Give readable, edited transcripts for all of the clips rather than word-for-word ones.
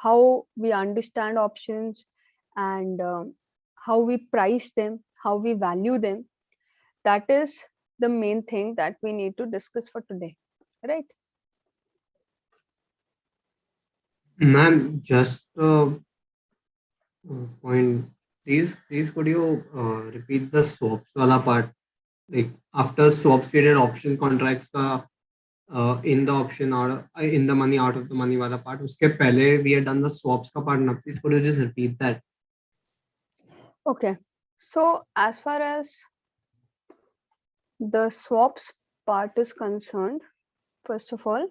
how we understand options, and how we price them, how we value them. That is the main thing that we need to discuss for today, right? Ma'am, just point. Please, could you repeat the swaps wala part? Like after swaps, we did option contracts का in the option or in the money out of the money wala part. उसके पहले we had done the swaps का part. Now, please could you just repeat that? Okay, so as far as the swaps part is concerned, first of all,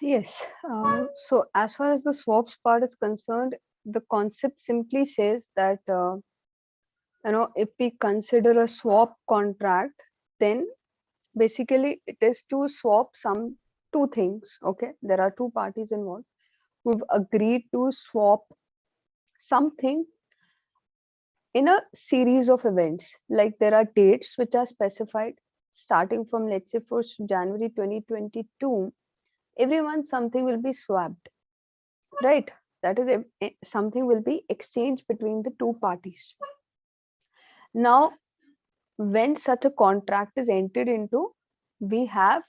yes, so as far as the swaps part is concerned, the concept simply says that if we consider a swap contract, then basically it is to swap some two things. Okay, there are two parties involved who've agreed to swap something in a series of events. Like there are dates which are specified starting from, let's say, 1st January 2022. Every month something will be swapped, right? That is, something will be exchanged between the two parties. Now, when such a contract is entered into, we have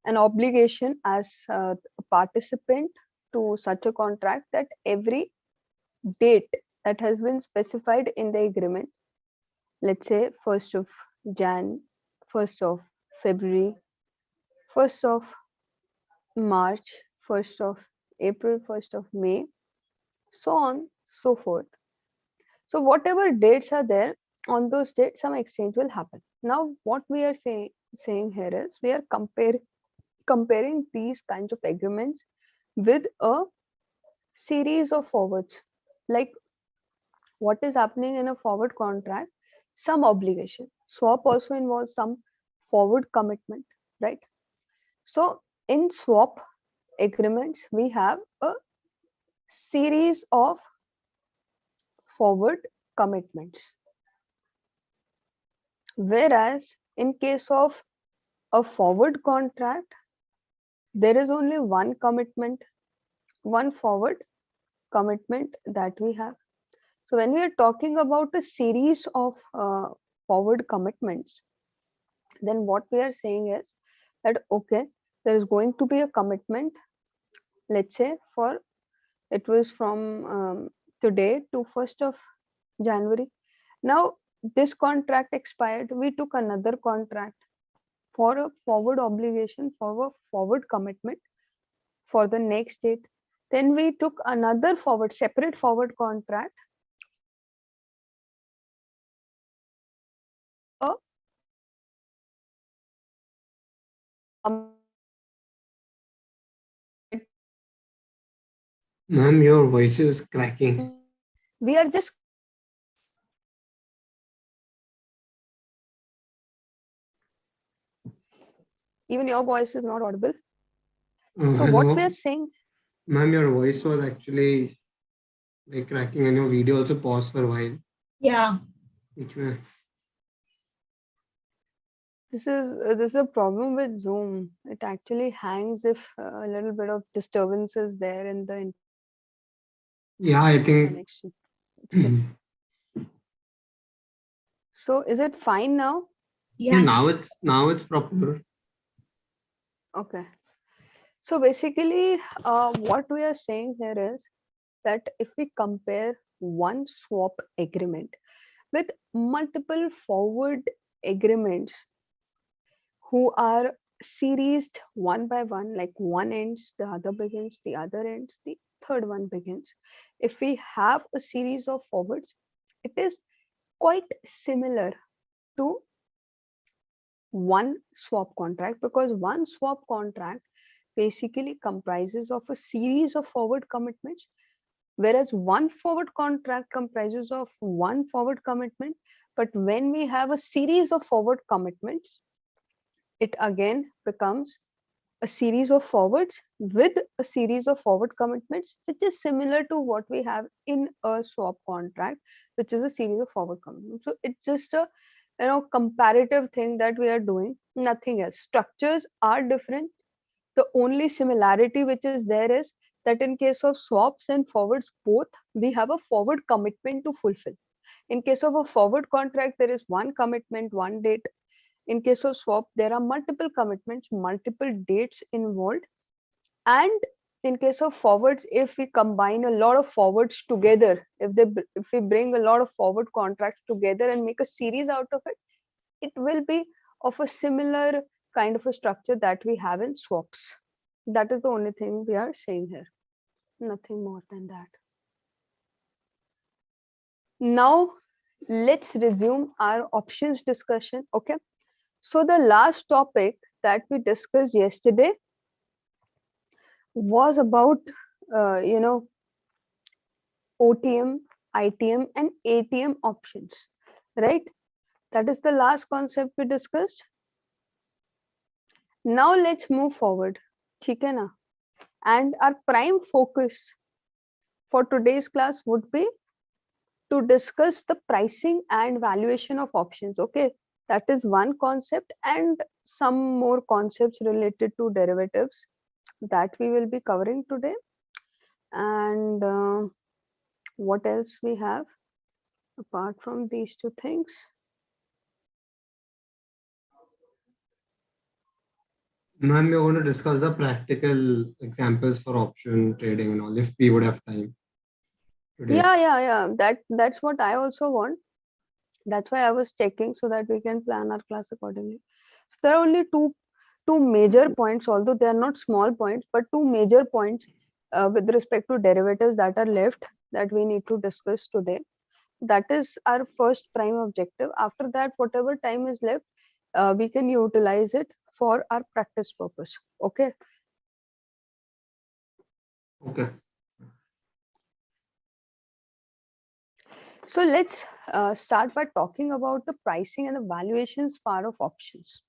an obligation as a participant to such a contract that every date that has been specified in the agreement, let's say 1st of Jan, 1st of February, 1st of March, 1st of April, 1st of May, so on, so forth. So whatever dates are there, on those dates, some exchange will happen. Now, what we are saying here is we are comparing these kinds of agreements with a series of forwards. Like what is happening in a forward contract, some obligation. Swap also involves some forward commitment, right? So in swap agreements, we have a series of forward commitments. Whereas in case of a forward contract, there is only one commitment, one forward commitment that we have. So when we are talking about a series of forward commitments, then what we are saying is that, okay, there is going to be a commitment, let's say for, it was from today to 1st of January. Now this contract expired, we took another contract for a forward obligation, for a forward commitment for the next date. Then we took another separate forward contract for a Ma'am, your voice is cracking. we are just, even your voice is not audible. So what we are Hello, saying, ma'am, your voice was actually like cracking, and your video also paused for a while. Yeah. बीच में. this is a problem with Zoom. It actually hangs if a little bit of disturbance is there in the Yeah, I think. connection. So is it fine now? Yeah, Yeah. now it's proper. Okay. So basically, what we are saying here is that if we compare one swap agreement with multiple forward agreements who are seriesed one by one, like one ends, the other begins, the other ends, the third one begins. If we have a series of forwards, it is quite similar to one swap contract, because one swap contract basically comprises of a series of forward commitments, whereas one forward contract comprises of one forward commitment. But when we have a series of forward commitments, it again becomes a series of forwards with a series of forward commitments, which is similar to what we have in a swap contract, which is a series of forward commitments. So it's just a comparative thing that we are doing, nothing else. Structures are different, The only similarity which is there is that in case of swaps and forwards both, we have a forward commitment to fulfill. In case of a forward contract, there is one commitment, one date. In case of swap, there are multiple commitments, multiple dates involved. And in case of forwards, if we combine a lot of forwards together, if we bring a lot of forward contracts together and make a series out of it, it will be of a similar kind of a structure that we have in swaps. That is the only thing we are saying here, nothing more than that. Now let's resume our options discussion. Okay, so the last topic that we discussed yesterday was about OTM, ITM and ATM options, right? That is the last concept we discussed. Now let's move forward, ठीक है ना? And our prime focus for today's class would be to discuss the pricing and valuation of options. Okay, that is one concept, and some more concepts related to derivatives that we will be covering today. And what else we have apart from these two things? Ma'am, we're going to discuss the practical examples for option trading and all, if we would have time today. Yeah. That's what I also want. That's why I was checking so that we can plan our class accordingly. So there are only two major points, although they are not small points, but two major points with respect to derivatives that are left that we need to discuss today. That is our first prime objective. After that, whatever time is left, we can utilize it for our practice purpose. Okay. Okay. So let's start by talking about the pricing and the valuations part of options.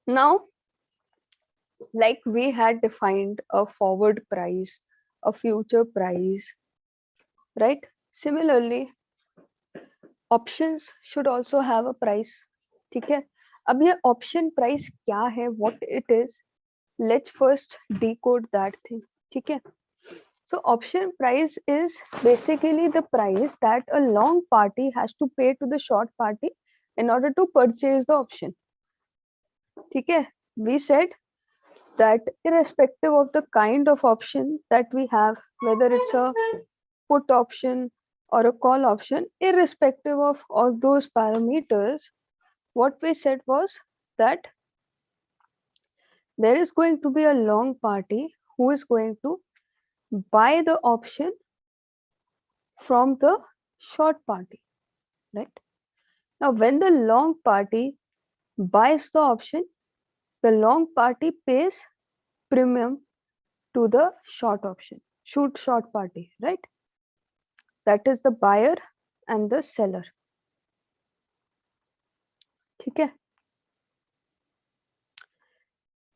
Now, like we had defined a forward price, a future price, right? Similarly, options should also have a price. ठीक है? अब ये option price क्या है? What it is? Let's first decode that thing. ठीक है? So option price is basically the price that a long party has to pay to the short party in order to purchase the option. ठीक है? We said that irrespective of the kind of option that we have, whether it's a put option or a call option, irrespective of all those parameters, what we said was that there is going to be a long party who is going to buy the option from the short party, right? Now, when the long party buys the option, the long party pays premium to the short party, right? That is the buyer and the seller. ठीक है?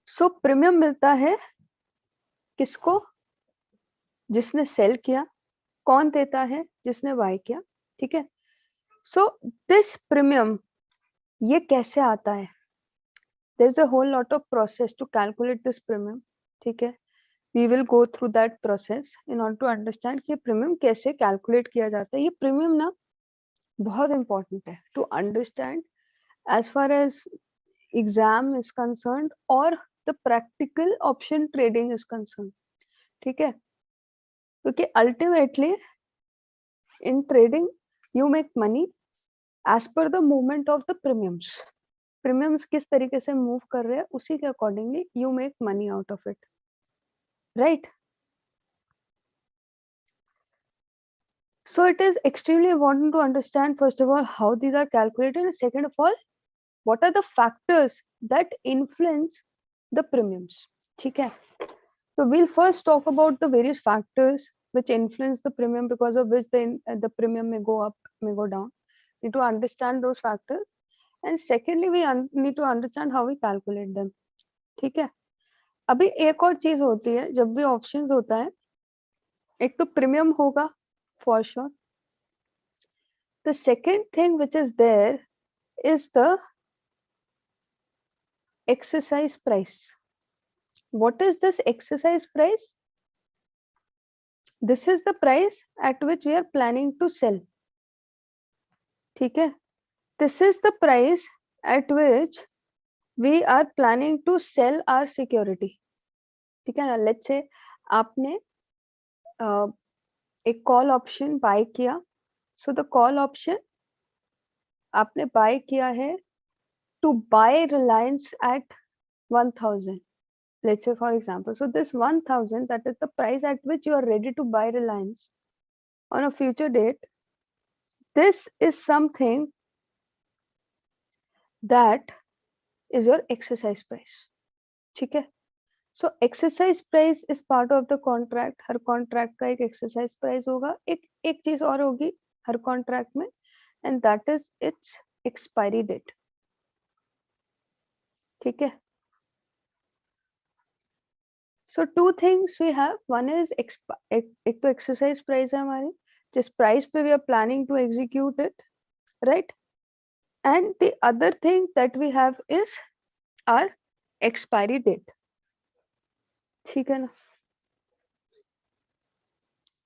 सो premium मिलता है किसको? जिसने cell किया. कौन देता है? जिसने बाय किया. ठीक है? सो दिस प्रीमियम ये कैसे आता है? There is a whole lot of process to calculate this premium. ठीक है? We will go through that process in order to understand कि प्रीमियम कैसे कैलकुलेट किया जाता है. ये प्रीमियम ना बहुत इंपॉर्टेंट है to understand as far as exam is concerned or the practical option trading is concerned. ठीक है? क्योंकि ultimately in trading you make money as per the movement of the premiums. Premiums किस तरीके से move कर रहे हैं उसी के accordingly you make money out of it, right? So it is extremely important to understand first of all how these are calculated, and second of all what are the factors that influence the premiums. ठीक है? So we'll first talk about the various factors which influence the premium, because of which the premium may go up, may go down. Need to understand those factors. And secondly, we need to understand how we calculate them. ठीक है. अभी एक और चीज होती है, जब भी ऑप्शंस होता है, एक तो प्रीमियम होगा for sure. The second thing which is there is the exercise price. What is this exercise price? This is the price at which we are planning to sell. ठीक है. This is the price at which we are planning to sell our security. ठीक है ना. Let's say आपने एक call option buy किया. So the call option आपने bye किया है to buy Reliance at 1000. Let's say for example. So this 1000, that is the price at which you are ready to buy Reliance on a future date. This is something that is your exercise price. ठीक है. So exercise price is part of the contract. Her contract का एक exercise price होगा. एक चीज और होगी हर contract में, and that is its expiry date. ठीक है. So two things we have. One is एक तो exercise price है हमारी, जिस price पे we are planning to execute it, right? And the other thing that we have is our expiry date. ठीक है ना.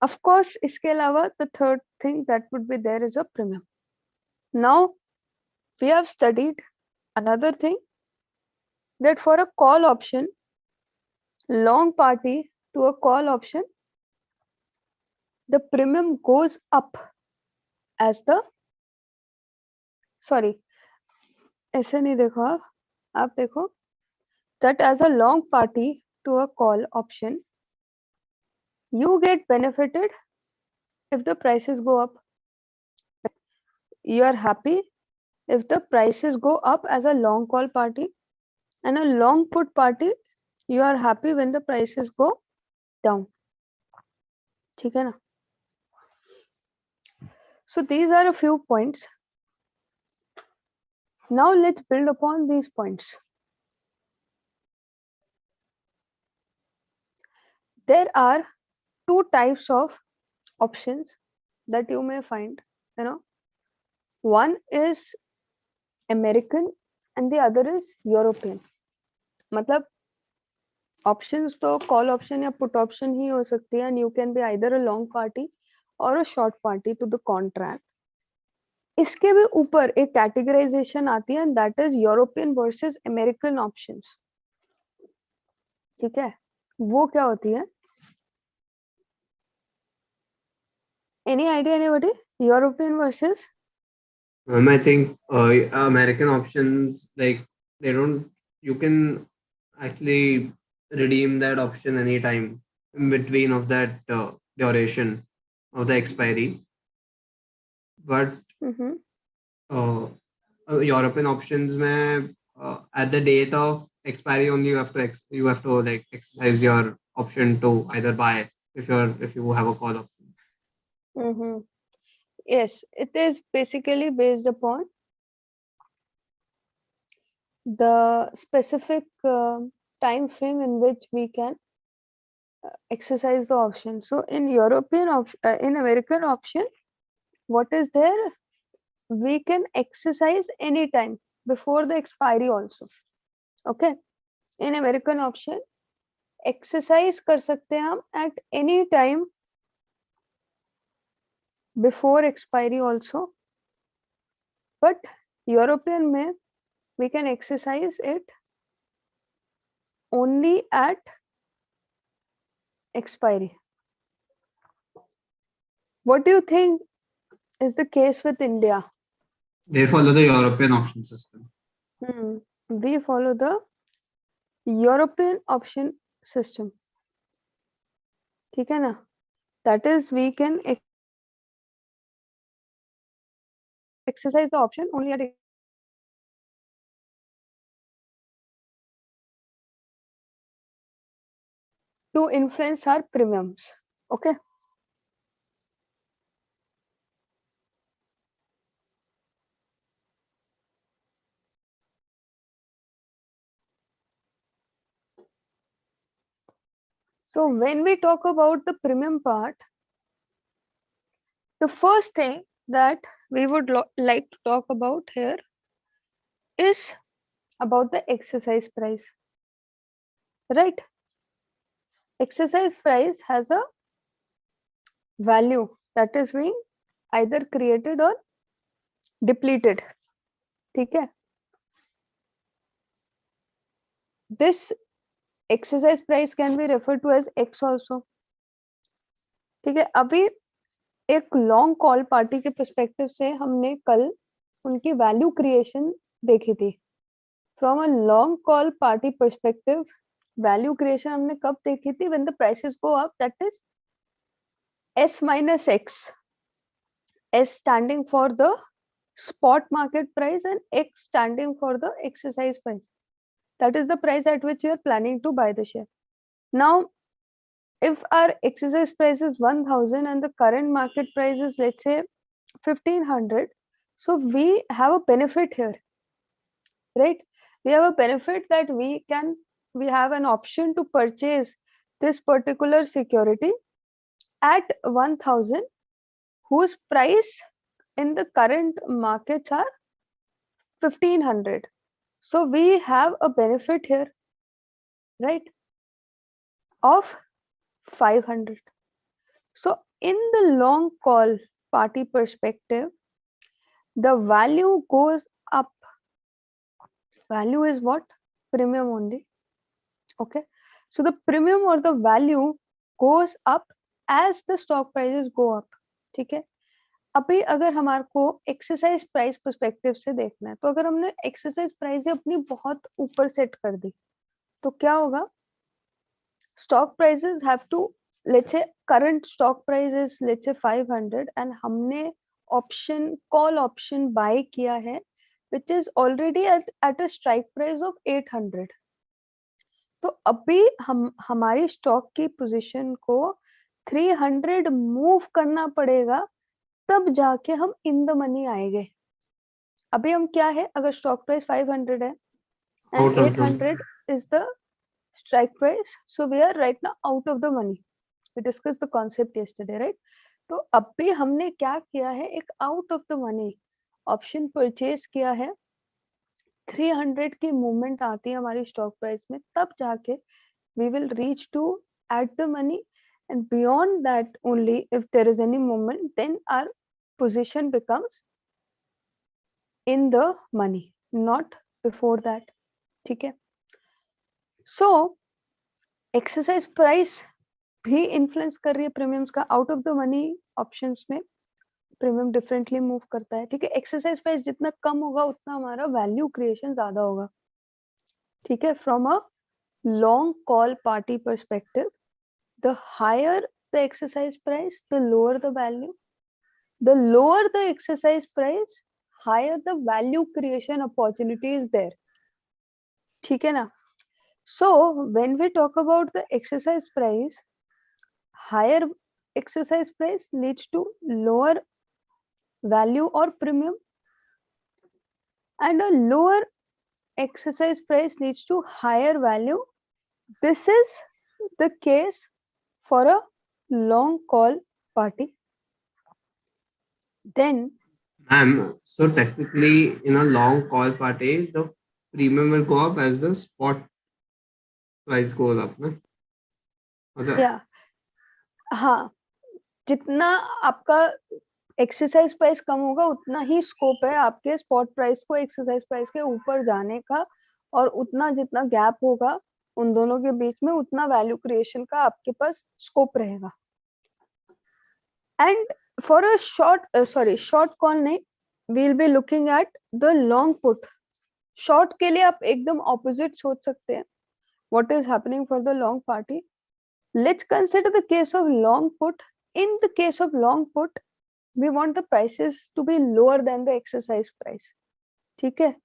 Of course, इसके अलावा the third thing that would be there is a premium. Now we have studied another thing, that for a call option, long party to a call option, the premium goes up as the, sorry, ऐसे नहीं देखो आप देखो, that as a long party to a call option, you get benefited if the prices go up. You are happy if the prices go up as a long call party, and a long put party, you are happy when the prices go down. ठीक है ना. So these are a few points. Now let's build upon these points. There are two types of options that you may find. You know, one is American and the other is European. मतलब options तो call option या put option ही हो सकती है, and you can be either a long party or a short party to the contract. इसके भी ऊपर एक कैटेगराइजेशन आती है, and that is European versus American options. ठीक है. वो क्या होती है? Any idea, anybody? European versus? I think American options, like, they don't. You can actually redeem that option anytime in between of that duration of the expiry. But European options में at the date of expiry only you have to like exercise your option to either buy if you have a call option. Yes, it is basically based upon the specific time frame in which we can exercise the option. So in in American option, what is there? We can exercise anytime before the expiry also. Okay. In American option, exercise कर सकते हैं हम at any time before expiry also. But European में we can exercise it only at expiry. What do you think is the case with India? They follow the European option system. We follow the European option system. ठीक है ना? That is, we can exercise the option only at to influence our premiums. Okay. So when we talk about the premium part, the first thing that we would like to talk about here is about the exercise price, right? Exercise price has a value that is being either created or depleted. ठीक है? This exercise price can be referred to as X also. ठीक है? अभी एक long call party के perspective से हमने कल उनकी वैल्यू क्रिएशन देखी थी. From a long call party perspective value creation हमने कब देखी थी? When the prices go up, that is S minus X. S standing for the spot market price and X standing for the exercise price. That is the price at which you are planning to buy the share. Now, if our exercise price is 1000 and the current market price is, let's say, 1500, so we have a benefit here, right? We have a benefit that we have an option to purchase this particular security at 1000, whose price in the current markets are 1500. So we have a benefit here, right, of 500. So in the long call party perspective, the value goes up. Value is what? Premium only. Okay. So the premium or the value goes up as the stock prices go up. ठीक है. अभी अगर हमारे को exercise price perspective से देखना है, तो अगर हमने एक्सरसाइज प्राइस अपनी बहुत ऊपर सेट कर दी, तो क्या होगा? Stock prices have to, let's say current stock price is let's say 500 and हमने ऑप्शन कॉल ऑप्शन बाय किया है which is already at a strike price of 800. तो अभी हमारी स्टॉक की पोजीशन को 300 मूव करना पड़ेगा, तब जाके हम इन द मनी आएंगे. अभी हम क्या है, अगर स्टॉक प्राइस 500 है and 800 is the strike price, so we are right now out of the money. We discussed the concept yesterday, right? तो अभी हमने क्या किया है, एक out of the money option purchase किया है. 300 की मूवमेंट आती है हमारी स्टॉक प्राइस में, तब जाके we will reach to at the money, and beyond that only if there is any movement, then our position becomes in the money, not before that. ठीक है. सो एक्सरसाइज प्राइस भी influence कर रही है premiums का. Out of the money options में premium differently move करता है. ठीक है. एक्सरसाइज प्राइस जितना कम होगा उतना हमारा वैल्यू क्रिएशन ज्यादा होगा. ठीक है. From a long call party perspective, the higher the exercise price, the lower the value. The lower the exercise price, higher the value creation opportunity is there. ठीक है ना. So when we talk about the exercise price, higher exercise price leads to lower value or premium, and a lower exercise price leads to higher value. This is the case for a long call party. Then, so technically in a long call party, the premium will go up as the spot price goes up, ना? yeah, हाँ, जितना आपका exercise price कम होगा उतना ही scope है आपके spot price को exercise price के ऊपर जाने का, और उतना जितना गैप होगा उन दोनों के बीच में, उतना वैल्यू क्रिएशन का आपके पास स्कोप रहेगा. And for a short call नहीं, we will be looking at the long put. Short के लिए आप एकदम ऑपोजिट सोच सकते हैं. What is happening for the long party? Let's consider the case of long put. In the case of long put, we want the prices to be lower than the exercise price. ठीक है.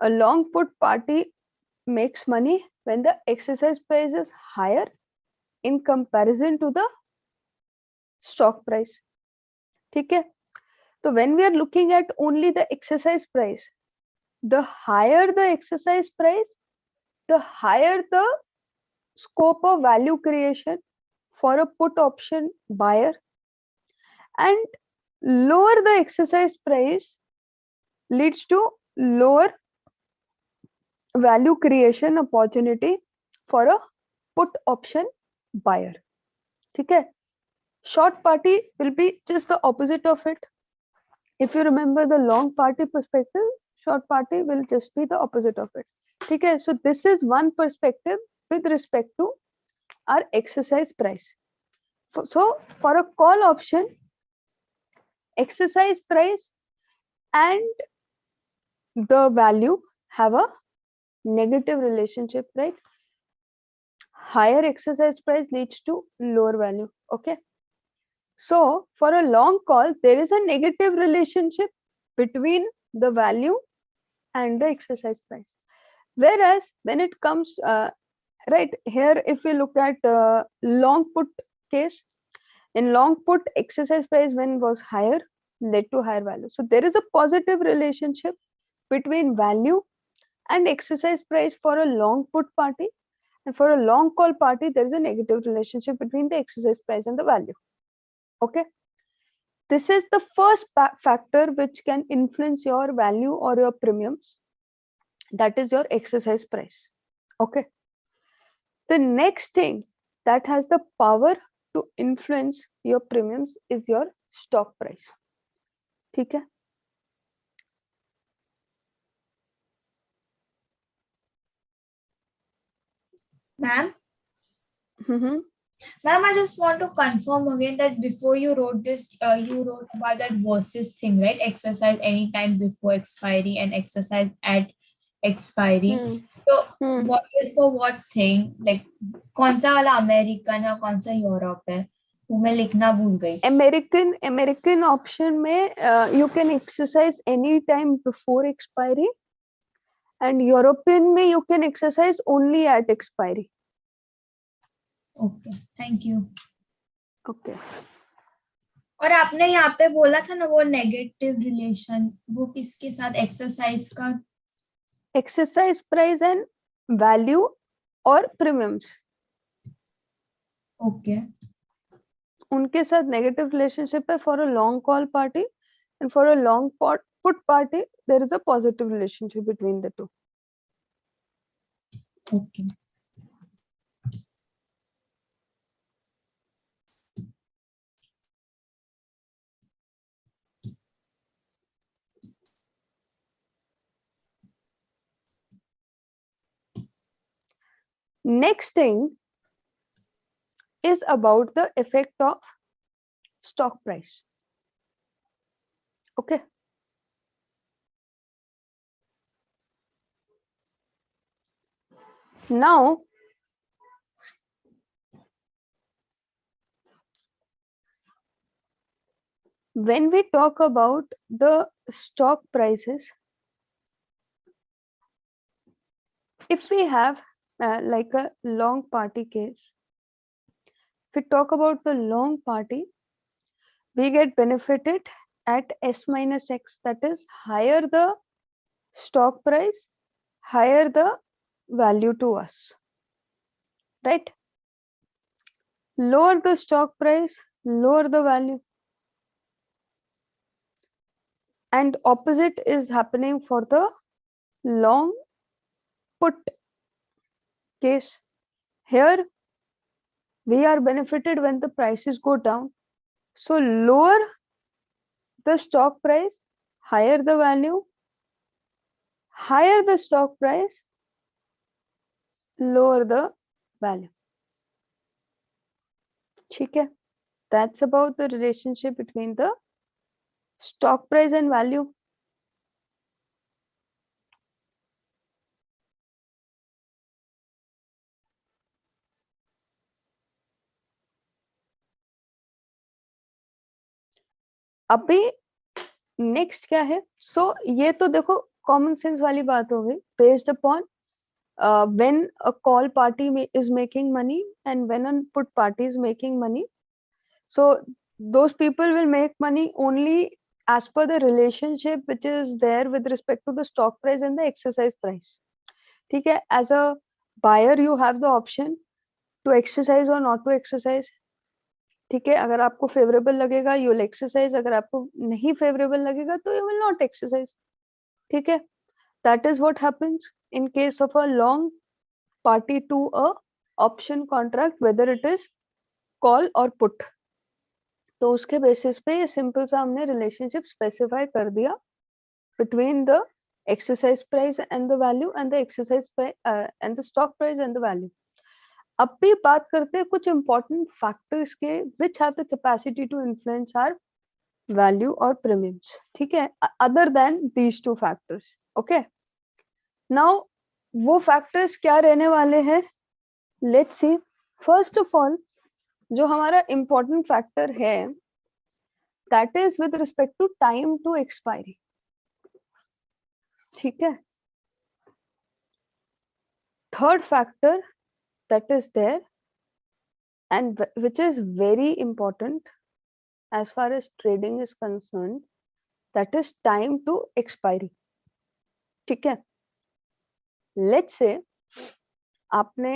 A long put party makes money when the exercise price is higher in comparison to the stock price. ठीक है. So when we are looking at only the exercise price, the higher the exercise price, the higher the scope of value creation for a put option buyer, and lower the exercise price leads to lower value creation opportunity for a put option buyer. Okay, short party will be just the opposite of it. If you remember the long party perspective, short party will just be the opposite of it. Okay, so this is one perspective with respect to our exercise price. So for a call option, exercise price and the value have a negative relationship, right? Higher exercise price leads to lower value. Okay, so for a long call, there is a negative relationship between the value and the exercise price. Whereas when it comes right here, if we look at long put case, in long put, exercise price when was higher led to higher value. So there is a positive relationship between value and exercise price for a long put party, and for a long call party there is a negative relationship between the exercise price and the value. Okay, this is the first factor which can influence your value or your premiums, that is your exercise price. Okay, the next thing that has the power to influence your premiums is your stock price. ठीक है? Ma'am? Mm-hmm. Ma'am, I just want to confirm again that before you wrote this, you wrote about that versus thing, right? Exercise anytime before expiry and exercise at expiry. So what is for what thing? Like कौन सा वाला American है कौन सा Europe है वो मैं लिखना भूल गई. American option में you can exercise any time before expiry, and European में you can exercise only at expiry. Okay, thank you. Okay. और आपने यहाँ पे बोला था ना वो नेगेटिव रिलेशन, वो किसके साथ? एक्सरसाइज का, एक्सरसाइज प्राइस एंड वैल्यू और प्रीमियम्स. ओके, उनके साथ नेगेटिव रिलेशनशिप है for a long call party, and for a long put party there is a positive relationship between the two. Okay. Next thing is about the effect of stock price. Okay. Now, when we talk about the stock prices, if we have like a long party case, if we talk about the long party, we get benefited at S minus X, that is higher the stock price, higher the value to us, right? Lower the stock price, lower the value. And opposite is happening for the long put case. Here we are benefited when the prices go down. So lower the stock price, higher the value, higher the stock price, lower the value. ठीक है? That's about the relationship between the stock price and value. अभी next क्या है? सो ये तो देखो common sense वाली बात हो गई, based upon when a call party is making money and when a put party is making money. So those people will make money only as per the relationship which is there with respect to the stock price and the exercise price. ठीक है? As a buyer you have the option to exercise और not to exercise. ठीक है, अगर आपको favourable लगेगा you will exercise, अगर आपको नहीं फेवरेबल लगेगा तो यू विल नॉट एक्सरसाइज. ठीक है, that is what happens in case of a long party to a option contract, whether it is call और पुट. तो उसके बेसिस पे ये सिंपल सा हमने रिलेशनशिप स्पेसिफाई कर दिया between the exercise price and the value and the exercise price and the stock price and the value. अब भी बात करते हैं कुछ इंपॉर्टेंट फैक्टर्स के which have the capacity to influence our value और प्रीमियम्स. ठीक है, other than these two factors. Okay, now वो फैक्टर्स क्या रहने वाले हैं, let's see. First of all जो हमारा इंपॉर्टेंट फैक्टर है that is with respect to time to expiry. ठीक है, third factor that is there and which is very important as far as trading is concerned, that is time to expiry. ठीक है, let's say आपने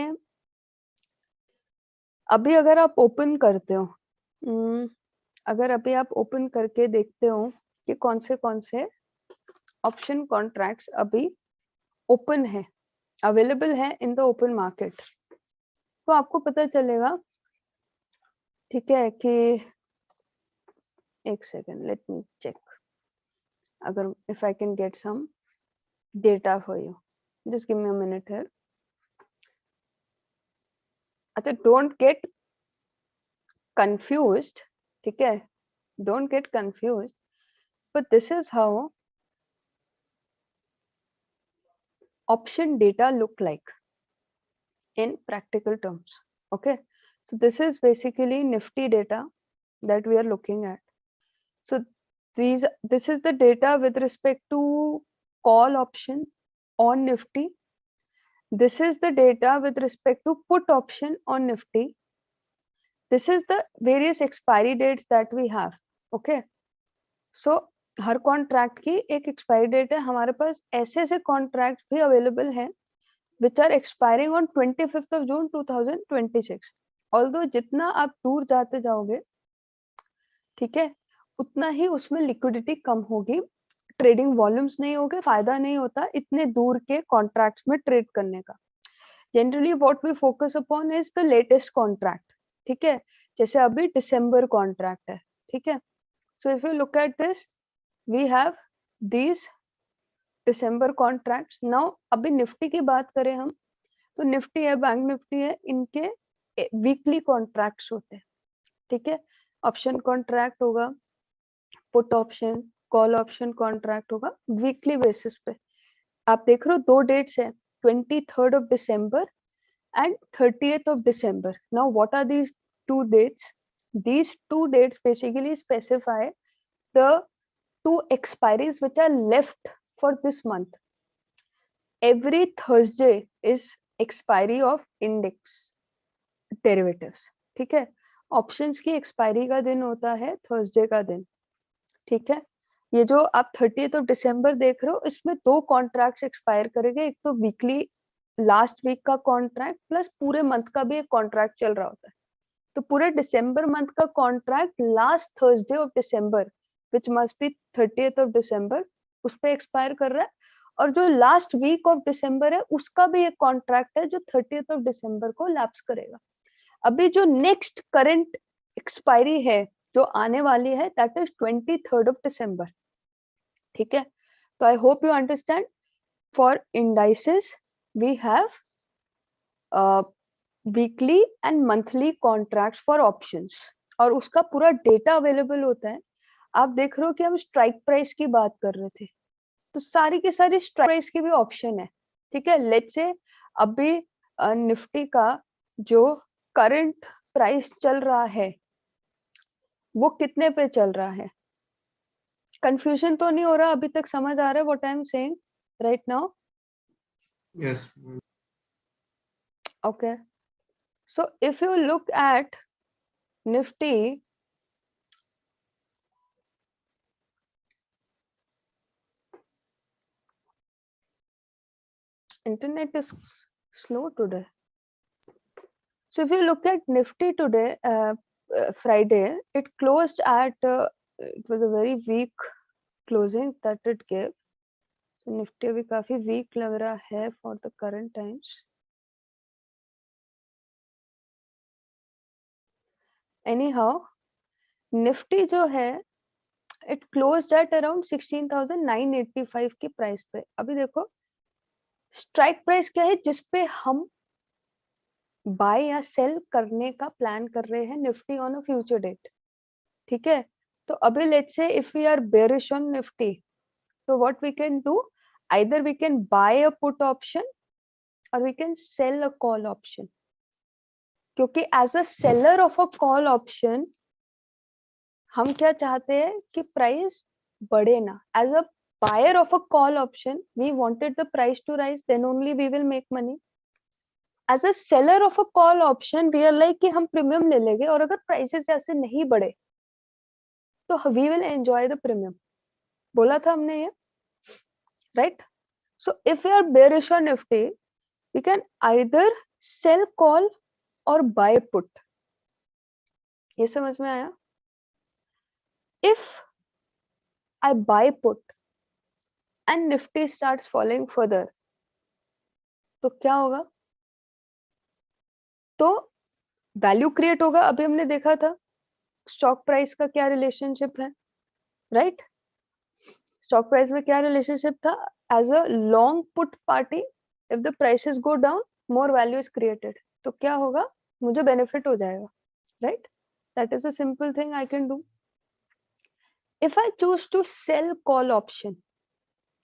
अभी अगर आप open करते हो, अगर अभी आप ओपन करके देखते हो कि कौन से ऑप्शन कॉन्ट्रैक्ट्स अभी ओपन है, अवेलेबल है इन द ओपन मार्केट, तो आपको पता चलेगा. ठीक है कि एक सेकेंड, लेट मी चेक. अगर if I can get some data for you, just give me a minute here. अच्छा, don't get confused. ठीक है, don't get confused, but this is how option data look like in practical terms. Okay, so this is basically nifty data that we are looking at. So this is the data with respect to call option on nifty. This is the data with respect to put option on nifty. This is the various expiry dates that we have. Okay, so her contract की एक expiry date है. हमारे पास ऐसे ऐसे contract भी available हैं which are expiring on 25th of June 2026. Although जितना आप दूर जाते जाओगे, ठीक है, उतना ही उसमें लिक्विडिटी कम होगी, ट्रेडिंग वॉल्यूम्स नहीं होगे, फायदा नहीं होता इतने दूर के कॉन्ट्रैक्ट्स में ट्रेड करने का. Generally what we focus upon is the latest contract. ठीक है, जैसे अभी दिसंबर कॉन्ट्रैक्ट है. ठीक है, so if you look at this we have these दिसंबर कॉन्ट्रैक्ट्स. नाउ अभी निफ्टी की बात करें हम, तो निफ्टी है, बैंक निफ्टी है, इनके वीकली कॉन्ट्रैक्ट्स होते हैं. ठीक है, ऑप्शन कॉन्ट्रैक्ट होगा, put option, call option contract होगा वीकली बेसिस पे. आप देख रहे हो दो डेट्स है, 23rd of December and 30th of December. Now what are these two dates? These two dates basically specify the two expiries which are left for this month. Every Thursday is expiry of index derivatives. ठीक है, options की expiry का दिन होता है Thursday का दिन. ठीक है, ये जो आप 30th of December देख रहे हो, इसमें दो कॉन्ट्रैक्ट्स एक्सपायर करेंगे. एक तो वीकली लास्ट वीक का कॉन्ट्रैक्ट प्लस पूरे मंथ का भी एक कॉन्ट्रैक्ट चल रहा होता है. तो पूरे दिसंबर मंथ का contract last Thursday of December which must be 30th of December उस पे एक्सपायर कर रहा है. और जो लास्ट वीक ऑफ दिसंबर है उसका भी एक कॉन्ट्रैक्ट है जो 30th of December को लैप्स करेगा. अभी जो नेक्स्ट करंट एक्सपायरी है जो आने वाली है that is 23rd of December. ठीक है, तो I hope you understand. For indices we have weekly and monthly contracts for options और उसका पूरा डेटा अवेलेबल होता है. आप देख रहे हो कि हम स्ट्राइक प्राइस की बात कर रहे थे, तो सारी की सारी स्ट्राइक प्राइस की भी ऑप्शन है. ठीक है, लेट्स से अभी निफ्टी का जो करंट प्राइस चल रहा है वो कितने पे चल रहा है. कंफ्यूजन तो नहीं हो रहा अभी तक, समझ आ रहा है what I am saying right now? Yes. Okay, so if you look at Nifty, internet is slow today. So if you look at Nifty today, Friday, it closed at, it was a very weak closing that it gave. So Nifty अभी काफी weak लग रहा है for the current times. Anyhow, Nifty जो है, it closed at around 16,985 की price पे. अभी देखो स्ट्राइक प्राइस क्या है जिसपे हम बाय या सेल करने का प्लान कर रहे हैं Nifty on a future date. ठीक है, तो अभी let's say if we are bearish on Nifty, तो what we can do, either we can buy a put option और we can sell a call option. क्योंकि as a seller of a call option हम क्या चाहते हैं कि price बढ़े ना. As a buyer of a call option, we wanted the price to rise, then only we will make money. As a seller of a call option, we are like कि हम premium ले लेंगे और अगर prices ऐसे नहीं बढ़े तो we will enjoy the premium. बोला था हमने ये, right? So if we are bearish on Nifty, we can either sell call or buy put. ये समझ में आया? If I buy put and Nifty starts falling further, तो क्या होगा? तो वैल्यू क्रिएट होगा. अभी हमने देखा था स्टॉक प्राइस का क्या रिलेशनशिप है, राइट? स्टॉक प्राइस में क्या रिलेशनशिप था? As a long put party, if the prices go down, more value is created. तो क्या होगा? मुझे बेनिफिट हो जाएगा, right? That is a simple thing I can do. If I choose to sell call option,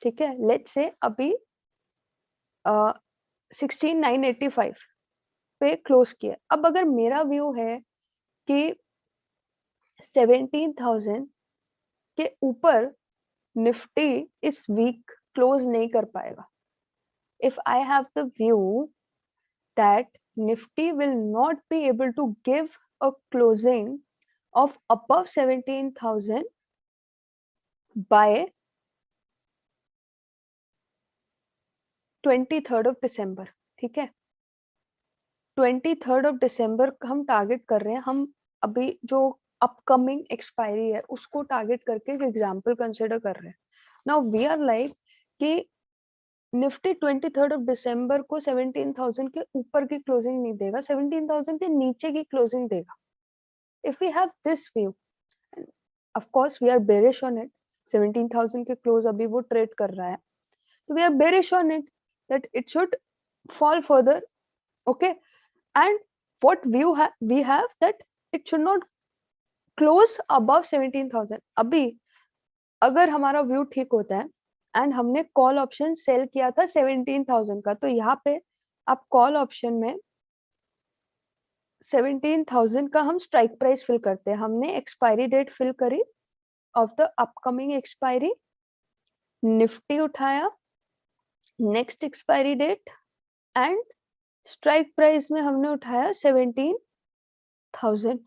ठीक है, let's say अभी 16,985 पे क्लोज किया. अब अगर मेरा व्यू है कि 17,000 के ऊपर निफ्टी इस वीक क्लोज नहीं कर पाएगा. If I have the view that Nifty will not be able to give a closing of above 17,000 by 23rd of December, ठीक है, 23rd of December हम टारगेट कर रहे हैं. हम अभी जो अपकमिंग एक्सपायरी है उसको टारगेट करके एक एग्जांपल कंसिडर कर रहे हैं. नाउ वी आर लाइक कि निफ्टी 23rd ऑफ दिसंबर को 17,000 के ऊपर की क्लोजिंग नहीं देगा, 17,000 के नीचे की क्लोजिंग देगा. If we have this view, of course we are bearish on it. 17,000 के क्लोज अभी वो ट्रेड कर रहा है, तो we are bearish on it that it should fall further. Okay, and what view we have that it should not close above 17,000. अभी अगर हमारा व्यू ठीक होता है एंड हमने कॉल ऑप्शन सेल किया था 17,000 का, तो यहाँ पे आप कॉल ऑप्शन में 17,000 का हम स्ट्राइक प्राइस फिल करते हैं. हमने एक्सपायरी डेट फिल करी of the upcoming expiry, Nifty उठाया, next expiry date and strike price में हमने उठाया 17,000.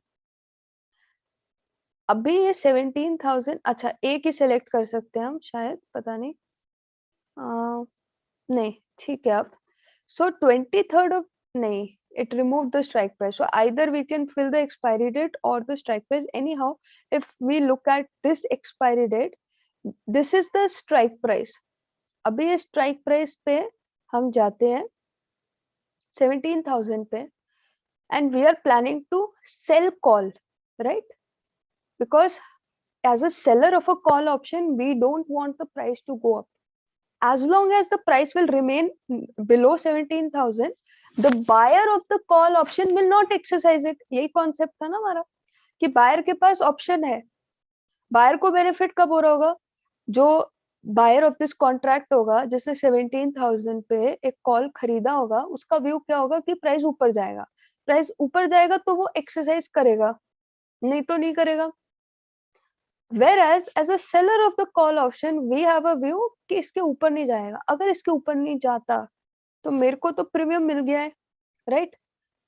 अभी ये 17,000, अच्छा एक ही सिलेक्ट कर सकते हैं हम शायद, पता नहीं, नहीं ठीक है. अब सो 23rd ऑफ, नहीं, it removed the strike price, so either we can fill the expiry date or the strike price. Anyhow, if we look at this expiry date, this is the strike price. अभी ये strike price पे हम जाते हैं 17,000 पे and we are planning to sell call, right? Because as a seller of a call option, we don't want the price to go up. As long as the price will remain below 17,000, the buyer of the call option will not exercise it. यही concept था ना हमारा कि buyer के पास option है. Buyer को benefit कब हो रहा होगा? जो बायर ऑफ दिस कॉन्ट्रैक्ट होगा जिसने 17,000 पे एक कॉल खरीदा होगा, उसका व्यू क्या होगा कि प्राइस ऊपर जाएगा. प्राइस ऊपर जाएगा तो वो एक्सरसाइज करेगा, नहीं तो नहीं करेगा. Whereas as a seller of the call option, we have a view कि इसके ऊपर नहीं जाएगा. अगर इसके ऊपर नहीं जाता तो मेरे को तो प्रीमियम मिल गया है, right?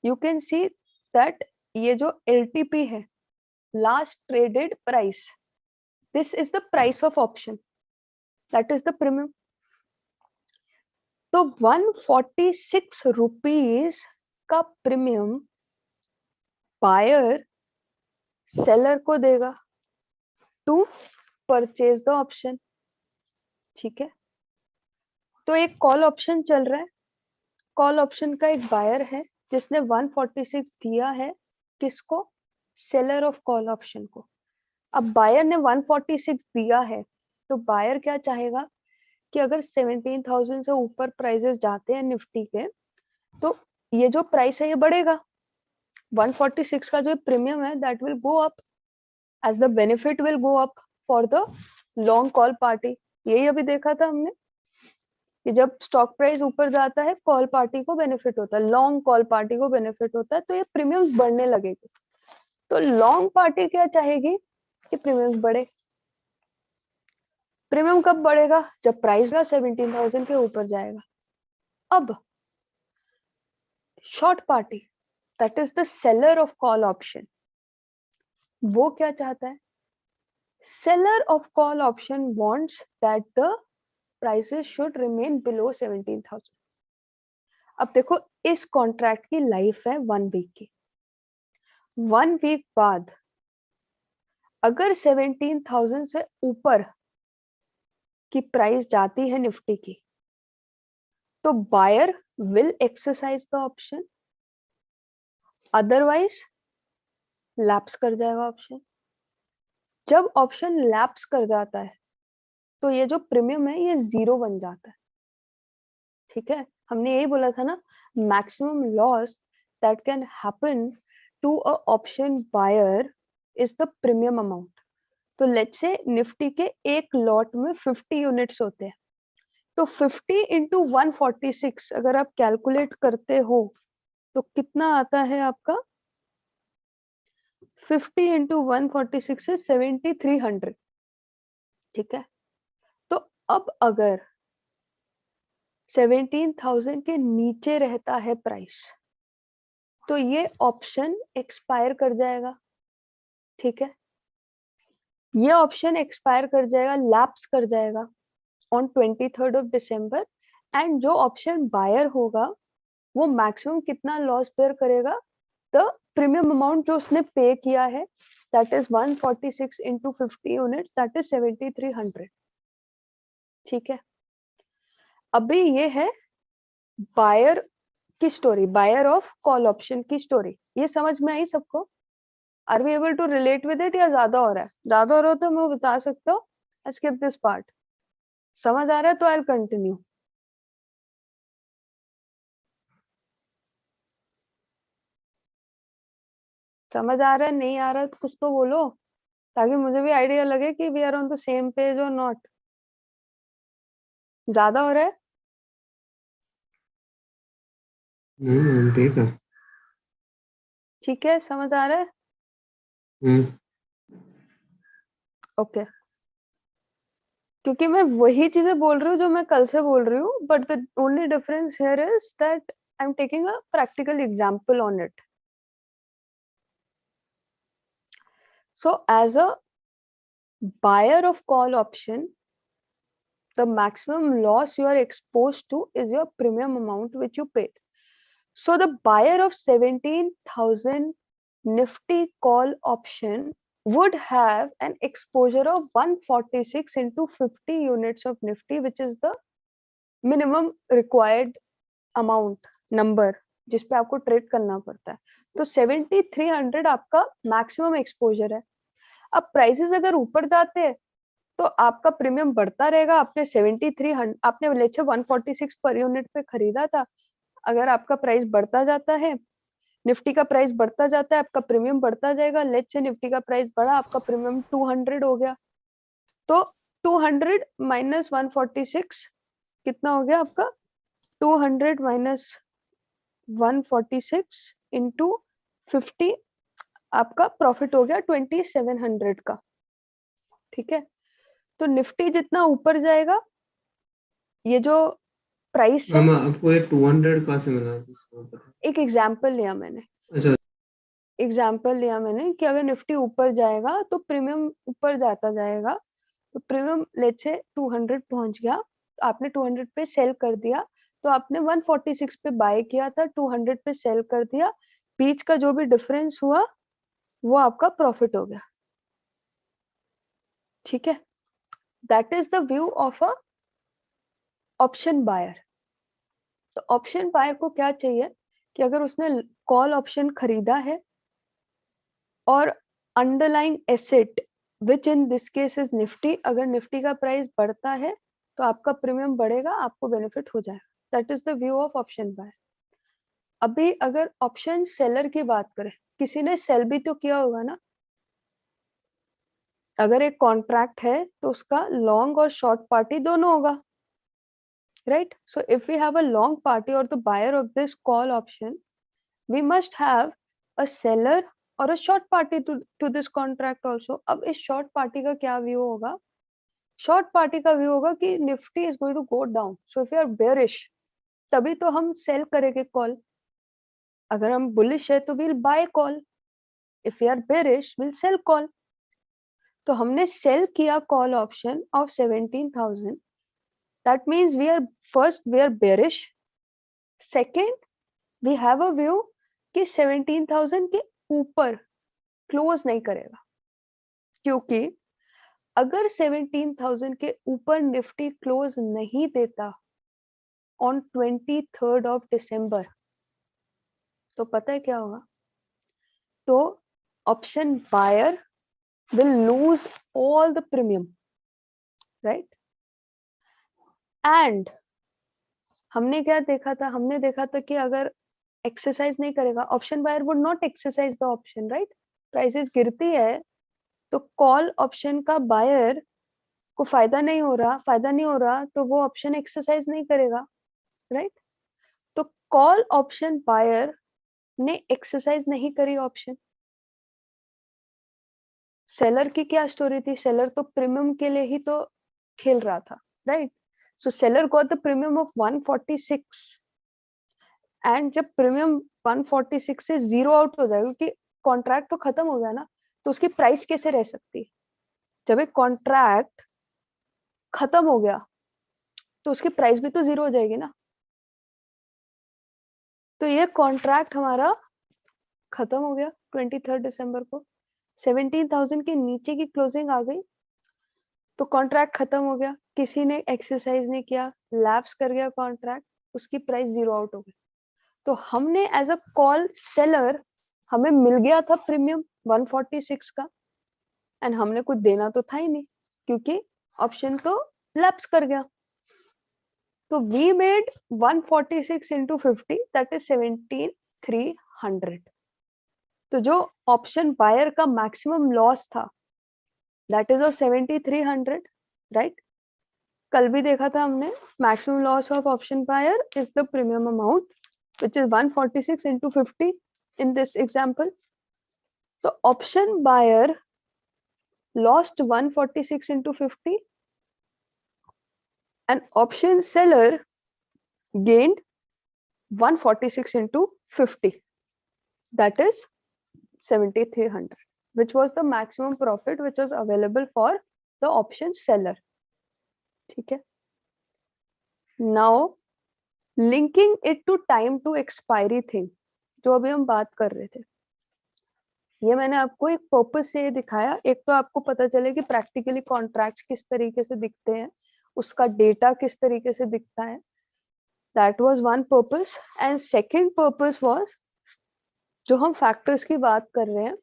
You can see that ये जो LTP है, last traded price, this is the price of option, that is the premium. तो 146 रुपीज का प्रीमियम बायर सेलर को देगा टू परचेज द ऑप्शन, ठीक है। तो एक कॉल ऑप्शन चल रहा है, कॉल ऑप्शन का एक बायर है जिसने 146 दिया है, किसको? सेलर ऑफ कॉल ऑप्शन को। अब बायर ने 146 दिया है, तो बायर क्या चाहेगा कि अगर 17,000 से ऊपर प्राइसेस जाते हैं निफ्टी के, तो ये जो प्राइस है ये बढ़ेगा। 146 का जो प्रीमियम है that will go up as the benefit will go up for the long call party. यही अभी देखा था हमने कि जब स्टॉक प्राइस ऊपर जाता है कॉल पार्टी को बेनिफिट होता है, लॉन्ग कॉल पार्टी को बेनिफिट होता है, तो ये प्रीमियम बढ़ने लगेगी। तो लॉन्ग पार्टी क्या चाहेगी कि प्रीमियम बढ़े। प्रीमियम कब बढ़ेगा? जब प्राइस का 17,000 के ऊपर जाएगा। अब short party that is the seller of call option, वो क्या चाहता है? Seller of call option wants that the prices should remain below 17,000। अब देखो इस कॉन्ट्रैक्ट की लाइफ है 1 वीक की। 1 वीक बाद अगर 17,000 से ऊपर की प्राइस जाती है निफ्टी की, तो buyer will exercise the option, otherwise lapse कर जाएगा ऑप्शन। जब ऑप्शन लैप्स कर जाता है तो ये जो प्रीमियम है ये 0 बन जाता है, ठीक है। हमने यही बोला था ना, maximum loss that can happen to a option buyer is the premium amount. तो लेट्स से निफ्टी के एक लॉट में 50 यूनिट्स होते हैं, तो 50 इंटू 146 अगर आप कैलकुलेट करते हो तो कितना आता है आपका? 50 इंटू 146 से 7300, ठीक है। तो अब अगर 17,000 के नीचे रहता है प्राइस, तो ये ऑप्शन एक्सपायर कर जाएगा, ठीक है। ये ऑप्शन एक्सपायर कर जाएगा, लैप्स कर जाएगा ऑन 23rd ऑफ दिसंबर। एंड जो ऑप्शन बायर होगा वो मैक्सिमम कितना लॉस बेयर करेगा? द प्रीमियम अमाउंट जो उसने पे किया है that is 146 into 50 units that is 7300, ठीक है। अभी ये है बायर की story, buyer of call option की स्टोरी। ये समझ में आई सबको? Are we able to relate with it या ज्यादा हो रहा है? ज्यादा हो रहा हो तो मैं बता सकता हूँ आई स्किप दिस पार्ट। समझ आ रहा है तो आई कंटिन्यू। समझ आ रहा है, नहीं आ रहा है तो कुछ तो बोलो, ताकि मुझे भी आइडिया लगे कि we are on the same page और नॉट। ज्यादा हो रहा है? ठीक है। ठीक है, समझ आ रहा है? ओके क्योंकि मैं वही चीजें बोल रही हूँ जो मैं कल से बोल रही हूँ, but the only difference here is that I am taking a practical example on it. So as a buyer of call option, the maximum loss you are exposed to is your premium amount which you paid. So the buyer of 17,000 Nifty call option would have an exposure of 146 into 50 units of Nifty, which is the minimum required amount number जिस पे आपको trade करना पड़ता है. तो 7300 आपका maximum exposure है. अब प्राइसेस अगर ऊपर जाते हैं तो आपका प्रीमियम बढ़ता रहेगा. आपने 7300 आपने लेट्स से 146 पर यूनिट पे खरीदा था. अगर आपका प्राइस बढ़ता जाता है, निफ्टी का प्राइस बढ़ता जाता है, आपका प्रीमियम बढ़ता जाएगा. लेट्स से निफ्टी का प्राइस बढ़ा, आपका प्रीमियम 200 हो गया, तो 200 माइनस 146 कितना हो गया आपका? 200 माइनस 146 इंटू 50 आपका प्रॉफिट हो गया 2700 का. ठीक है, तो निफ्टी जितना ऊपर जाएगा, ये जो प्राइस है, आपको ये 200 कहाँ से मिला? एक एग्जांपल लिया मैंने. अच्छा, एग्जांपल लिया मैंने कि अगर निफ्टी ऊपर जाएगा तो प्रीमियम ऊपर जाता जाएगा. तो प्रीमियम लेट्स से 200 पहुंच गया, तो आपने 200 पे सेल कर दिया, तो आपने 146 पे बाय किया था, 200 पे सेल कर दिया. बीच का जो भी डिफरेंस हुआ वो आपका प्रॉफिट हो गया, ठीक है। That is the view of a option buyer. तो ऑप्शन बायर को क्या चाहिए कि अगर उसने कॉल ऑप्शन खरीदा है और underlying asset which in this case is Nifty, अगर निफ्टी का प्राइस बढ़ता है तो आपका प्रीमियम बढ़ेगा, आपको बेनिफिट हो जाएगा। That is the view of option buyer. अभी अगर ऑप्शन सेलर की बात करें, किसी ने सेल भी तो किया होगा ना। अगर एक कॉन्ट्रैक्ट है तो उसका लॉन्ग और शॉर्ट पार्टी दोनों होगा, right? So if we have a long party or the buyer of this call option, we must have a seller or a short party to this contract also. अब इस short party का क्या view होगा? Short party का view होगा कि Nifty is going to go down. So if you are bearish, तभी तो हम sell करेंगे call. अगर हम bullish है तो we'll buy call. If we are bearish, we'll sell call. तो हमने sell किया call option of 17,000. That means we are bearish. Second, we have a view कि 17,000 के ऊपर क्लोज नहीं करेगा, क्योंकि अगर 17,000 के ऊपर निफ्टी क्लोज नहीं देता ऑन 23rd ऑफ दिसंबर, तो पता है क्या होगा? तो option buyer will lose all the premium, right? And हमने क्या देखा था? हमने देखा था कि अगर एक्सरसाइज नहीं करेगा option buyer would not exercise the option, right? Prices गिरती है तो कॉल ऑप्शन का बायर को फायदा नहीं हो रहा तो वो ऑप्शन एक्सरसाइज नहीं करेगा, राइट? तो कॉल ऑप्शन बायर ने एक्सरसाइज नहीं करी ऑप्शन। सेलर की क्या स्टोरी थी? सेलर तो प्रीमियम के लिए ही तो खेल रहा था, right? So seller got the premium of 146, and जब प्रीमियम 146 से जीरो आउट हो जाएगा, क्योंकि कॉन्ट्रैक्ट तो खत्म हो गया ना, तो उसकी प्राइस कैसे रह सकती है? जब एक कॉन्ट्रैक्ट खत्म हो गया तो उसकी प्राइस भी तो जीरो हो जाएगी ना। तो ये कॉन्ट्रैक्ट हमारा खत्म हो गया 23rd दिसंबर को, 17,000 के नीचे की क्लोजिंग आ गई तो कॉन्ट्रैक्ट खत्म हो गया, किसी ने एक्सरसाइज नहीं किया, लैप्स कर गया कॉन्ट्रैक्ट, उसकी प्राइस जीरो आउट हो गई। तो हमने एज अ कॉल सेलर, हमें मिल गया था प्रीमियम 146 का, एंड हमने कुछ देना तो था ही नहीं क्योंकि ऑप्शन तो लैप्स कर गया। तो we made 146 into 50, that is 17,300। तो जो ऑप्शन बायर का मैक्सिमम लॉस था दैट इज ऑफ 7,300, राइट? कल भी देखा था हमने, maximum loss of option buyer is the premium amount which is 146 into 50 in this example. तो option buyer lost 146 into 50 and option seller gained 146 into 50, that is 7,300, which was the maximum profit which was available for the option seller, ठीक है। now linking it to time to expiry thing, जो अभी हम बात कर रहे थे, ये मैंने आपको एक पर्पस से दिखाया। एक तो आपको पता चले कि प्रैक्टिकली कॉन्ट्रैक्ट किस तरीके से दिखते हैं, उसका डेटा किस तरीके से दिखता है, that was one purpose. And second purpose was जो हम फैक्टर्स की बात कर रहे हैं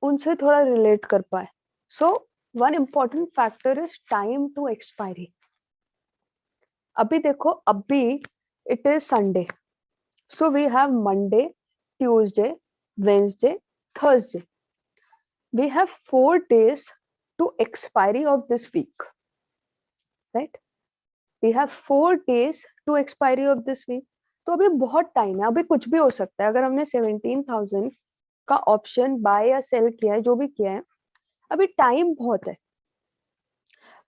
उनसे थोड़ा रिलेट कर पाए। So one important factor is time to expiry. अभी देखो, अभी it is Sunday, so we have Monday, Tuesday, Wednesday, Thursday. We have 4 days to expiry of this week, right? We have 4 days to expiry of this week. तो अभी बहुत time है, अभी कुछ भी हो सकता है। अगर हमने 17,000 का ऑप्शन बाय या सेल किया है, जो भी किया है, अभी टाइम बहुत है।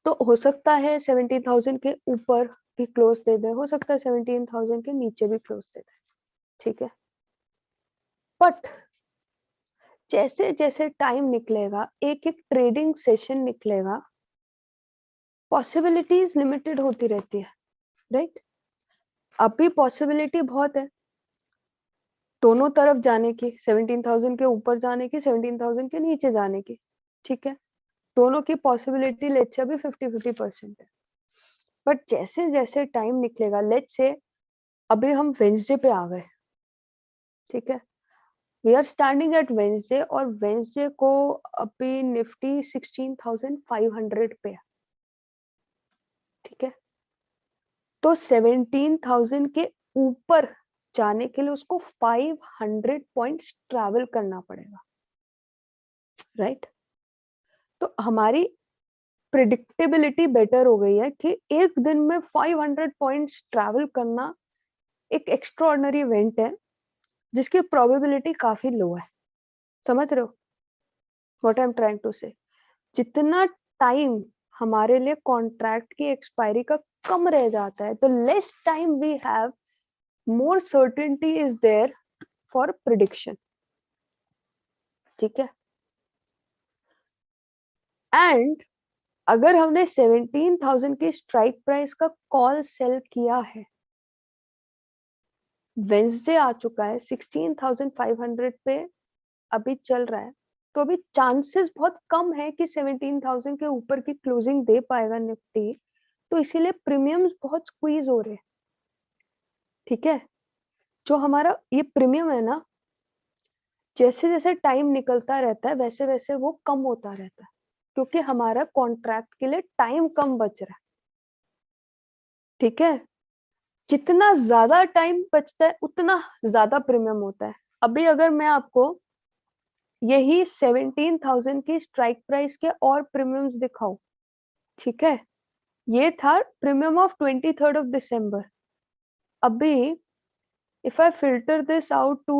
तो हो सकता है 17,000 के ऊपर भी क्लोज दे दे, हो सकता है 17,000 के नीचे भी क्लोज दे दे, ठीक है। बट जैसे जैसे टाइम निकलेगा, एक एक ट्रेडिंग सेशन निकलेगा, पॉसिबिलिटीज लिमिटेड होती रहती है, राइट? अभी पॉसिबिलिटी बहुत है, दोनों तरफ जाने की, 17,000 के ऊपर जाने की, 17,000 के नीचे जाने की, ठीक है। दोनों की पॉसिबिलिटी लेट्स से अभी 50-50% है। बट जैसे जैसे टाइम निकलेगा, लेट्स से अभी हम वेंसडे पे आ गए, ठीक है, we are standing at Wednesday, और वेंसडे को अभी निफ्टी 16,500 पे है, ठीक है। तो 17,000 के ऊपर जाने के लिए उसको 500 पॉइंट्स ट्रैवल करना पड़ेगा, राइट। तो हमारी प्रिडिक्टेबिलिटी बेटर हो गई है कि एक दिन में 500 पॉइंट्स ट्रैवल करना एक एक्स्ट्राऑर्डिनरी इवेंट है जिसकी प्रोबेबिलिटी काफी लो है। समझ रहे हो what I am trying to say? जितना टाइम हमारे लिए कॉन्ट्रैक्ट की एक्सपायरी का कम रह जाता है, तो less time we have, more certainty is there for prediction, ठीक है। एंड अगर हमने 17,000 की स्ट्राइक प्राइस का कॉल सेल किया है, वेंसडे आ चुका है, 16,500 पे अभी चल रहा है, तो अभी चांसेस बहुत कम है कि 17,000 के ऊपर की क्लोजिंग दे पाएगा निफ्टी, तो इसीलिए प्रीमियम्स बहुत स्क्वीज हो रहे हैं, ठीक है। जो हमारा ये प्रीमियम है ना, जैसे जैसे टाइम निकलता रहता है वैसे वैसे वो कम होता रहता है, क्योंकि हमारा कॉन्ट्रैक्ट के लिए टाइम कम बच रहा है, ठीक है। जितना ज्यादा टाइम बचता है उतना ज्यादा प्रीमियम होता है। अभी अगर मैं आपको यही 17,000 की स्ट्राइक प्राइस के और प्रीमियम्स दिखाऊं, ठीक है, ये था प्रीमियम ऑफ 23rd ऑफ दिसंबर। अभी if I filter this out to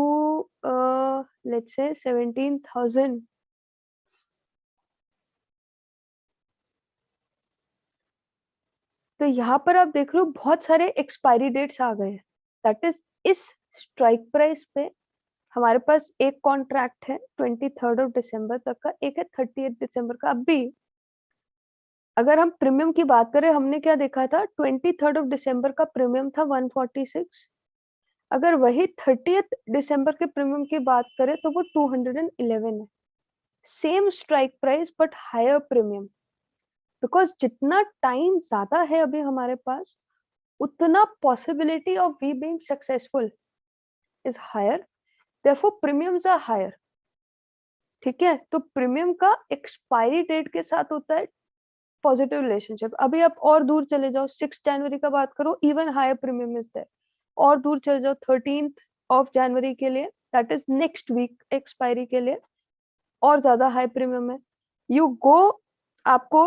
let's say 17,000, तो यहाँ पर आप देख रहे हो बहुत सारे एक्सपायरी डेट्स आ गए हैं। दैट इज इस स्ट्राइक प्राइस पे हमारे पास एक कॉन्ट्रैक्ट है 23rd ऑफ दिसंबर तक का, एक है 30th दिसंबर का। अभी अगर हम प्रीमियम की बात करें, हमने क्या देखा था, 23rd ऑफ दिसंबर का प्रीमियम था 146। अगर वही 30th दिसंबर के प्रीमियम की बात करें तो वो 211 है। Same strike price but higher premium, because जितना टाइम ज्यादा है अभी हमारे पास, उतना possibility of we being successful is higher, therefore premiums are higher, ठीक है। तो प्रीमियम का एक्सपायरी डेट के साथ होता है पॉजिटिव रिलेशनशिप। अभी आप और दूर चले जाओ, 6 जनवरी का बात करो, even higher premium is there. और दूर चले जाओ 13th ऑफ जनवरी के लिए, that is next week expiry के लिए, और ज्यादा हाई प्रीमियम है। यू गो, आपको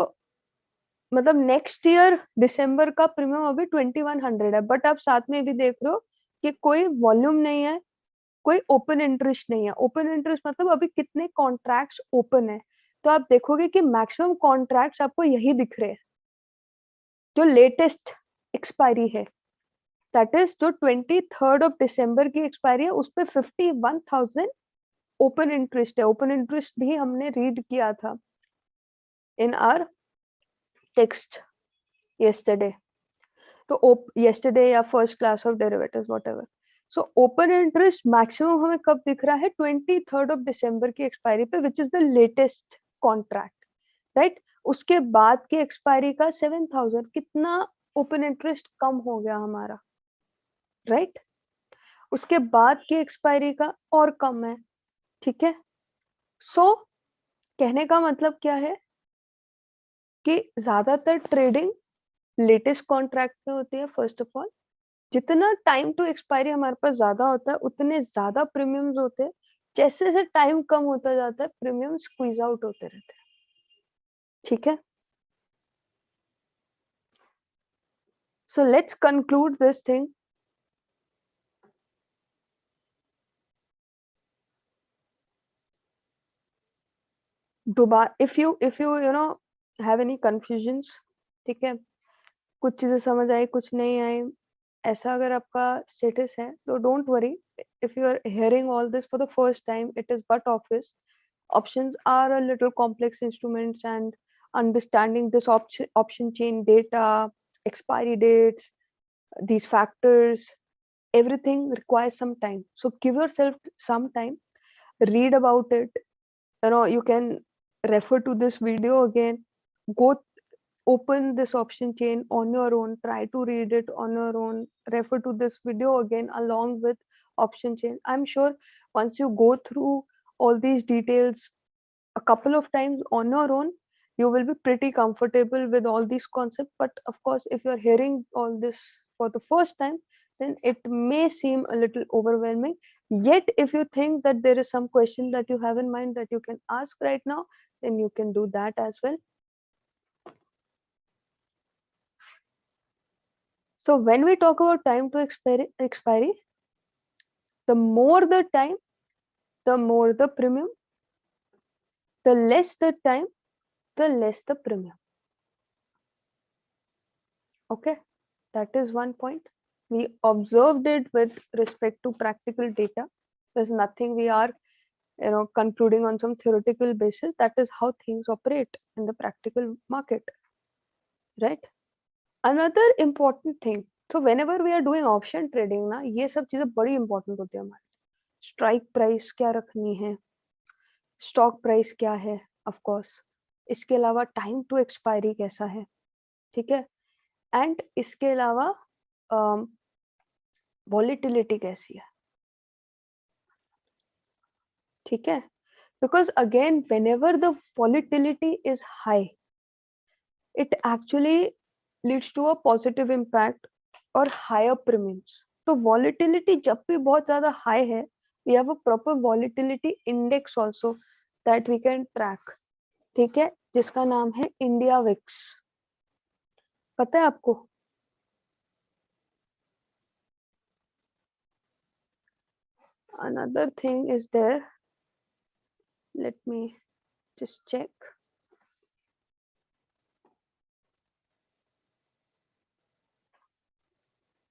मतलब नेक्स्ट ईयर दिसंबर का प्रीमियम अभी 2100 है, बट आप साथ में भी देख रहे हो कि कोई वॉल्यूम नहीं है, कोई ओपन इंटरेस्ट नहीं है। ओपन इंटरेस्ट मतलब अभी कितने कॉन्ट्रैक्ट्स ओपन है, तो आप देखोगे कि मैक्सिमम कॉन्ट्रैक्ट्स आपको यही दिख रहे हैं जो लेटेस्ट एक्सपायरी है, दैट इज जो 23rd ऑफ दिसंबर की एक्सपायरी है, उस पर 51,000 ओपन इंटरेस्ट है। ओपन इंटरेस्ट भी हमने रीड किया था इन आर टेक्स्ट yesterday, तो yesterday या first class of derivatives whatever. So open interest maximum हमें कब दिख रहा है, 23rd ऑफ दिसंबर की एक्सपायरी पे, which is the latest contract, right. उसके बाद की एक्सपायरी का 7,000, कितना ओपन इंटरेस्ट कम हो गया हमारा, राइट। उसके बाद की एक्सपायरी का और कम है, ठीक है। सो कहने का मतलब क्या है कि ज्यादातर ट्रेडिंग लेटेस्ट कॉन्ट्रैक्ट में होती है। फर्स्ट ऑफ ऑल, जितना टाइम टू एक्सपायरी हमारे पास ज्यादा होता है उतने ज्यादा प्रीमियम्स होते हैं। जैसे जैसे टाइम कम होता जाता है प्रीमियम स्क्वीज आउट होते रहते हैं, ठीक है। So let's conclude this thing. दोबारा if you you know have any confusions, ठीक है, कुछ चीजें समझ आई कुछ नहीं आई, ऐसा अगर आपका स्टेटस है तो don't worry. If you are hearing all this for the first time, it is but office. Options are a little complex instruments, and understanding this option chain data, expiry dates, these factors, everything requires some time. So give yourself some time, read about it. You can refer to this video again, go open this option chain on your own, try to read it on your own, refer to this video again along with option chain. I'm sure once you go through all these details a couple of times on your own, you will be pretty comfortable with all these concepts. But of course, if you're hearing all this for the first time, then it may seem a little overwhelming. Yet if you think that there is some question that you have in mind that you can ask right now, then you can do that as well. So when we talk about time to expiry, the more the time, the more the premium. The less the time, the less the premium. Okay, that is one point. We observed it with respect to practical data. There's nothing we are, concluding on some theoretical basis. That is how things operate in the practical market, right? Another important thing. So whenever we are doing option trading ना, ये सब चीजें बड़ी important होती है हमारे. Strike price क्या रखनी है, स्टॉक प्राइस क्या है, ऑफ कोर्स. इसके अलावा टाइम टू एक्सपायरी कैसा है, ठीक है, एंड इसके अलावा वॉलिटिलिटी कैसी है, ठीक है. Because again whenever the volatility is high, it actually leads to a positive impact or higher premiums. तो volatility जब भी बहुत ज्यादा high है, we have a proper volatility index also that we can track, ठीक है, जिसका नाम है इंडिया विक्स. पता है आपको? Another thing is there, let me just check.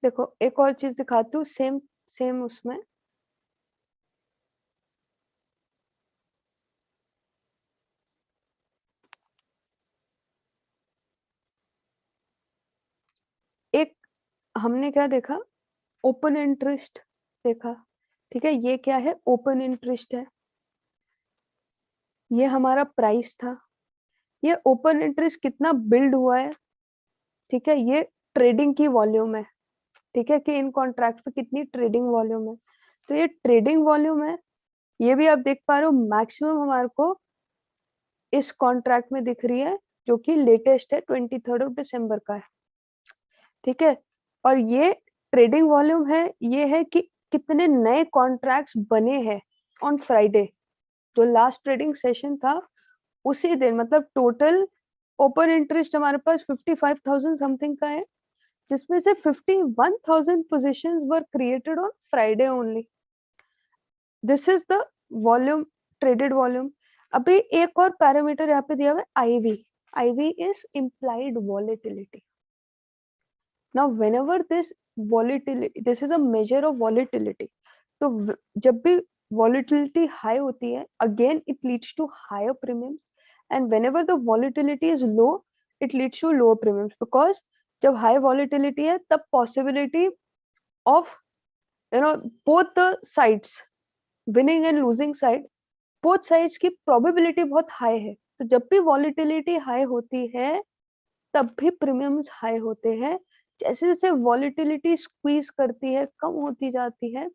देखो एक और चीज दिखाती हूँ, सेम उसमें. एक हमने क्या देखा, ओपन इंटरेस्ट देखा, ठीक है. ये क्या है, ओपन इंटरेस्ट है. ये हमारा प्राइस था. ये ओपन इंटरेस्ट कितना बिल्ड हुआ है, ठीक है, ये ट्रेडिंग की वॉल्यूम है, ठीक है, कि इन कॉन्ट्रैक्ट पे कितनी ट्रेडिंग वॉल्यूम है. तो ये ट्रेडिंग वॉल्यूम है, ये भी आप देख पा रहे हो, मैक्सिमम हमारे को इस कॉन्ट्रैक्ट में दिख रही है, जो कि लेटेस्ट है 23 दिसंबर का है, ठीक है. और ये ट्रेडिंग वॉल्यूम है, ये है कि कितने नए कॉन्ट्रैक्ट्स बने हैं ऑन फ्राइडे, जो लास्ट ट्रेडिंग सेशन था उसी दिन. मतलब टोटल ओपन इंटरेस्ट हमारे पास 55,000 समथिंग का है, जिसमें से 51,000 positions were created on Friday only. This is the volume, traded volume. अभी एक और पैरामीटर यहाँ पे दिया हुआ है, IV. IV is implied volatility. Now whenever this volatility, this is a measure of volatility. तो जब भी volatility high होती है, again it leads to higher premiums, and whenever the volatility is low, it leads to lower premiums, because जब high volatility है तब possibility of both the sides, winning and losing side, both sides की probability बहुत high है. तो जब भी volatility high होती है तब भी premiums high होते हैं. जैसे जैसे वॉलिटिलिटी स्क्वीज करती है, कम होती जाती है,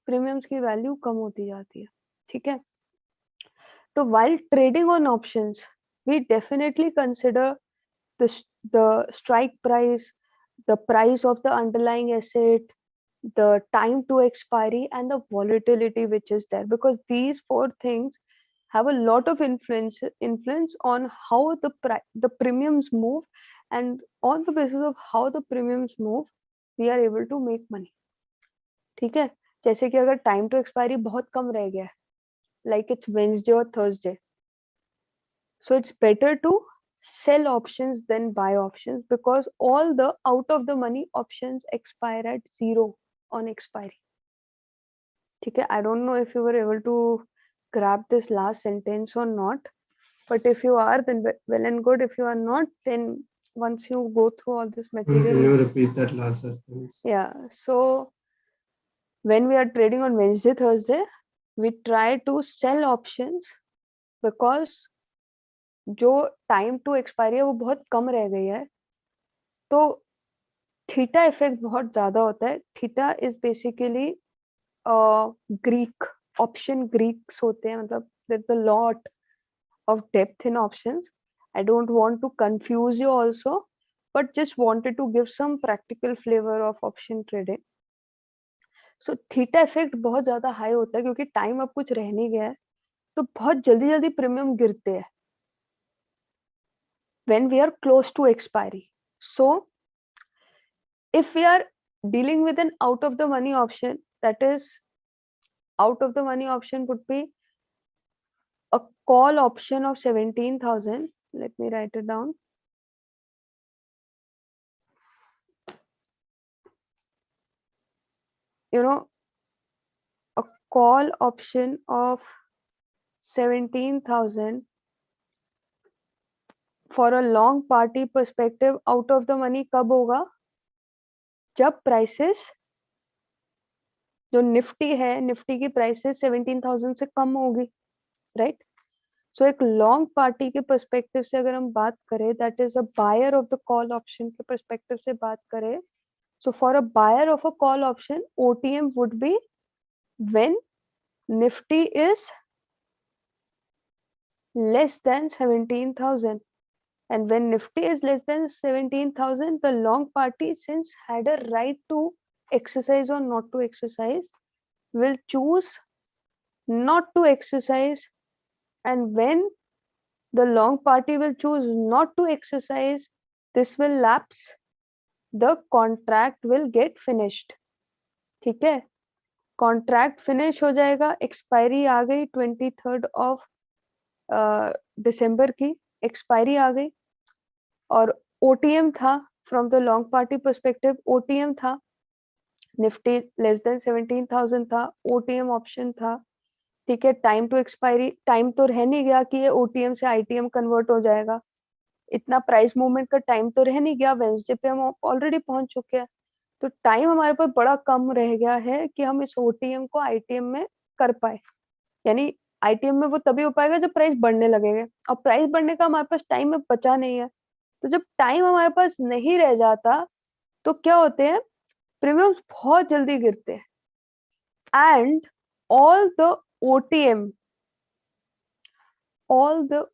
प्रीमियम्स की वैल्यू कम होती जाती है, ठीक है. तो while trading on options, we definitely consider the strike price, the price of the underlying asset, the time to expiry, and the volatility which is there, because these four things have a lot of influence on how the premiums move, and on the basis of how the premiums move, we are able to make money, ठीक है. जैसे कि अगर time to expiry बहुत कम रह गया है, like it's Wednesday or Thursday, so it's better to sell options than buy options, because all the out of the money options expire at 0 on expiry, ठीक है. I don't know if you were able to grab this last sentence or not, but if you are, then well and good. If you are not, then once you go through all this material, Can you repeat that last sentence? yeah. So when we are trading on Wednesday, Thursday, we try to sell options because जो time to expiry है वो बहुत कम रह गई है, तो theta effect बहुत ज्यादा होता है. Theta is basically Greek option, Greeks होते हैं, मतलब there is a lot of depth in options. I don't want to confuse you also, but just wanted to give some practical flavor of option trading. So theta effect बहुत ज्यादा high होता है क्योंकि time अब कुछ रह नहीं गया है, तो बहुत जल्दी जल्दी प्रीमियम गिरते हैं when we are close to expiry. So if we are dealing with an out of the money option, that is out of the money option would be a call option of 17,000. Let me write it down. You know, a call option of 17,000 for a long party perspective out of the money कब होगा? जब prices, जो Nifty है, निफ्टी की prices 17,000 से कम होगी, right? So एक long party के perspective से अगर हम बात करें, that is a buyer of the call option के perspective से बात करें, so for a buyer of a call option, OTM would be when Nifty is less than 17,000. And when Nifty is less than 17,000, the long party, since had a right to exercise or not to exercise, will choose not to exercise. And when the long party will choose not to exercise, this will lapse. The contract will get finished. ठीक है, contract finish हो जाएगा, expiry आ गई 23rd of दिसंबर की, expiry आ गई, और OTM था from the long party perspective, OTM था, निफ्टी लेस देन 17,000 था, ओटीएम ऑप्शन था. ठीक है, टाइम टू एक्सपायरी, टाइम तो रह नहीं गया कि ये ओटीएम से आईटीएम कन्वर्ट हो जाएगा, इतना प्राइस मूवमेंट का टाइम तो रह नहीं गया, वेंसडे पे हम ऑलरेडी पहुंच चुके हैं, तो टाइम हमारे पास बड़ा कम रह गया है कि हम इस ओटीएम को आईटीएम में कर पाए. यानी आईटीएम में वो तभी हो पाएगा जब प्राइस बढ़ने लगेगा, और प्राइस बढ़ने का हमारे पास टाइम में बचा नहीं है. तो जब टाइम हमारे पास नहीं रह जाता तो क्या होते हैं, प्रीमियम्स बहुत जल्दी गिरते हैं. And all the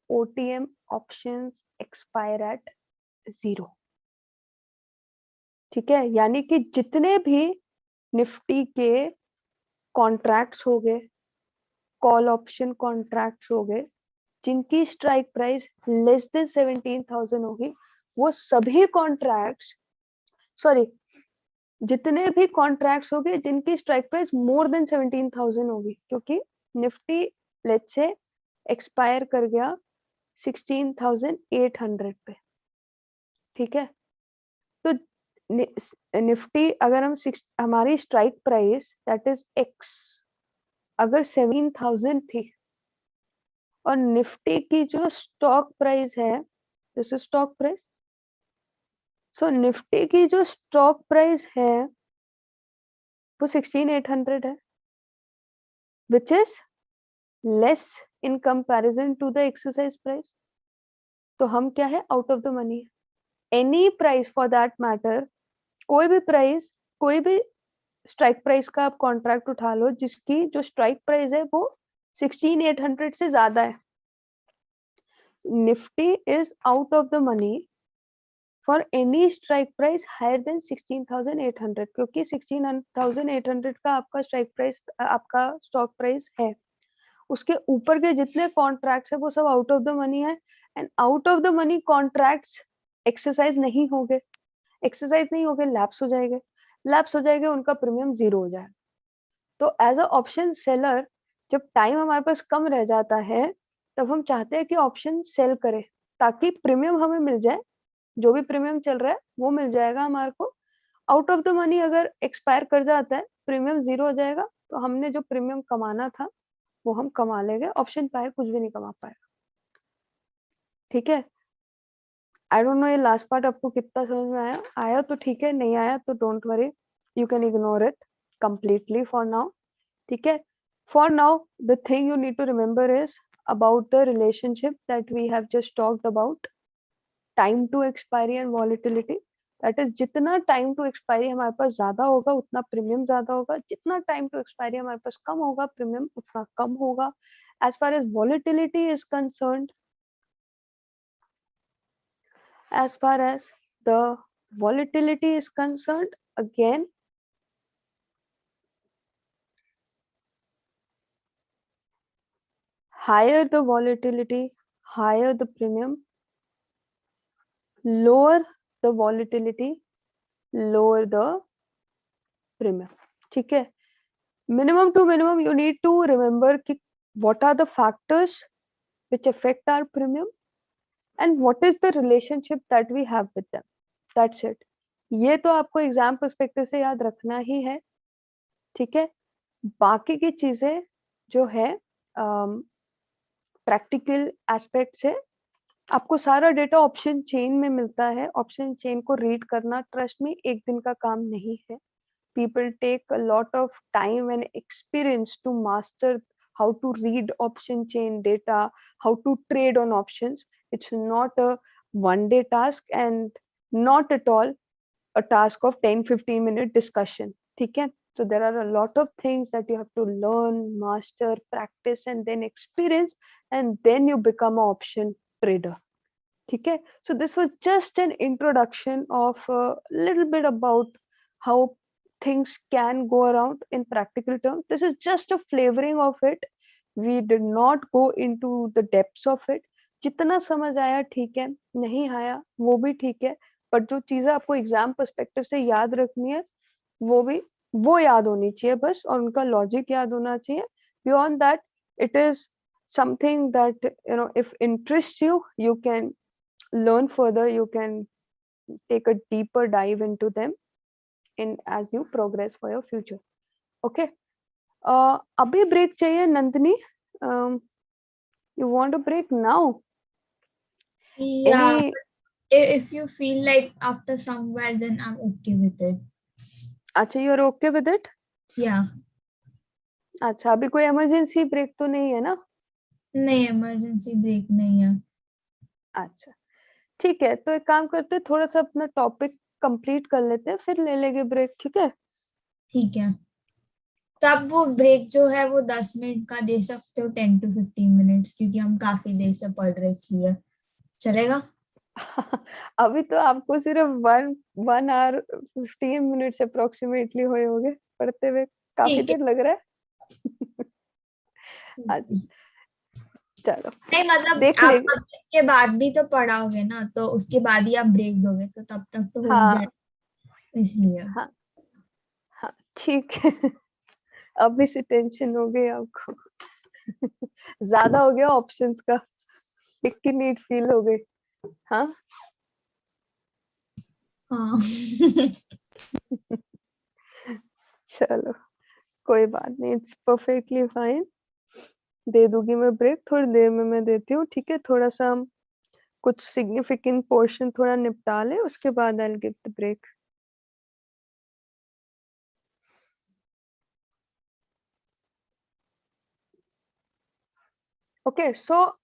OTM options expire at 0. ठीक है, यानी कि जितने भी निफ्टी के कॉन्ट्रैक्ट्स हो गए, कॉल ऑप्शन कॉन्ट्रैक्ट्स हो गए, जिनकी स्ट्राइक प्राइस लेस देन 17,000 होगी, वो सभी कॉन्ट्रैक्ट्स, सॉरी, जितने भी कॉन्ट्रैक्ट्स हो गए जिनकी स्ट्राइक प्राइस मोर देन 17,000 होगी, क्योंकि निफ्टी लेट्स से एक्सपायर कर गया 16,800 पे. ठीक है, तो निफ्टी अगर हम हमारी strike price that is x अगर 17,000 थी, और निफ्टी की जो स्टॉक प्राइस है, this is stock price, so Nifty की जो स्टॉक प्राइस है वो 16,800 है, which is less in comparison to the exercise price. तो हम क्या है, आउट ऑफ द मनी है. Any price for that matter, कोई भी प्राइस, कोई भी स्ट्राइक प्राइस का आप कॉन्ट्रैक्ट उठा लो जिसकी जो स्ट्राइक प्राइस है वो 16,800 से ज्यादा है, Nifty is out of the money for any strike price higher than 16,800, क्योंकि 16,800 का आपका स्ट्राइक प्राइस, आपका स्टॉक प्राइस है. उसके ऊपर के जितने कॉन्ट्रैक्ट्स है वो सब आउट ऑफ द मनी है, and out of the money contracts exercise नहीं होंगे, एक्सरसाइज नहीं होंगे, लैप्स हो जाएंगे, लैप्स हो जाएंगे, उनका प्रीमियम 0 हो जाएगा. तो एज अ ऑप्शन सेलर जब टाइम हमारे पास कम रह जाता है तब हम चाहते हैं कि ऑप्शन सेल करें ताकि प्रीमियम हमें मिल जाए, जो भी प्रीमियम चल रहा है वो मिल जाएगा हमारे को. आउट ऑफ द मनी अगर एक्सपायर कर जाता है, प्रीमियम 0 हो जाएगा, तो हमने जो प्रीमियम कमाना था वो हम कमा लेंगे, ऑप्शन पाए कुछ भी नहीं कमा पाएगा. ठीक है, आई डोंट नो ये लास्ट पार्ट आपको कितना समझ में आया, आया तो ठीक है, नहीं आया तो don't worry, you can ignore it. completely for now. ठीक है? For now, the thing you need to remember is about the relationship that we have just talked about, time to expiry and volatility. That is, जितना time to expiry हमारे पास ज्यादा होगा उतना premium ज्यादा होगा, जितना time to expiry हमारे पास कम होगा प्रीमियम उतना कम होगा. As far as volatility is concerned, as far as the volatility is concerned, again, higher the volatility, higher the premium. Lower the volatility, lower the premium. ठीक है? Minimum to minimum, you need to remember कि what are the factors which affect our premium and what is the relationship that we have with them. That's it. ये तो आपको exam perspective से याद रखना ही है. ठीक है? बाकी की चीजें जो है प्रैक्टिकल एस्पेक्ट से आपको सारा डेटा ऑप्शन चेन में मिलता है. ऑप्शन चेन को रीड करना ट्रस्ट में एक दिन का काम नहीं है. People take a lot of time and experience to master how to read option chain data, how to trade on options. It's not a one day task and not at all a task of 10-15 minute discussion. ठीक है? So there are a lot of things that you have to learn, master, practice and then experience, and then you become an option trader. ठीक है? So this was just an introduction of a little bit about how things can go around in practical terms. This is just a flavoring of it. We did not go into the depths of it. जितना समझ आया ठीक है, नहीं आया वो भी ठीक है, बट जो चीजें आपको एग्जाम पर्सपेक्टिव से याद रखनी है वो याद होनी चाहिए बस, और उनका लॉजिक याद होना चाहिए. Beyond that it is something that if interests you, you can learn further, you can take a deeper dive into them in as you progress for your future. Okay. Abhi break chahiye Nandini? You want a break now? Yeah. Any... If you feel like after some while, then I'm okay with it. अच्छा, you're okay with it? Yeah. अच्छा, अभी कोई emergency break तो नहीं है ना? नहीं, emergency break नहीं है. अच्छा ठीक है, तो एक काम करते हैं, थोड़ा सा अपना टॉपिक कंप्लीट कर लेते हैं, फिर ले लेंगे ब्रेक. ठीक है? ठीक है. तब वो ब्रेक जो है वो 10 मिनट का दे सकते हो, 10 to 15 मिनट्स, क्योंकि हम काफी देर से पढ़ रहे इसलिए. चलेगा? अभी तो आपको सिर्फ 1 hour 15 minutes अप्रोक्सीमेटली हुए होंगे पढ़ते हुए. काफी देर लग रहा है. अच्छा चलो, नहीं मतलब देख आप लेंगे. इसके बाद भी तो पढ़ाओगे ना, तो उसके बाद ही आप ब्रेक दोगे, तो तब तक तो हो ही हाँ जाएगा, इसलिए. हाँ हाँ ठीक है. अभी से टेंशन हो गई आपको. ज्यादा हो गया ऑप्शंस का, एक की नीड फील हो गई. हाँ हाँ. चलो कोई बात नहीं, इट्स परफेक्टली फाइन. दे दूंगी मैं ब्रेक, थोड़ी देर में मैं देती हूँ. ठीक है? थोड़ा सा हम कुछ सिग्निफिकेंट पोर्शन थोड़ा निपटा ले, उसके बाद I will give the break. Okay, so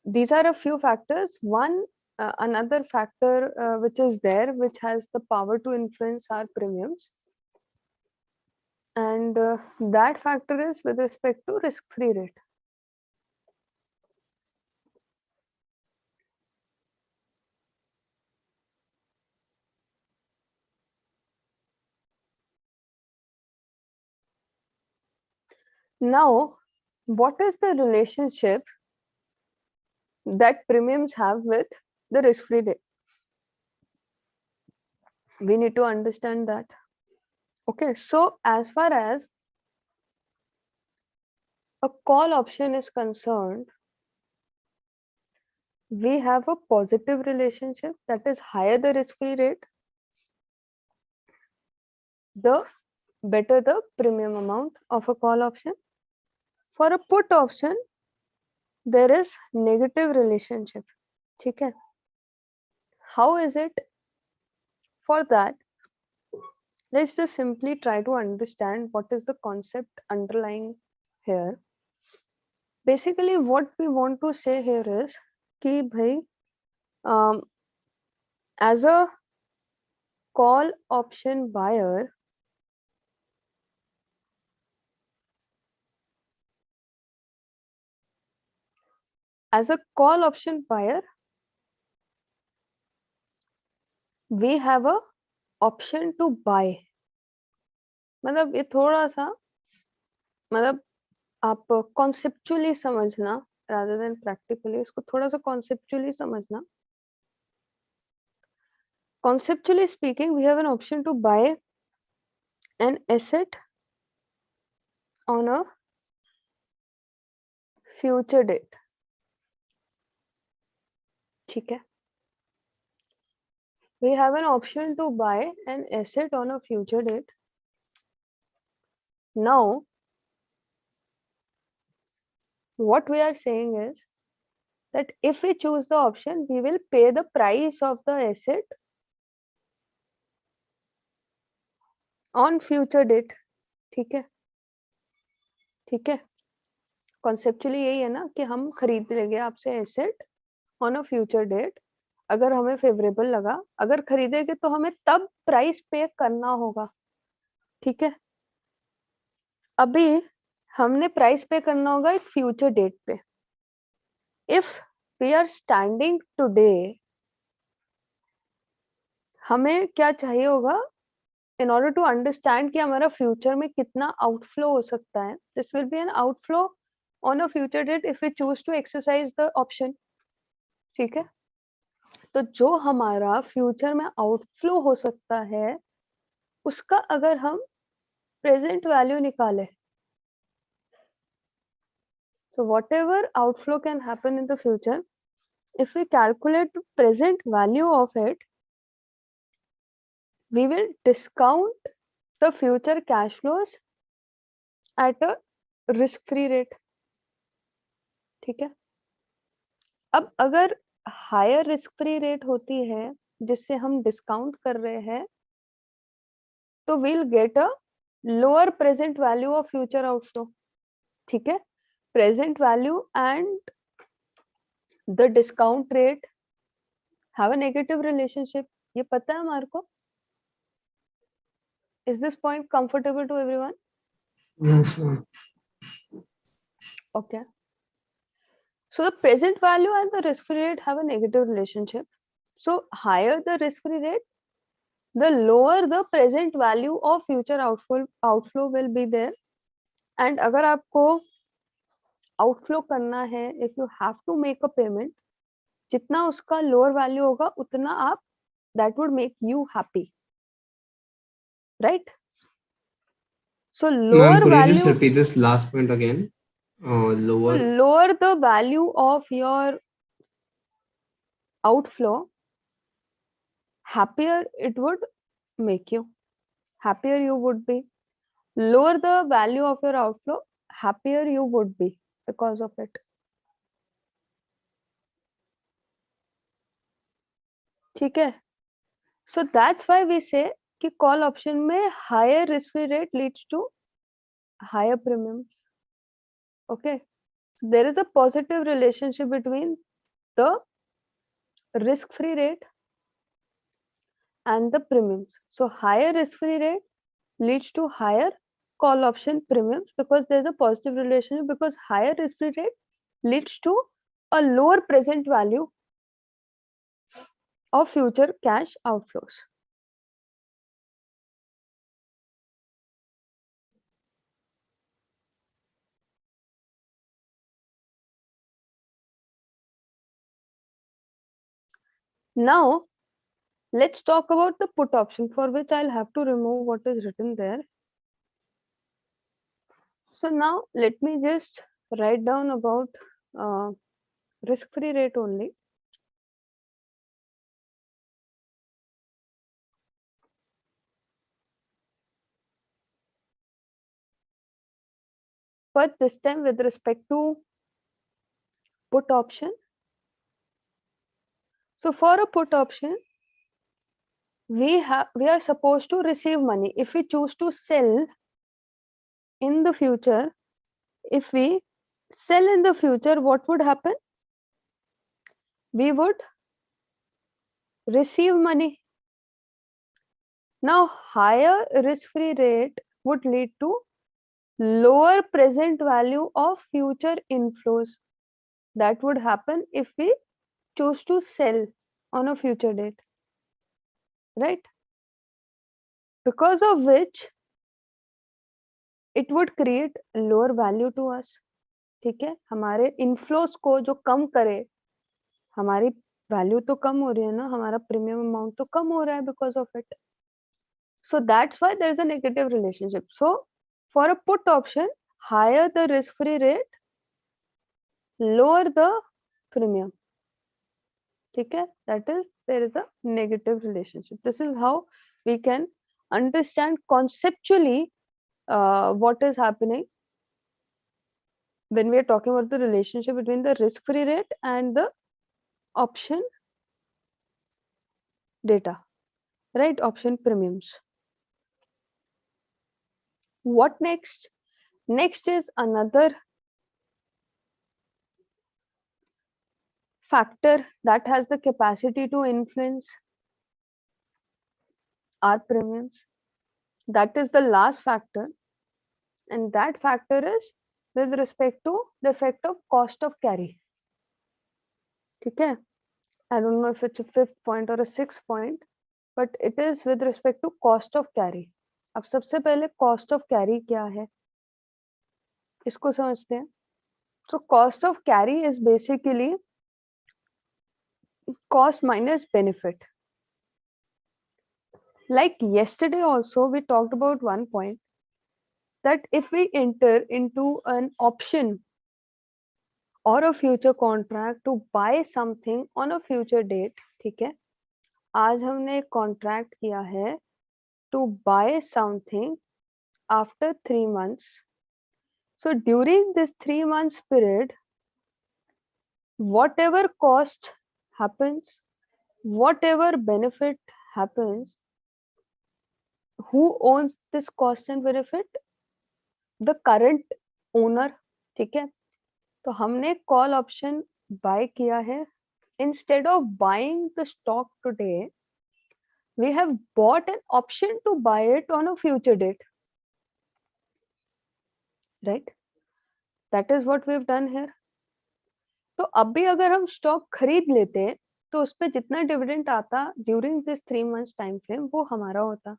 these are a few factors. One, another factor which is there, which has the power to influence our premiums, and that factor is with respect to risk-free rate. Now, what is the relationship that premiums have with the risk-free rate? We need to understand that. Okay, so as far as a call option is concerned, we have a positive relationship, that is higher the risk-free rate, the better the premium amount of a call option. For a put option, there is negative relationship. ठीक है? How is it? For that, let's just simply try to understand what is the concept underlying here. Basically, what we want to say here is कि भाई as a call option buyer, we have a option to buy. मतलब ये थोड़ा सा मतलब आप conceptually समझना rather than practically, इसको थोड़ा सा कॉन्सेप्चुअली समझना. Conceptually speaking, we have an option to buy an asset on a future date. ठीक है? We have an option to buy an asset on a future date. Now, what we are saying is that if we choose the option, we will pay the price of the asset on future date. ठीक है? ठीक है? Conceptually यही है ना कि हम खरीद लेंगे आपसे asset on a future date. अगर हमें फेवरेबल लगा, अगर खरीदेंगे तो हमें तब प्राइस पे करना होगा. ठीक है? अभी हमने प्राइस पे करना होगा एक फ्यूचर डेट पे. If we are standing today, हमें क्या चाहिए होगा in order to understand कि हमारा फ्यूचर में कितना आउटफ्लो हो सकता है. This will be an outflow on a future date if we choose to exercise the option. ठीक है? तो जो हमारा फ्यूचर में आउटफ्लो हो सकता है उसका अगर हम प्रेजेंट वैल्यू निकाले, so whatever outflow can happen in the future, if we calculate the present value of it, we will discount the future cash flows at a risk free rate. ठीक है? अब अगर हायर रिस्क फ्री रेट होती है जिससे हम discount कर रहे हैं, तो we'll get a lower present value of future outflow. ठीक है? Present value and the discount rate have a negative relationship. ये पता है हमारे को? Is this point comfortable to everyone? Yes, ma'am. Okay. So the present value and the risk-free rate have a negative relationship. So higher the risk-free rate, the lower the present value of future outflow will be there. And अगर आपको outflow करना है, if you have to make a payment, जितना उसका lower value होगा उतना आप that would make you happy, right? So lower Ma'am, could you just value, repeat this last point again? lower the value of your outflow, happier it would make you. Happier you would be. Lower the value of your outflow, happier you would be because of it. ठीक है? So that's why we say कि call option में higher risk free rate leads to higher premiums. Okay, so there is a positive relationship between the risk free rate and the premiums. So higher risk free rate leads to higher call option premiums because there is a positive relationship, because higher risk free rate leads to a lower present value of future cash outflows. Now, let's talk about the put option, for which I'll have to remove what is written there. So now let me just write down about risk-free rate only. But this time with respect to put option. So for a put option, we are supposed to receive money. If we choose to sell in the future, if we sell in the future, what would happen? We would receive money. Now, higher risk-free rate would lead to lower present value of future inflows. That would happen if we choose to sell on a future date, right? Because of which it would create lower value to us. ठीक है, हमारे inflows को जो कम करे, हमारी value तो कम हो रही है ना, हमारा प्रीमियम अमाउंट तो कम हो रहा है because of it. So that's why there is a negative relationship. So for a put option, higher the risk-free rate, lower the premium. ठीक है, that is, there is a negative relationship. This is how we can understand conceptually what is happening when we are talking about the relationship between the risk-free rate and the option data, right? Option premiums. What next? Next is another factor that has the capacity to influence our premiums. That is the last factor, and that factor is with respect to the effect of cost of carry. ठीक है, I don't know if it's a fifth point or a sixth point, but it is with respect to cost of carry. अब सबसे पहले cost of carry क्या है, इसको समझते हैं. So cost of carry is basically cost minus benefit. Like yesterday also we talked about one point, that if we enter into an option or a future contract to buy something on a future date, ठीक है, आज हमने एक contract किया है to buy something after 3 months. So during this 3 months period, whatever cost happens, whatever benefit happens, who owns this cost and benefit? The current owner. ठीक है, तो हमने कॉल ऑप्शन बाय किया है. Instead of buying the stock today, we have bought an option to buy it on a future date, right? That is what we've done here. तो अभी अगर हम स्टॉक खरीद लेते तो उस पे जितना डिविडेंड आता during this 3 months time frame वो हमारा होता.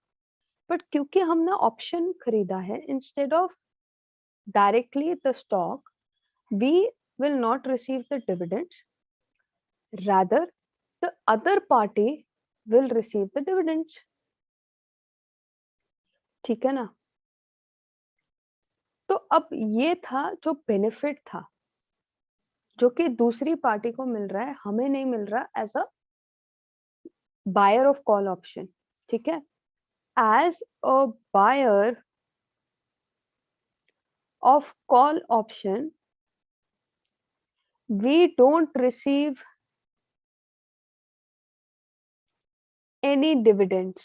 बट क्योंकि हमने ऑप्शन खरीदा है instead of directly the stock, we will not receive the dividends, rather the other party will receive the dividends. ठीक है ना. तो अब ये था जो बेनिफिट था जो कि दूसरी पार्टी को मिल रहा है, हमें नहीं मिल रहा as a buyer of call option. ठीक है, as a buyer of call option we don't receive any dividends.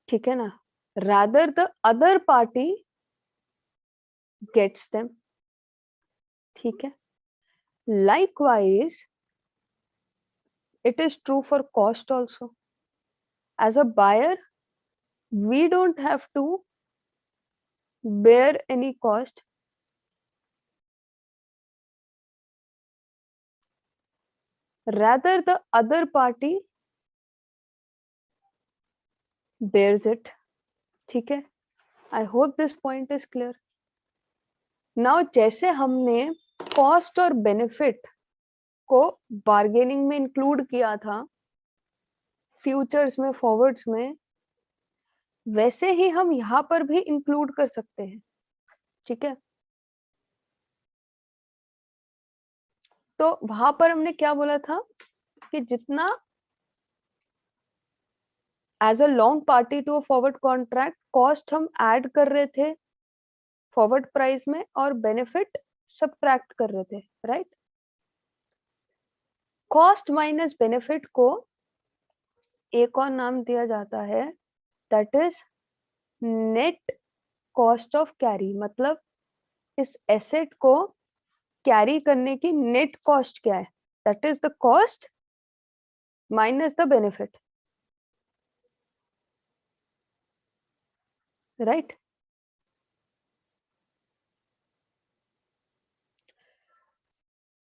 ठीक है ना, rather the other party gets them. ठीक है, likewise it is true for cost also. As a buyer, we don't have to bear any cost. Rather the other party bears it. ठीक है, I hope this point is clear. Now जैसे हमने cost और benefit को bargaining में include किया था futures में, फॉरवर्ड्स में, वैसे ही हम यहाँ पर भी इंक्लूड कर सकते हैं. ठीक है, तो वहां पर हमने क्या बोला था कि जितना as a long party to a forward contract cost हम ऐड कर रहे थे फॉरवर्ड प्राइस में और बेनिफिट सबट्रैक्ट कर रहे थे, राइट? कॉस्ट माइनस बेनिफिट को एक और नाम दिया जाता है, that is net cost of carry. मतलब इस एसेट को कैरी करने की नेट कॉस्ट क्या है, that is the cost minus the benefit, right.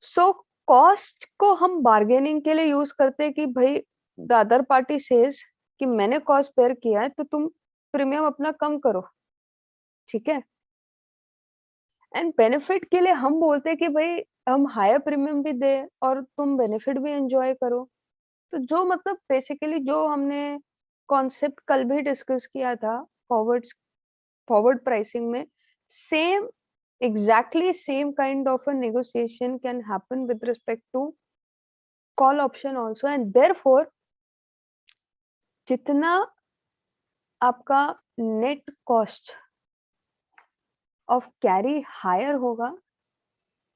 So cost को हम बार्गेनिंग के लिए यूज करते हैं कि भाई द अदर पार्टी सेज कि मैंने कॉस्ट बेयर किया है तो तुम प्रीमियम अपना कम करो, ठीक है। एंड बेनिफिट के लिए हम बोलते हैं कि भाई हम हायर प्रीमियम भी दे और तुम बेनिफिट भी एंजॉय करो। तो जो मतलब बेसिकली जो हमने कॉन्सेप्ट कल भी डिस्कस किया था फॉरवर्ड प्राइसिंग में, same exactly same kind of a negotiation can happen with respect to call option also, and therefore जितना आपका net cost of carry higher होगा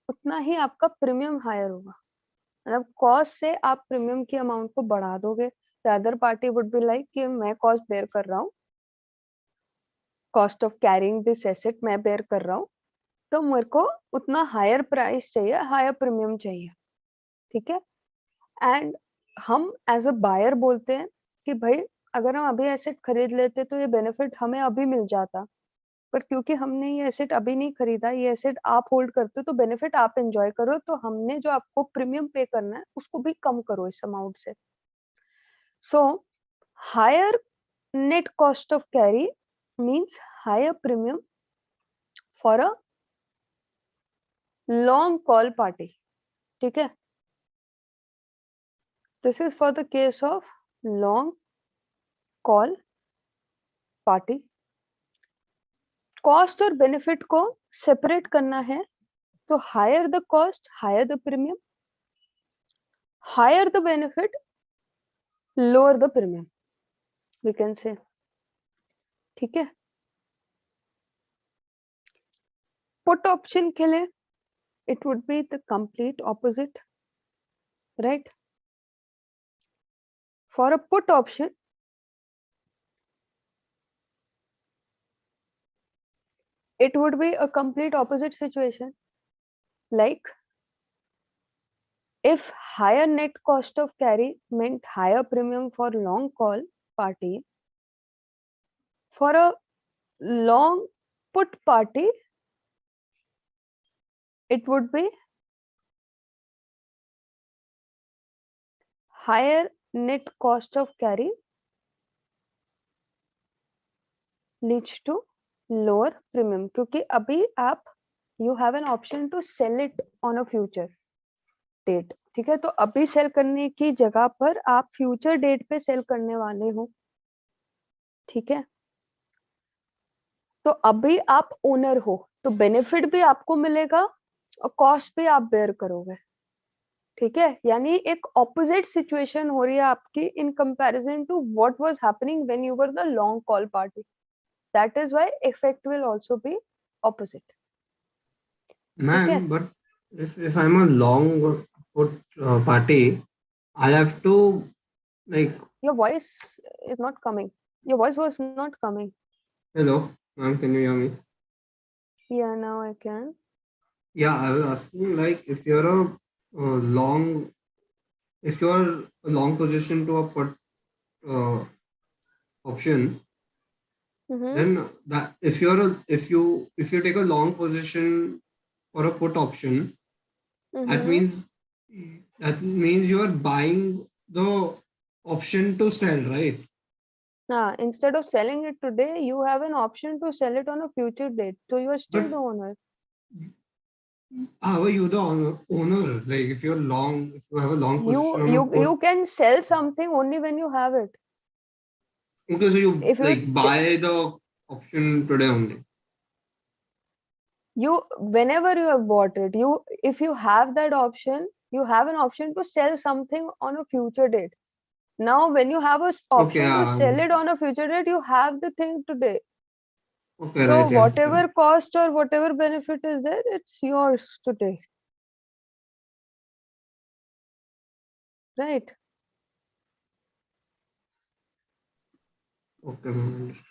उतना ही आपका प्रीमियम हायर होगा। मतलब कॉस्ट से आप प्रीमियम की अमाउंट को बढ़ा दोगे, the other party would be like कि मैं कॉस्ट बेयर कर रहा हूँ, cost of carrying this asset मैं बेयर कर रहा हूँ, तो मेरे को उतना हायर प्राइस चाहिए, हायर प्रीमियम चाहिए, ठीक है। एंड हम एज अ बायर बोलते हैं कि भाई अगर हम अभी एसेट खरीद लेते तो ये बेनिफिट हमें अभी मिल जाता, पर क्योंकि हमने ये एसेट अभी नहीं खरीदा, ये एसेट आप होल्ड करते हो तो बेनिफिट आप एंजॉय करो, तो हमने जो आपको प्रीमियम पे करना है उसको भी कम करो इस अमाउंट से। So higher net cost of carry means higher premium for a long call party, ठीक है। This is for the case of long call party. Cost और बेनिफिट को सेपरेट करना है तो higher the cost higher the premium, higher the benefit lower the premium, we can say, ठीक है। Put option के लिए it would be the complete opposite, right. For a put option it would be a complete opposite situation, like if higher net cost of carry meant higher premium for long call party, for a long put party it would be higher net cost of carry leads to lower premium, क्योंकि अभी आप you have an option to sell it on a future date, ठीक है। तो अभी cell करने की जगह पर आप फ्यूचर डेट पे सेल करने वाले हो, ठीक है। तो अभी आप ओनर हो तो बेनिफिट भी आपको मिलेगा और कॉस्ट भी आप बेयर करोगे, ठीक है। यानी एक ऑपोजिट सिचुएशन हो रही है आपकी in comparison to what was happening when you were the long call party, that is why effect will also be opposite, ठीक है। Ma'am, but if I'm a long put party, I'll have to like. Your voice is not coming, your voice was not coming. Hello, ma'am, can you hear me? Yeah, now I can. Yeah, I was asking like if you're a long position to a put uh, option, Mm-hmm. then that if you take a long position for a put option, that Mm-hmm. means you are buying the option to sell, right? Instead of selling it today, you have an option to sell it on a future date, so you are still But the owner. how are you the owner? Like if you have a long you position on a you put, you can sell something only when you have it. okay, so you If you like buy the option today only. you whenever you have bought it, you if you have that option, you have an option to sell something on a future date. Now when you have a Okay, option to yeah, sell it on a future date, you have the thing today. okay, So right, yeah, whatever cost or whatever benefit is there, it's yours today. right? Okay, ma'am, understood.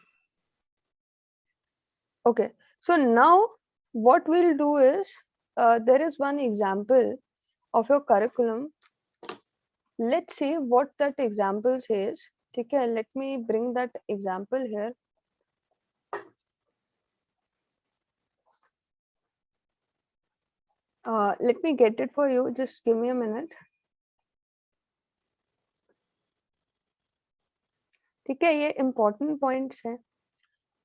Okay, so now what we'll do is, there is one example of your curriculum. Let's see what that example says. Okay, let me bring that example here. Let me get it for you. Just give me a minute. ठीक है, ये important points हैं.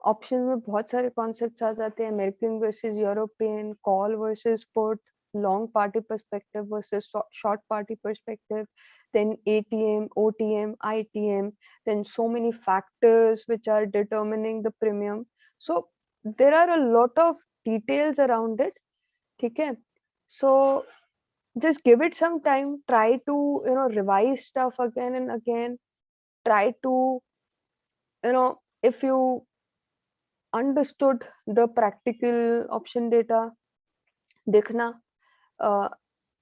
Option में बहुत सारे concepts आ जाते हैं. American versus European, call versus put, long party perspective versus short party perspective, then ATM, OTM, ITM, then so many factors which are determining the premium. So there are a lot of details around it. ठीक है, so just give it some time, try to revise stuff again and again, try to if you understood the practical option data, देखना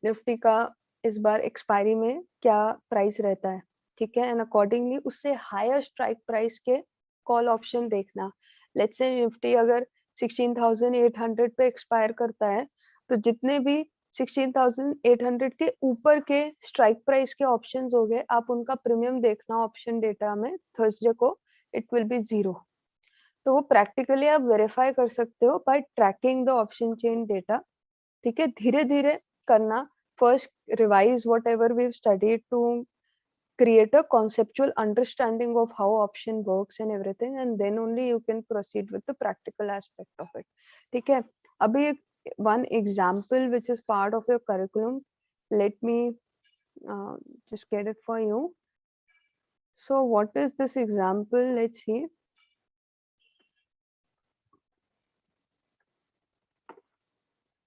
Nifty का इस बार expiry में क्या price रहता है. ठीक है, एंड अकॉर्डिंगली उससे हायर स्ट्राइक प्राइस के कॉल ऑप्शन देखना. लेट्स से निफ्टी अगर 16,800 पे एक्सपायर करता है, तो जितने भी 16,800 के ऊपर के स्ट्राइक प्राइस के ऑप्शंस हो गए, आप उनका प्रीमियम देखना ऑप्शन डेटा में. थर्सडे को इट विल बी 0. तो वो प्रैक्टिकली आप वेरीफाई कर सकते हो by tracking the option chain data. ठीक है, धीरे धीरे करना. First revise whatever we studied to create a conceptual understanding of how option works and everything, and then only you can proceed with the practical aspect of it. ठीक है, अभी one example which is part of your curriculum, let me just get it for you. So what is this example? Let's see.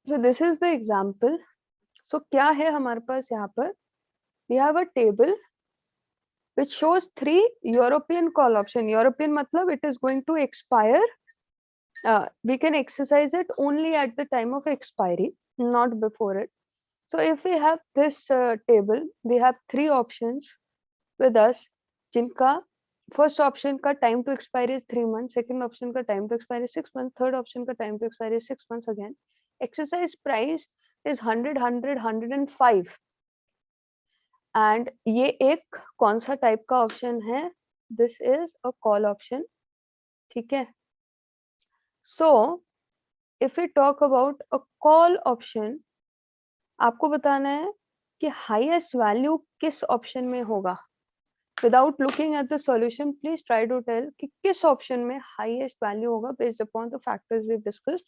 So this is the example. So क्या है हमारे पास यहाँ पर? We have a table which shows 3 European call option. European matlab it is going to expire. We can exercise it only at the time of expiry, not before it. So if we have this table, we have 3 options with us. जिनका first option का time to expiry is 3 months, second option का time to expiry is 6 months, third option का time to expiry is 6 months again. Exercise price is 100, 100, 105. And ये एक कौन सा type का option है? This is a call option. ठीक है, so if you talk about a call option, आपको बताना है कि हाईएस्ट वैल्यू किस ऑप्शन में होगा. Without looking at the solution, please try to tell कि किस ऑप्शन में हाईएस्ट वैल्यू होगा based upon the factors we discussed.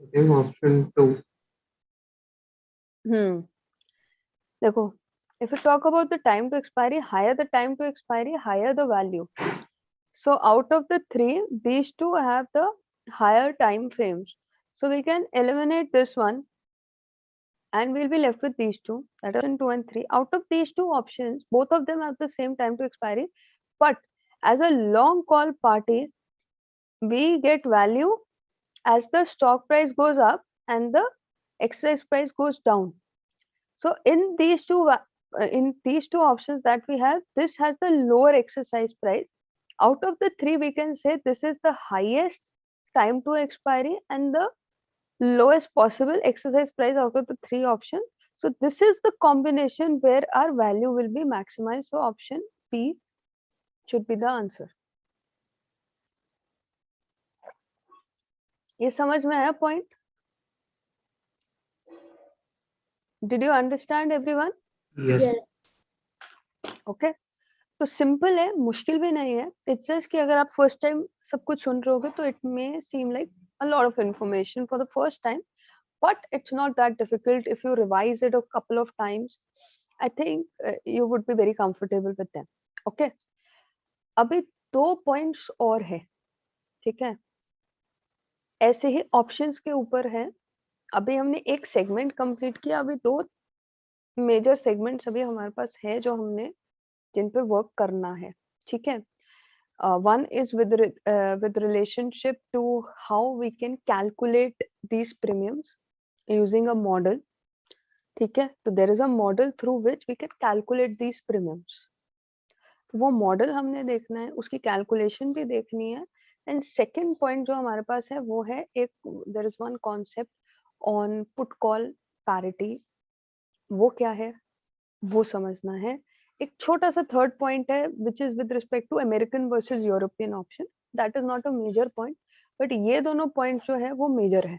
I think option 2. देखो, if you talk about the time to expiry, higher the time to expiry, higher the value. So out of the 3, these 2 have the higher time frames. So we can eliminate this one and we'll be left with these 2, that is option 2 and 3. Out of these 2 options, both of them have the same time to expiry, but as a long call party, we get value as the stock price goes up and the exercise price goes down. So in these two options that we have, this has the lower exercise price. Out of the 3, we can say this is the highest time to expiry and the lowest possible exercise price out of the 3 options. So this is the combination where our value will be maximized. So option B should be the answer. ये समझ में आया point? Did you understand everyone? Yes. Okay. तो simple है, मुश्किल भी नहीं है. इट्स जस्ट कि अगर आप फर्स्ट टाइम सब कुछ सुन रहे होगे तो it may seem like a lot of information for the first time, but it's not that difficult. If you revise it a couple of times, I think you would be very comfortable with them. Okay, अभी 2 points और है. ठीक है, ऐसे ही options के ऊपर है. अभी हमने एक सेगमेंट कंप्लीट किया, अभी 2 मेजर सेगमेंट्स अभी हमारे पास है जो हमने जिन पे वर्क करना है. ठीक है, one is with relationship to how we can calculate these premiums using a model. ठीक है, तो there is a model through which we can calculate these premiums. वो मॉडल हमने देखना है, उसकी कैलकुलेशन भी देखनी है। एंड सेकेंड पॉइंट जो हमारे पास है वो है एक, there is one concept on put call parity, वो क्या है वो समझना है। एक छोटा सा थर्ड पॉइंट है which is with respect to American versus European option, that is not a major point, but ये दोनों पॉइंट जो है वो मेजर है।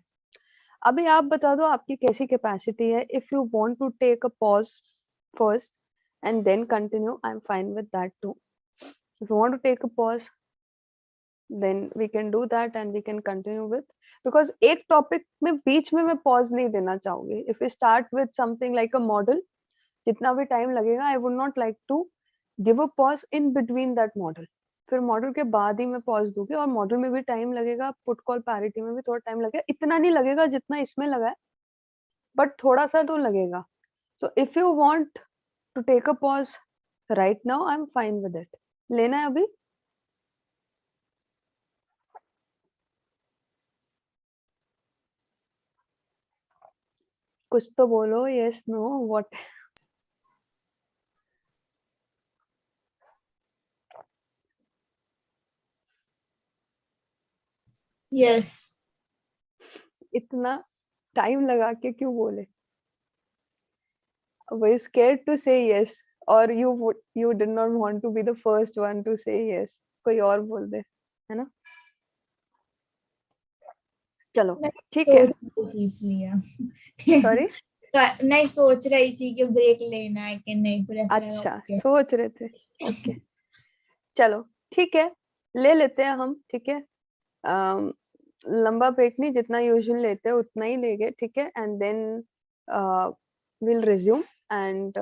अभी आप बता दो आपकी कैसी कैपेसिटी है। If you want to take a pause first and then continue, I'm fine with that too. If you want to take a pause, then we can do that and we can continue with, because एक topic में बीच में मैं pause नहीं देना चाहूंगी। If we start with something like a model, जितना भी टाइम लगेगा I would not like to give a pause in between that model. फिर मॉडल के बाद ही मैं पॉज दूंगी, और मॉडल में भी टाइम लगेगा, पुट कॉल पैरिटी में भी थोड़ा टाइम लगेगा, इतना नहीं लगेगा जितना इसमें लगा है, बट थोड़ा सा तो लगेगा। So if you want to take a pause right now, I am fine with it. लेना है अभी? कुछ तो बोलो, यस नो व्हाट? यस। इतना टाइम लगा के क्यों बोले? were you scared to say yes, or you did not want to be the first one to say yes? कोई और बोल दे, है ना? चलो ठीक है। सोच रही थी इसलिए सॉरी? नहीं, सोच रही थी कि ब्रेक लेना है कि नहीं, फिर ऐसा लगा अच्छा, okay। सोच रहे थे। ओके, चलो ठीक है, ले लेते हैं हम। ठीक है, लंबा ब्रेक नहीं, जितना यूजुअल लेते हैं उतना ही लेंगे। ठीक है, and then will resume and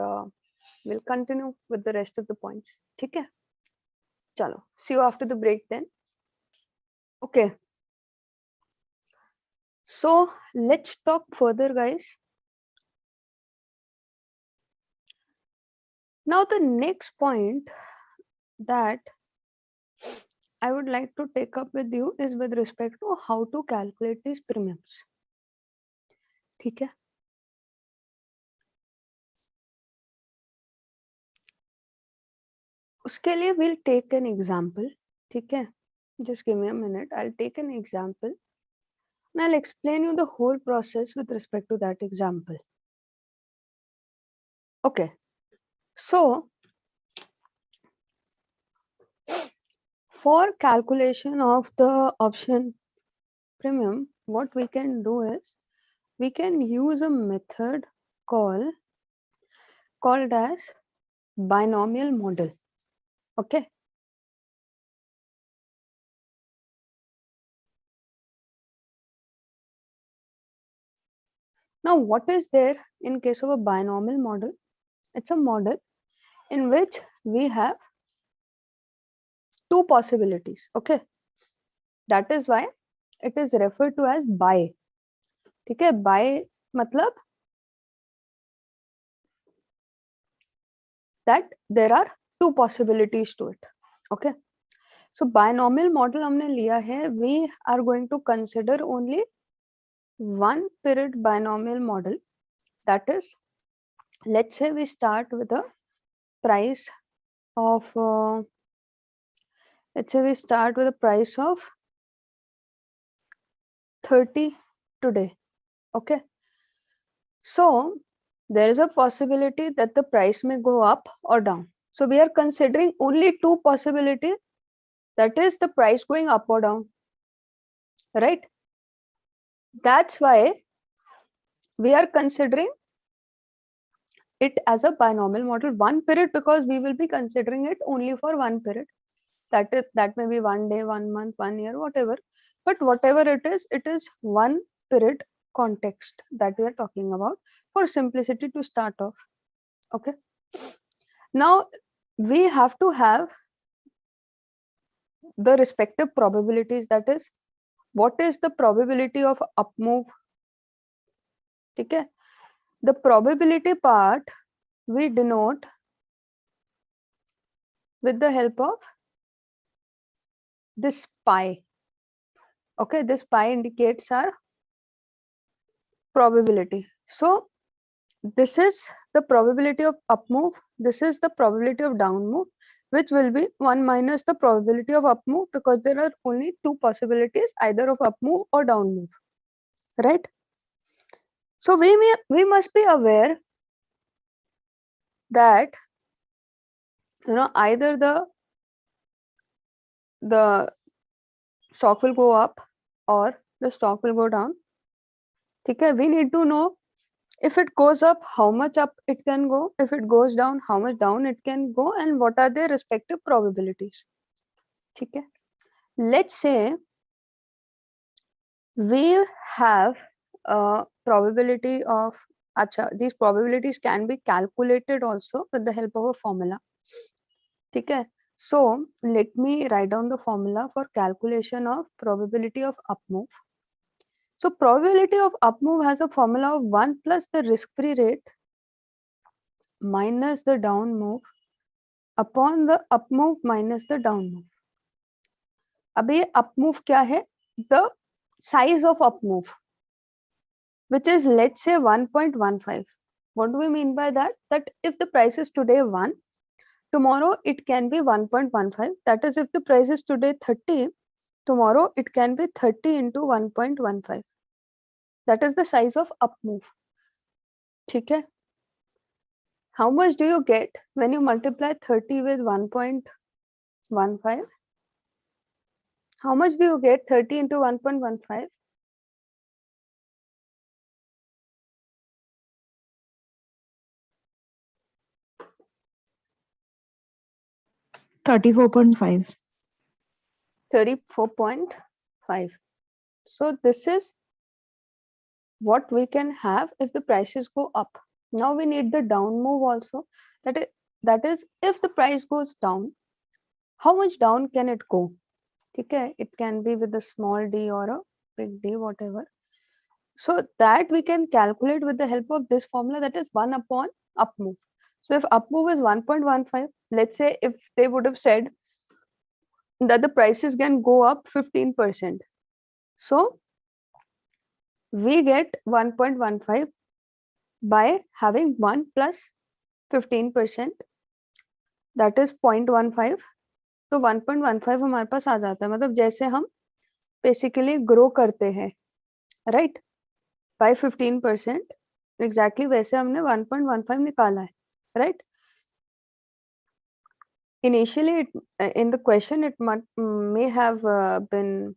will continue with the rest of the points. ठीक है, चलो, see you after the break then. Okay, so let's talk further, guys. Now the next point that I would like to take up with you is with respect to how to calculate these premiums. ठीक है, उसके लिए we'll take an example. ठीक है, just give me a minute, I'll take an example and I'll explain you the whole process with respect to that example. Okay, so for calculation of the option premium, what we can do is we can use a method called as binomial model. Okay, now what is there in case of a binomial model? It's a model in which we have two possibilities. Okay, that is why it is referred to as bi. ठीक है, bi मतलब that there are two possibilities to it. Okay, so binomial model हमने लिया है, we are going to consider only one period binomial model. That is, let's say we start with a price of let's say we start with a price of 30 today. Okay, so there is a possibility that the price may go up or down. So we are considering only two possibilities, that is the price going up or down, right? That's why we are considering it as a binomial model, one period, because we will be considering it only for one period. That may be 1 day, 1 month, 1 year, whatever. But whatever it is one period context that we are talking about, for simplicity to start off. Okay, now we have to have the respective probabilities. That is, what is the probability of up move? Okay, the probability part we denote with the help of this pi. Okay, this pi indicates our probability. So this is the probability of up move, this is the probability of down move, which will be 1 minus the probability of up move, because there are only two possibilities, either of up move or down move, right? So we must be aware that either the stock will go up or the stock will go down. Okay, we need to know if it goes up, how much up it can go, if it goes down, how much down it can go, and what are their respective probabilities. Okay, let's say we have a probability of these probabilities can be calculated also with the help of a formula. Okay, so let me write down the formula for calculation of probability of up move. So probability of up move has a formula of 1 plus the risk-free rate minus the down move upon the up move minus the down move. अब ये up move क्या है? The size of up move, which is, let's say, 1.15. What do we mean by that? That if the price is today 1, tomorrow it can be 1.15. That is, if the price is today 30, tomorrow it can be 30 into 1.15. That is the size of up move. ठीक है? How much do you get when you multiply 30 with 1.15? How much do you get 30 into 1.15? 34.5. 34.5. So this is what we can have if the prices go up. Now we need the down move also. That is if the price goes down, how much down can it go? Okay, it can be with a small d or a big D, whatever. So that we can calculate with the help of this formula, that is 1 upon up move. So if up move is 1.15, let's say if they would have said that the prices can go up 15%. So we get 1.15 by having 1 plus 15%, that is 0.15. तो 1.15 हमारे पास आ जाता है, मतलब जैसे हम basically grow करते हैं, right, bye 15%, exactly वैसे हमने 1.15 निकाला है, right. Initially, in the question, it may have been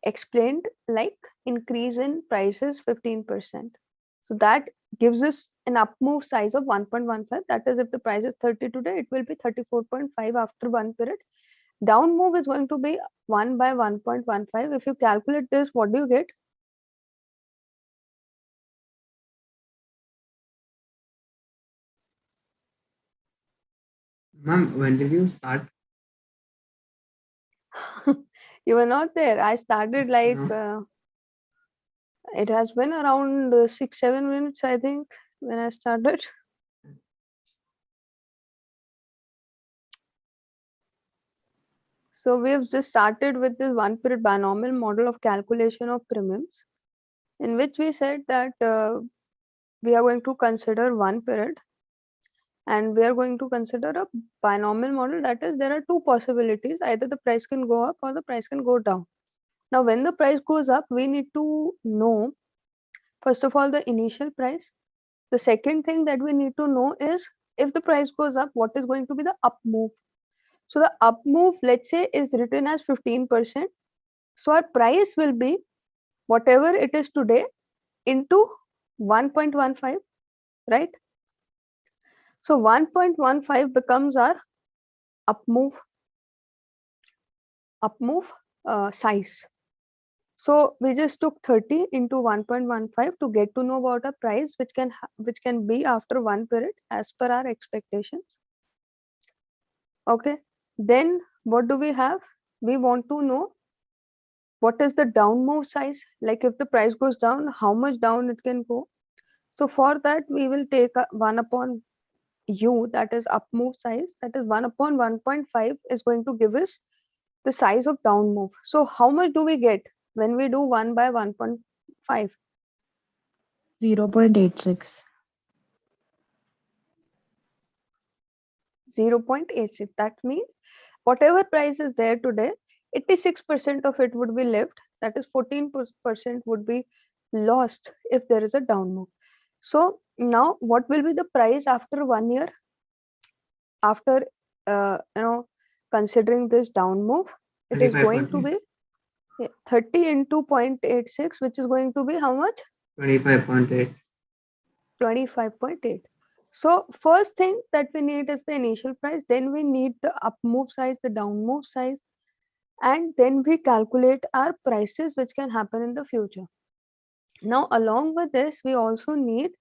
explained like increase in prices 15%. So that gives us an up move size of 1.15. That is, if the price is 30 today, it will be 34.5 after one period. Down move is going to be 1 by 1.15. If you calculate this, what do you get? Ma'am, when did you start? You were not there. I started like No. it has been around 6-7 minutes, I think, when I started. So we've just started with this one period binomial model of calculation of premiums, in which we said that we are going to consider one period, and we are going to consider a binomial model. That is, there are two possibilities, either the price can go up or the price can go down. Now when the price goes up, we need to know, first of all, the initial price. The second thing that we need to know is, if the price goes up, what is going to be the up move. So the up move, let's say, is written as 15%. So our price will be whatever it is today into 1.15, right? So 1.15 becomes our up move size. So we just took 30 into 1.15 to get to know about a price which can be after one period as per our expectations. Okay, then what do we have? We want to know what is the down move size, like if the price goes down, how much down it can go. So for that, we will take 1 upon u, that is up move size, that is 1 upon 1.5 is going to give us the size of down move. So how much do we get when we do 1 by 1.5? 0.86. 0.86. That means whatever price is there today, 86% of it would be left. That is 14% would be lost if there is a down move. So now what will be the price after 1 year? After considering this down move, it is going to be 30 into 0.86, which is going to be how much? 25.8. 25.8. So first thing that we need is the initial price, then we need the up move size, the down move size, and then we calculate our prices which can happen in the future. Now along with this, we also need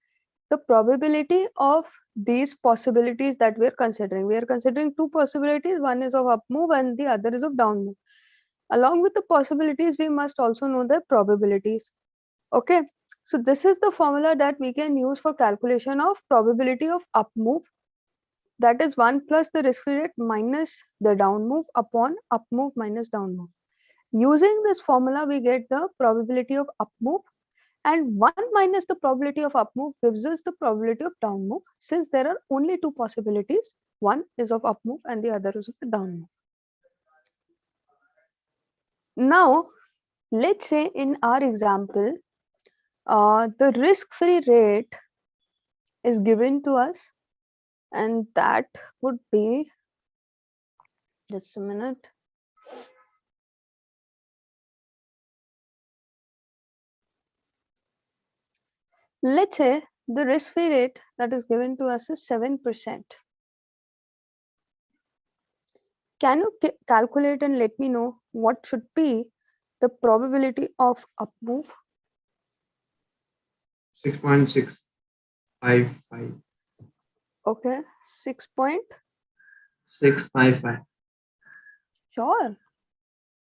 the probability of these possibilities that we are considering. We are considering two possibilities, one is of up move and the other is of down move. Along with the possibilities, we must also know the probabilities. Okay, so this is the formula that we can use for calculation of probability of up move. That is 1 plus the risk-free rate minus the down move upon up move minus down move. Using this formula, we get the probability of up move, and 1 minus the probability of up move gives us the probability of down move, since there are only two possibilities. One is of up move and the other is of the down move. Now, let's say in our example, the risk-free rate is given to us, and that would be, just a minute. Let's say the risk-free rate that is given to us is 7%. Can you calculate and let me know what should be the probability of up move? 6.655. Okay, 6. 655. Sure.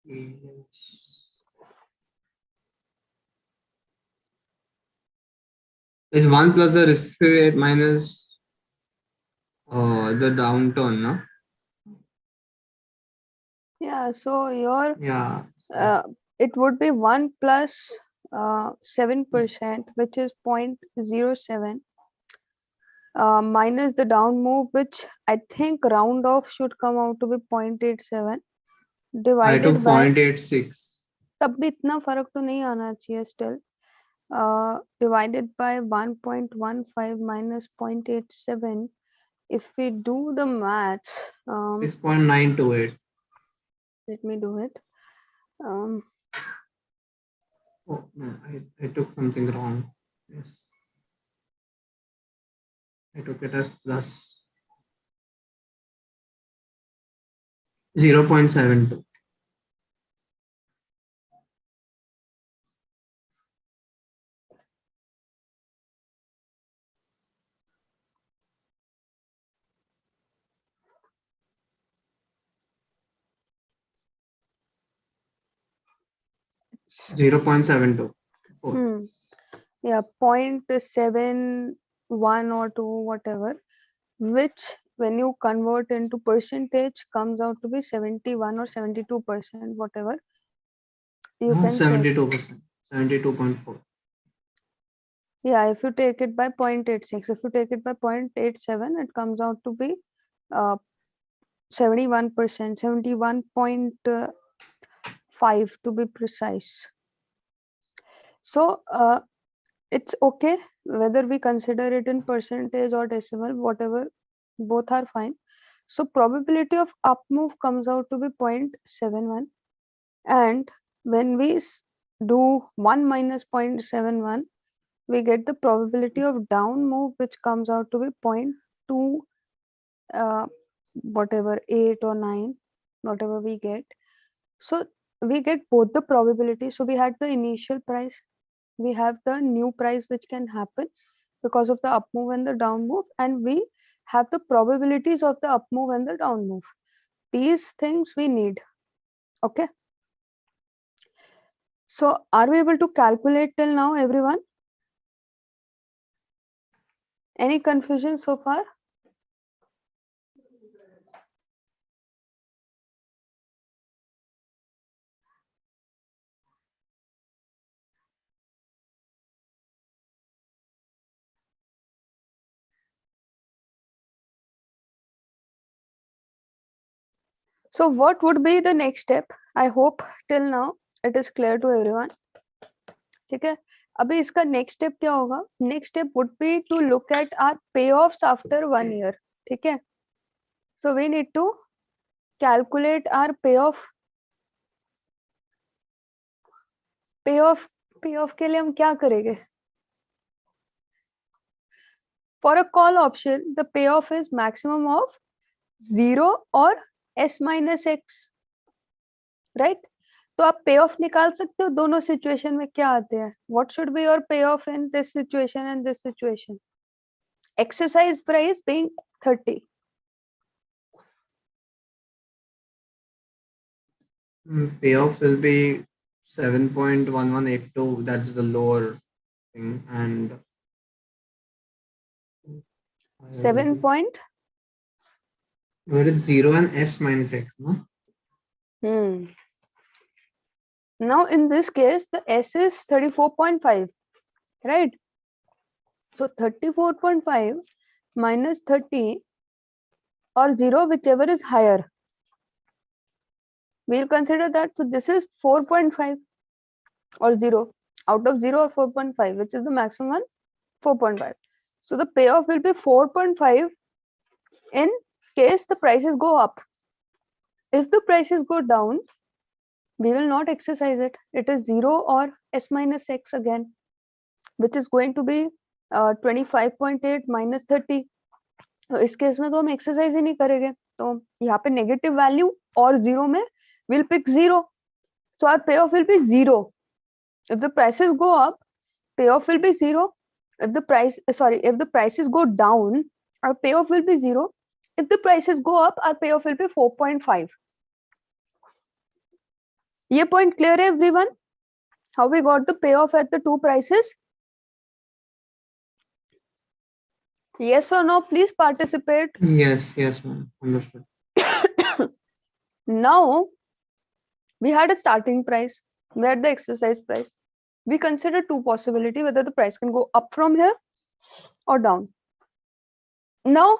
Yes. Is 1 plus the risk-free rate minus the downturn, no? Yeah, so your Yeah. it would be 1 plus 7%, which is 0.07, minus the down move, which I think round off should come out to be 0.87, I divided took by, 0.86. तब भी इतना फर्क तो नहीं आना चाहिए still, divided by 1.15 minus 0.87. If we do the maths, 6.928. let me do it. Oh, no, I took something wrong. Yes. I took it as plus 0.72. It's 0.72. yeah, 0.71 or 2, whatever, which when you convert into percentage comes out to be 71 or 72%, whatever you No, can say. 72%. 72.4. Yeah, if you take it by 0.86, if you take it by 0.87, it comes out to be 71%, 71.5 to be precise. So it's okay whether we consider it in percentage or decimal, whatever, both are fine. So probability of up move comes out to be 0.71, and when we do 1 minus 0.71, we get the probability of down move, which comes out to be 0.2 whatever, 8 or 9, whatever we get. So we get both the probability. So we had the initial price, we have the new price which can happen because of the up move and the down move, and we have the probabilities of the up move and the down move. These things we need. Okay, so are we able to calculate till now, everyone? Any confusion so far? So what would be the next step? I hope till now it is clear to everyone. ठीक है, अभी इसका next step क्या होगा? Next step would be to look at our payoffs after 1 year. ठीक है, so we need to calculate our payoff. Payoff के लिए हम क्या करेंगे? For a call option the payoff is maximum of 0 और s minus x, right? तो आप पे ऑफ निकाल सकते हो दोनों सिचुएशन में क्या आते हैं. व्हाट शुड बी योर पे of in this situation and this situation? Exercise price being 30. Payoff will be 7.1182. That's the lower thing, and 7 point. Where is 0 and s minus x, no? Now in this case the s is 34.5, right? So 34.5 minus 30 or 0, whichever is higher, we'll consider that. So this is 4.5 or 0. Out of 0 or 4.5, which is the maximum one? 4.5. So the payoff will be 4.5 in case the prices go up. If the prices go down, we will not exercise it. It is 0 or s minus x again, which is going to be 25.8 minus 30. तो इस case में तो हम exercise ही नहीं करेंगे, तो यहाँ पे नेगेटिव वैल्यू और 0 में we'll pick 0. So our payoff will be 0. If the prices go up, payoff will be 0. If the prices go down, our payoff will be 0. If the prices go up, our payoff will be 4.5. ये point clear है everyone? How we got the payoff at the two prices? Yes or no? Please participate. Yes, ma'am. Understood. Now we had a starting price, we had the exercise price. We consider two possibilities, whether the price can go up from here or down. Now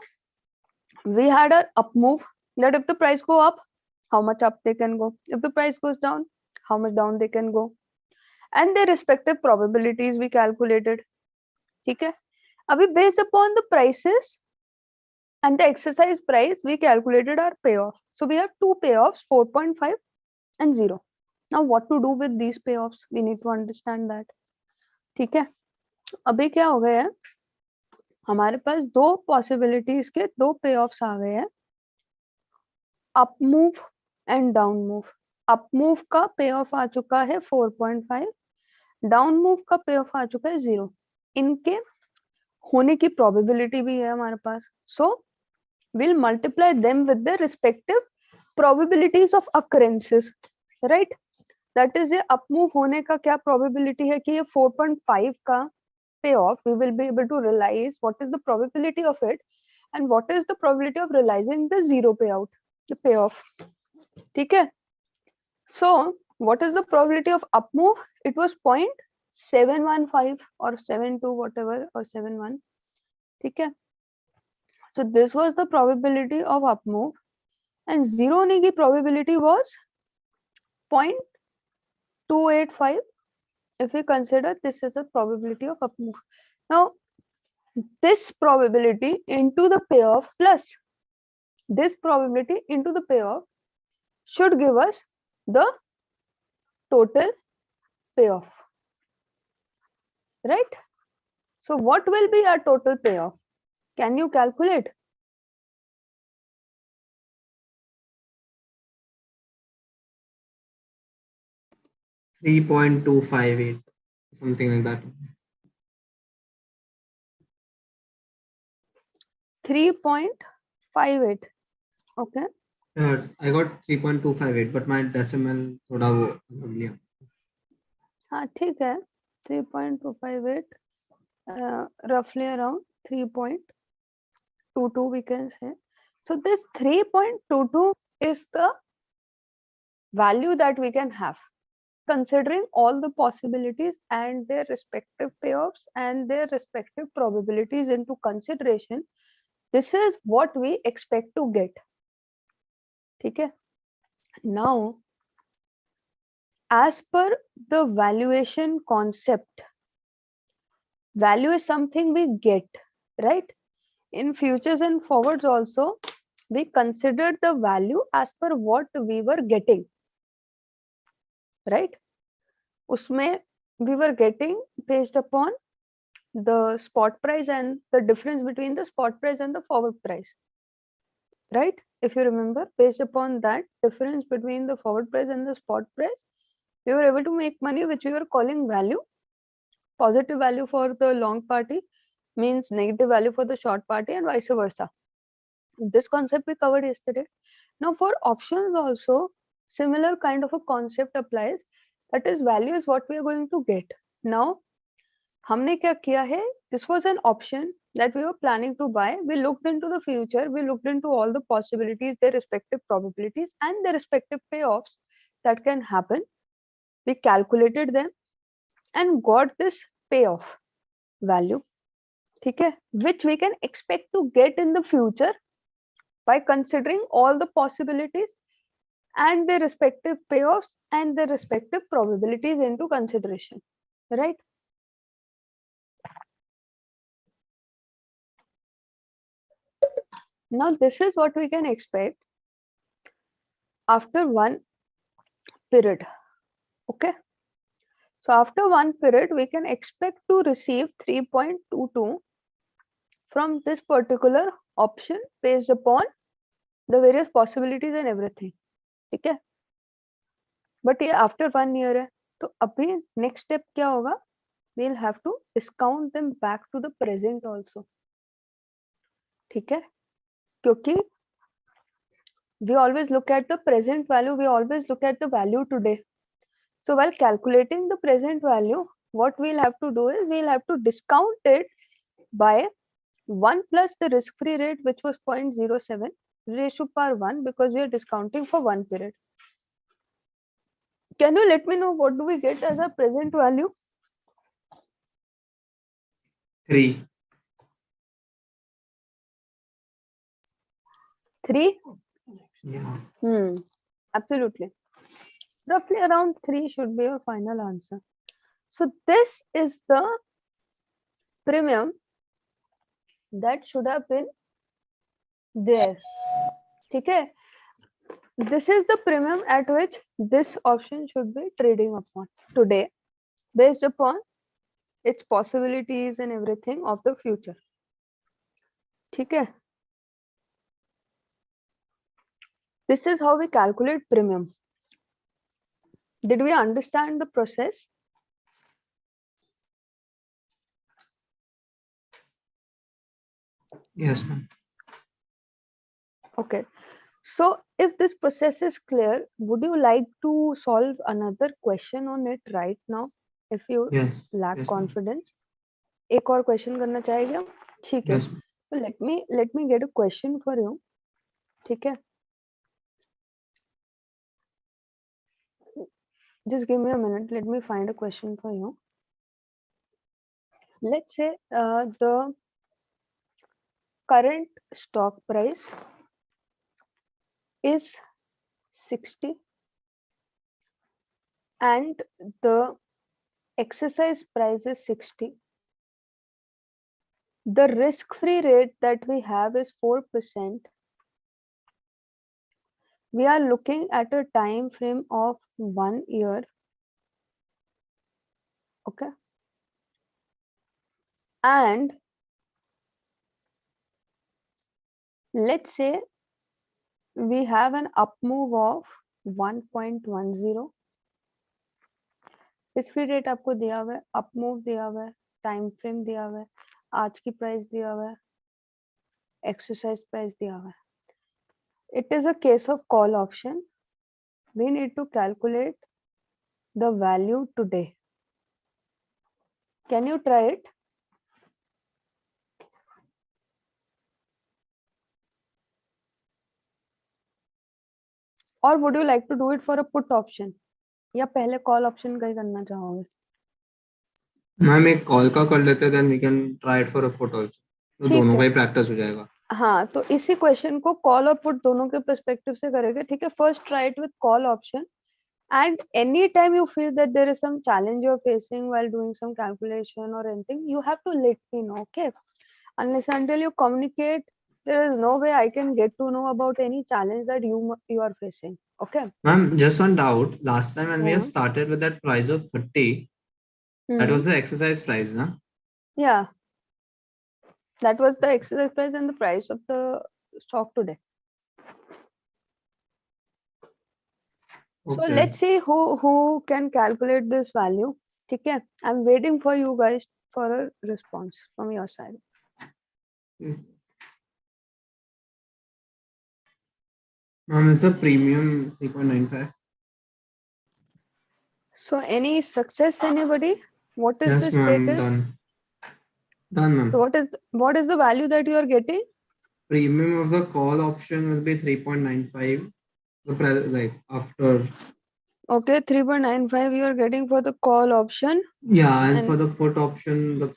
we had an up move, that if the price go up, how much up they can go. If the price goes down, how much down they can go. And their respective probabilities we calculated. ठीक है, अभी based upon the prices and the exercise price, we calculated our payoff. So we have two payoffs, 4.5 and 0. Now what to do with these payoffs? We need to understand that. ठीक है, अभी क्या हो गया है, हमारे पास दो पॉसिबिलिटीज के दो payoffs आ गए हैं, up move and down move. Up move का payoff आ चुका है 4.5, डाउन मूव का payoff आ चुका है 0. इनके होने की probability भी है हमारे पास. So we'll multiply them with their respective probabilities of occurrences, right? That is, ये up move होने का क्या probability है कि ये 4.5 का payoff we will be able to realize what is the probability of it and what is the probability of realizing the zero payout, the payoff. ठीक है, so what is the probability of up move? It was 0.715 or 72 whatever or 71. ठीक है, so this was the probability of up move and zero होने की probability was 0.285 if we consider this as a probability of up move. Now this probability into the payoff plus this probability into the payoff should give us the total payoff, right? So what will be our total payoff? Can you calculate? $3.258, something like that. 3.58. Okay. I got 3.258, but my decimal थोड़ा वो अलग लिया. हाँ ठीक है, 3.258, roughly around 3.22 we can say. So this 3.22 is the value that we can have, considering all the possibilities and their respective payoffs and their respective probabilities into consideration. This is what we expect to get. ठीक है, Now, as per the valuation concept, value is something we get, right? In futures and forwards also, we considered the value as per what we were getting, right? Usme we were getting based upon the spot price and the difference between the spot price and the forward price, right? If you remember, based upon that difference between the forward price and the spot price, we were able to make money, which we were calling value. Positive value for the long party means negative value for the short party, and vice versa. This concept we covered yesterday. Now for options also, similar kind of a concept applies. That is, value is what we are going to get. Now हमने क्या किया है? This was an option that we were planning to buy. We looked into the future. We looked into all the possibilities, their respective probabilities, and their respective payoffs that can happen. We calculated them and got this payoff value, ठीक है, which we can expect to get in the future by considering all the possibilities and their respective payoffs and their respective probabilities into consideration, right? Now this is what we can expect after one period. Okay, so after one period we can expect to receive 3.22 from this particular option based upon the various possibilities and everything. ठीक है, but ये after 1 year है, तो अभी next step क्या होगा? we'll have to discount them back to the present also. ठीक है, क्योंकि we always look at the present value, we always look at the value today. So while calculating the present value, what we'll have to do is we'll have to discount it by 1 plus the risk-free rate, which was 0.07 raised to power 1, because we are discounting for one period. Can you let me know what do we get as a present value? 3. 3? Yeah. Absolutely. Roughly around 3 should be your final answer. So this is the premium that should have been there. Okay, this is the premium at which this option should be trading upon today, based upon its possibilities and everything of the future. Okay, this is how we calculate premium. Did we understand the process? Yes, ma'am. Okay, so if this process is clear, would you like to solve another question on it right now if you Yes. lack Yes, confidence? एक और question करना चाहेंगे हम? ठीक है, Yes. so let me get a question for you. ठीक है, just give me a minute, let me find a question for you. Let's say the current stock price is 60 and the exercise price is 60. The risk-free rate that we have is 4%. We are looking at a time frame of 1 year. Okay, and let's say we have an up move of 1.10. Risk free rate आपको दिया हुआ है, up move दिया हुआ है, time frame दिया हुआ है, आज की प्राइस दिया हुआ है, एक्सरसाइज प्राइस दिया हुआ है. It is a case of call option. We need to calculate the value today. Can you try it? Or would you like to do it for a put option? या पहले call option का ही करना चाहोगे? Ma'am एक call का कर लेते हैं, then we can try it for a put also. तो ठीक दोनों है। का ही प्रैक्टिस हो जाएगा। हाँ, तो इसी क्वेश्चन को कॉल और पुट दोनों के पर्सपेक्टिव से करेंगे, ठीक है। First try it with call option, and anytime you feel that there is some challenge you're facing while doing some calculation or anything, you have to let me know, okay? Unless until you communicate, there is no way I can get to know about any challenge that you are facing, okay? Ma'am, just one doubt. Last time when we Hmm. have started with that price of 30, that was the exercise price, na? Yeah, that was the exercise price and the price of the stock today. So Okay. let's see who can calculate this value. Okay, I'm waiting for you guys for a response from your side. Ma'am, is the premium 3.95? So any success, anybody? What is Yes, the ma'am. status? Done. Done, ma'am. So what is the value that you are getting? Premium of the call option will be 3.95. Like after. Okay, 3.95 you are getting for the call option. Yeah, and for And the put option, the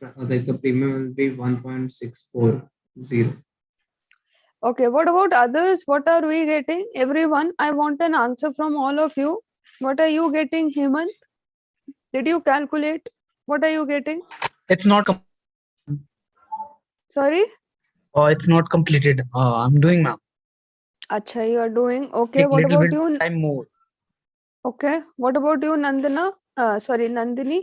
premium will be 1.640. okay, what about others? What are we getting? Everyone, I want an answer from all of you. What are you getting, Hemant? Did you calculate? What are you getting? It's not Sorry? it's not completed. I'm doing, ma'am. Acha, you are doing. Okay, Take what little about bit you? time more. Okay, what about you, Nandana? Sorry, Nandini?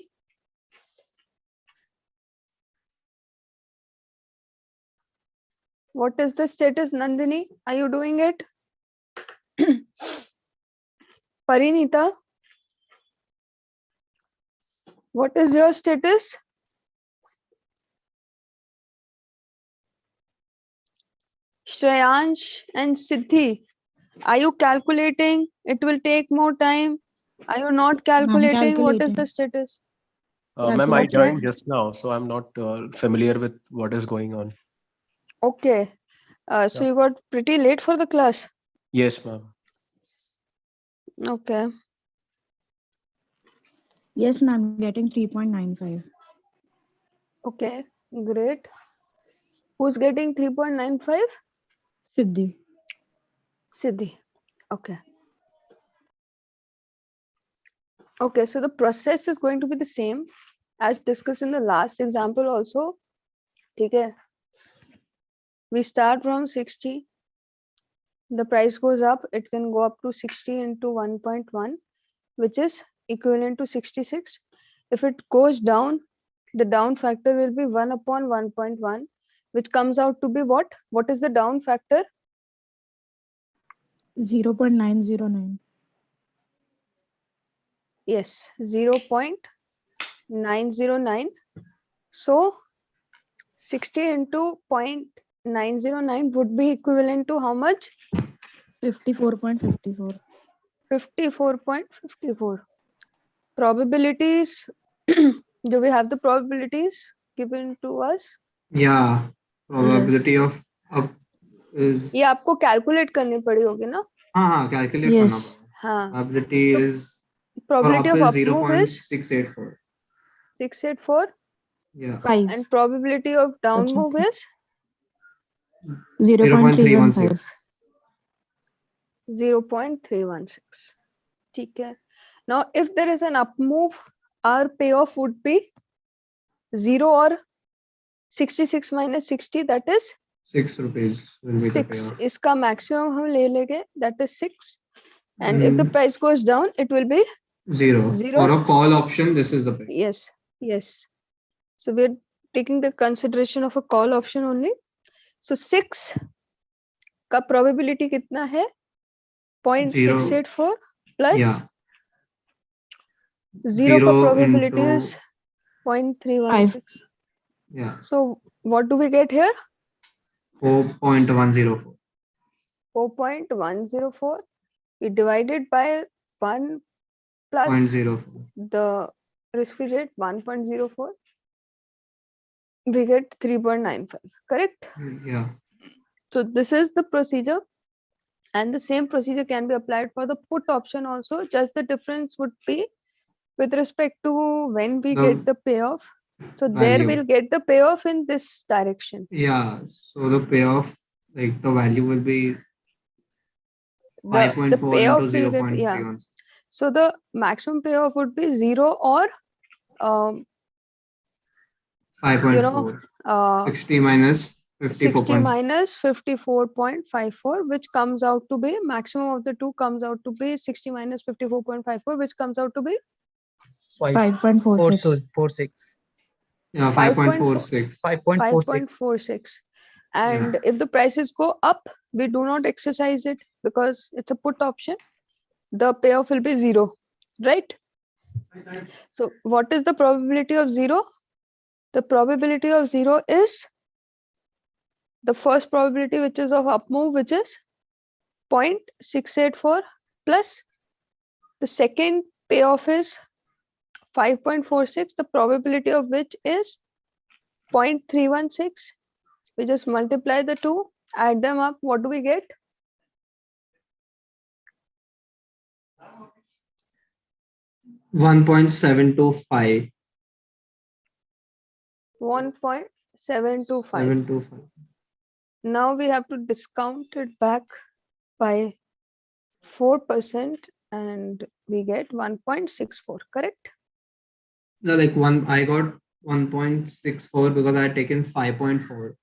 What is the status, Nandini? Are you doing it? Parinita? What is your status? Shreyansh and Siddhi, are you calculating? It will take more time. Are you not calculating? What is the status? Ma'am, I Okay. joined just now, so I'm not familiar with what is going on. Okay. So Yeah. you got pretty late for the class. Yes, ma'am. Okay. Yes, ma'am, getting 3.95. Okay. Great. Who's getting 3.95? Siddhi. Siddhi. Okay. Okay. So the process is going to be the same as discussed in the last example also. Okay. We start from 60. The price goes up. It can go up to 60 into 1.1, which is equivalent to 66. If it goes down, the down factor will be 1 upon 1.1, which comes out to be what? What is the down factor? 0.909. Yes, 0.909. So 60 into 0.909 would be equivalent to how much? 54.54. 54.54. Probabilities. Do we have the probabilities given to us? Yeah, probability of up is. ये आपको calculate करनी पड़ी होगी ना? हाँ, calculate Yes. करना पड़ेगा. हाँ. Probability So, is probability up of is up move is 0.684. 684. Yeah. 5. And probability of down That's move okay. is 0.315. 0.316. ठीक है. Now, if there is an up move, our payoff would be 0 or 66 minus 60, that is 6 rupees will be the 6. payoff. इसका maximum हम ले लेंगे, that is 6. And if the price goes down, it will be 0. 0. For a call option, this is the payoff. Yes, yes. So we're taking the consideration of a call option only. So 6 का probability कितना है? 0.684 plus Yeah. 0 का 0 probability into. is 0.316. Yeah. So what do we get here? 4.104. 4.104. We divided by 1 plus 0.04. the risk-free rate 1.04. We get 3.95. Correct? Yeah. So this is the procedure, and the same procedure can be applied for the put option also. Just the difference would be with respect to when we get the payoff. So there value. we'll get the payoff in this direction. Yeah. So the payoff, like the value will be The 5.4 into payoff will get, 0.316. So the maximum payoff would be 0 or um, 5.4. 60 minus 60 54. minus 54.54, which comes out to be maximum of the two comes out to be 60 minus 54.54, which comes out to be 5.46. 5.46. Yeah, 5.46. 5.46. 5.46. And if the prices go up, we do not exercise it because it's a put option. The payoff will be 0, right? So what is the probability of 0? The probability of 0 is the first probability, which is of up move, which is 0.684, plus the second payoff is 5.46, the probability of which is 0.316. We just multiply the two, add them up. What do we get? 1.725. 1.725. 725. Now we have to discount it back by 4% and we get 1.64, correct? No, like I got 1.64 because I had taken 5.4.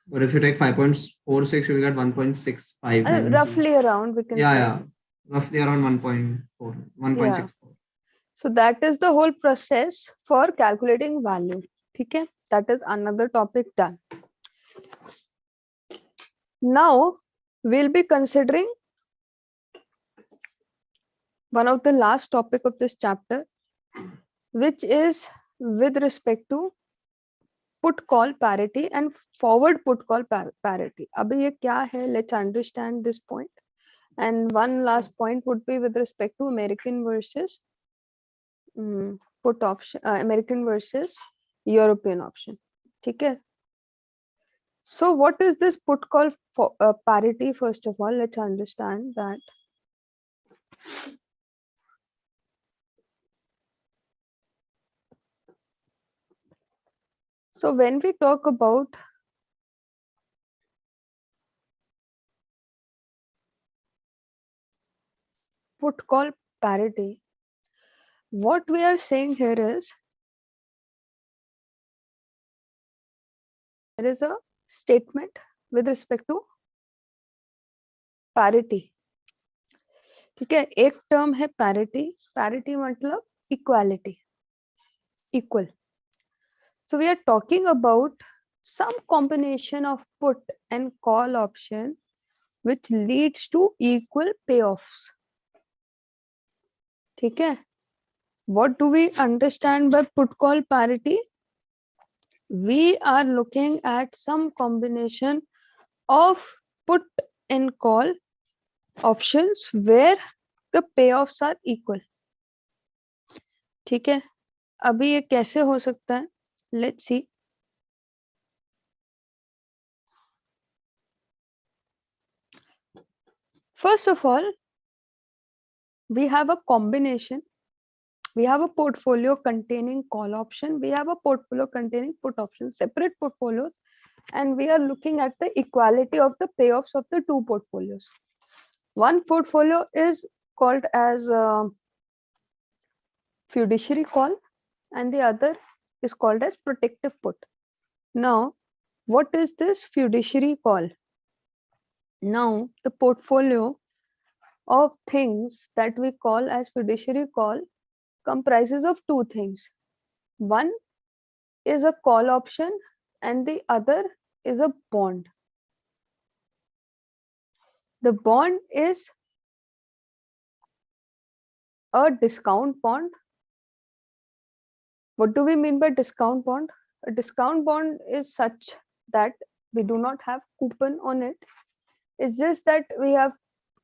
But if you take 5.46, you will get 1.65. Roughly around, we can say. Yeah. Roughly around 1.4, 1.64. So that is the whole process for calculating value. Okay? That is another topic done. Now we'll be considering one of the last topic of this chapter, which is with respect to put call parity and forward put call parity. Abhi ye kya hai? Let's understand this point. And one last point would be with respect to American versus put option, American versus European option. Okay. So what is this put call for parity? First of all, let's understand that. So when we talk about put call parity, what we are saying here is there is a statement with respect to parity. ठीक है, एक term है parity. Parity मतलब equality, equal. So we are talking about some combination of put and call option which leads to equal payoffs. ठीक है. What do we understand by put call parity? We are looking at some combination of put and call options where the payoffs are equal. ठीक है, अभी ये कैसे हो सकता है? Let's see. First of all, we have a combination. We have a portfolio containing call option. We have a portfolio containing put option, separate portfolios, and we are looking at the equality of the payoffs of the two portfolios. One portfolio is called as fiduciary call and the other is called as protective put. Now, what is this fiduciary call? Now, the portfolio of things that we call as fiduciary call comprises of two things. One is a call option and the other is a bond. The bond is a discount bond. What do we mean by discount bond? A discount bond is such that we do not have coupon on it. It's just that we have,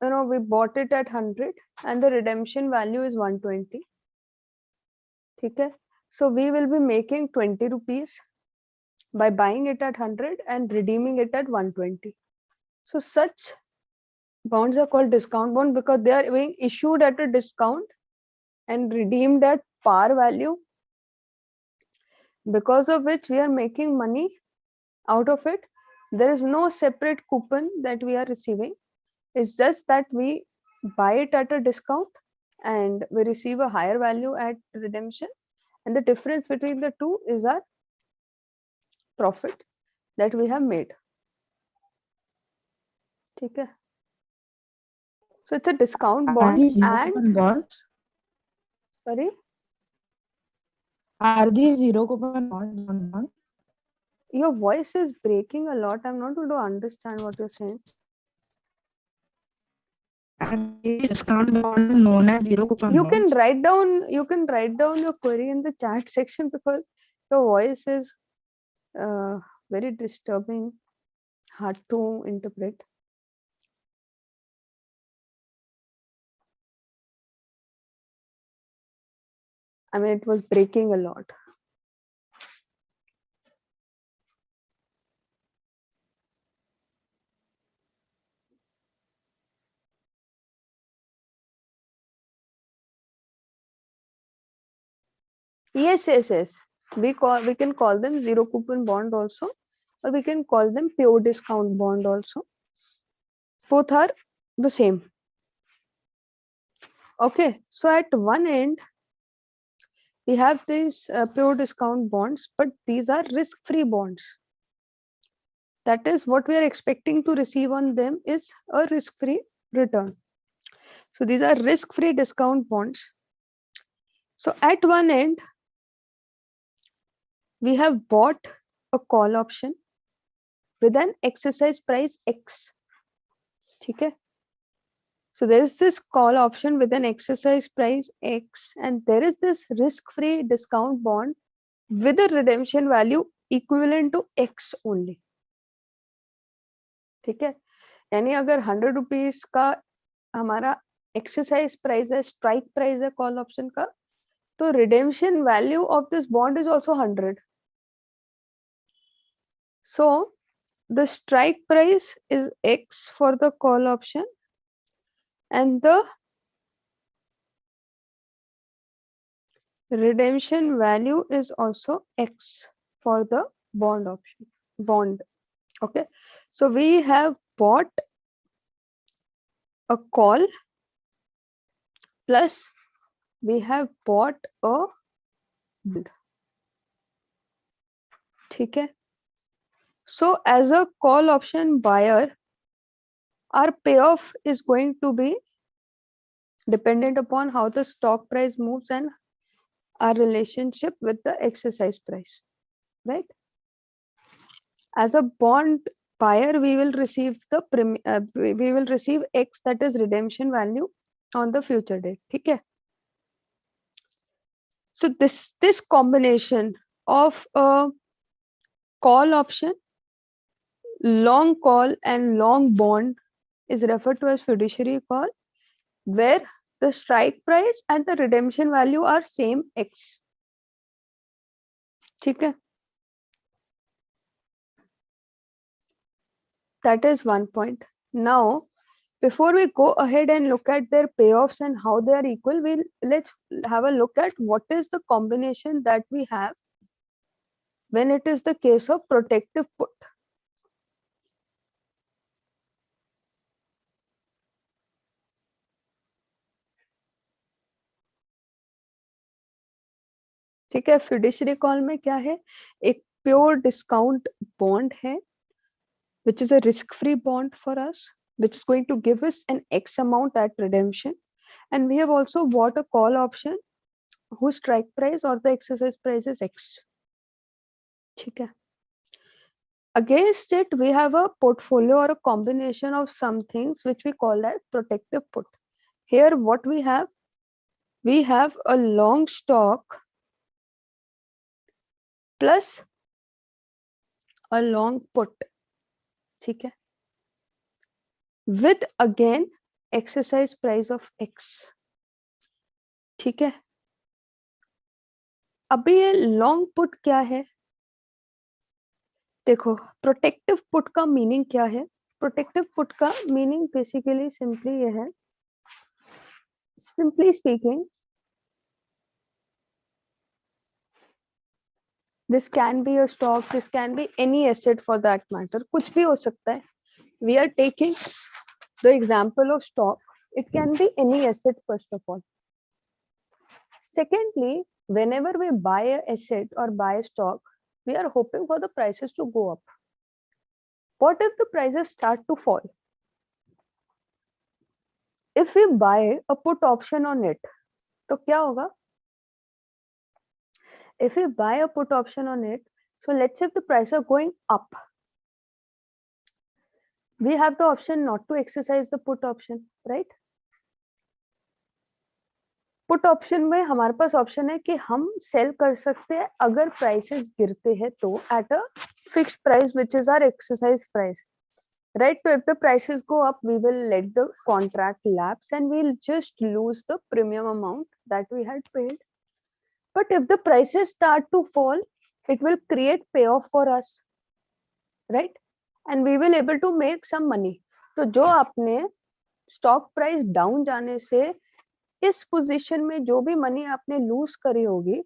we bought it at 100 and the redemption value is 120. Okay. So we will be making 20 rupees by buying it at 100 and redeeming it at 120. So such bonds are called discount bond because they are being issued at a discount and redeemed at par value. because of which we are making money out of it. There is no separate coupon that we are receiving. It's just that we buy it at a discount and we receive a higher value at redemption, and the difference between the two is our profit that we have made. Okay. So it's a discount Are bond these zero and coupon bonds? sorry, Are these zero coupon bonds? your voice is breaking a lot. I'm not able to understand what you're saying. And these discount bonds are known as zero coupon You bonds. can write down your query in the chat section because your voice is very disturbing, hard to interpret. I mean, it was breaking a lot. Yes. We can call them zero coupon bond also, or we can call them pure discount bond also. Both are the same. Okay, so at one end we have these pure discount bonds, but these are risk-free bonds. That is what we are expecting to receive on them is a risk-free return. So these are risk-free discount bonds. So at one end, we have bought a call option with an exercise price X. Okay. So there is this call option with an exercise price X, and there is this risk-free discount bond with a redemption value equivalent to X only. ठीक है, यानी अगर 100 rupees का हमारा exercise price है, strike price है call option का, तो redemption value of this bond is also 100. So the strike price is X for the call option and the redemption value is also X for the bond. Okay, so we have bought a call plus we have bought a bond. ठीक है. So as a call option buyer, our payoff is going to be dependent upon how the stock price moves and our relationship with the exercise price, right? As a bond buyer, we will receive we will receive X, that is redemption value on the future date. Okay. So this combination of a call option, long call and long bond is referred to as fiduciary call, where the strike price and the redemption value are same X. Okay. That is one point. Now, before we go ahead and look at their payoffs and how they are equal, let's have a look at what is the combination that we have when it is the case of protective put. ठीक है, fiduciary call में क्या है, एक pure discount bond है, which is a risk-free bond for us, which is going to give us an X amount at redemption. And we have also bought a call option whose strike price or the exercise price is X. ठीक है. Against it, we have a portfolio or a combination of some things which we call as protective put. Here, what we have a long stock plus a long put. ठीक है. With again exercise price of X. ठीक है. अभी ये long put क्या है? देखो, protective put का मीनिंग क्या है? प्रोटेक्टिव पुट का मीनिंग बेसिकली सिंपली ये है, simply speaking, This can be a stock, this can be any asset for that matter. कुछ भी हो सकता है. We are taking the example of stock. It can be any asset first of all. Secondly, whenever we buy an asset or buy stock, we are hoping for the prices to go up. What if the prices start to fall? If we buy a put option on it, तो क्या होगा? If we buy a put option on it, so let's say if the prices are going up, we have the option not to exercise the put option, right? Put option में हमारे पास option है कि हम cell कर सकते हैं अगर prices गिरते हैं तो at a fixed price which is our exercise price, right? So if the prices go up, we will let the contract lapse and we'll just lose the premium amount that we had paid. But if the prices start to fall, it will create payoff for us, right? And we will able to make some money. तो जो आपने stock price down जाने से इस position में जो भी money आपने लूज करी होगी,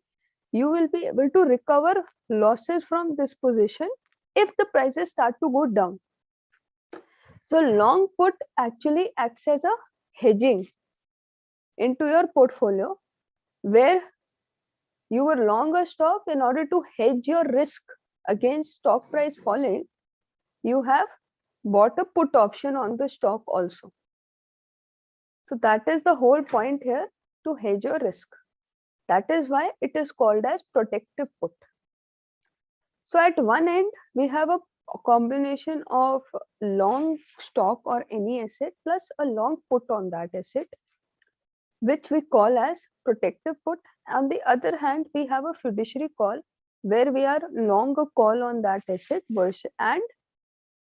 you will be able to recover losses from this position if the prices start to go down. So long put actually acts as a hedging into your portfolio where you were long a stock. In order to hedge your risk against stock price falling, you have bought a put option on the stock also. So that is the whole point here, to hedge your risk. That is why it is called as protective put. So at one end, we have a combination of long stock or any asset plus a long put on that asset, which we call as protective put. On the other hand, we have a fiduciary call where we are long a call on that asset versus, and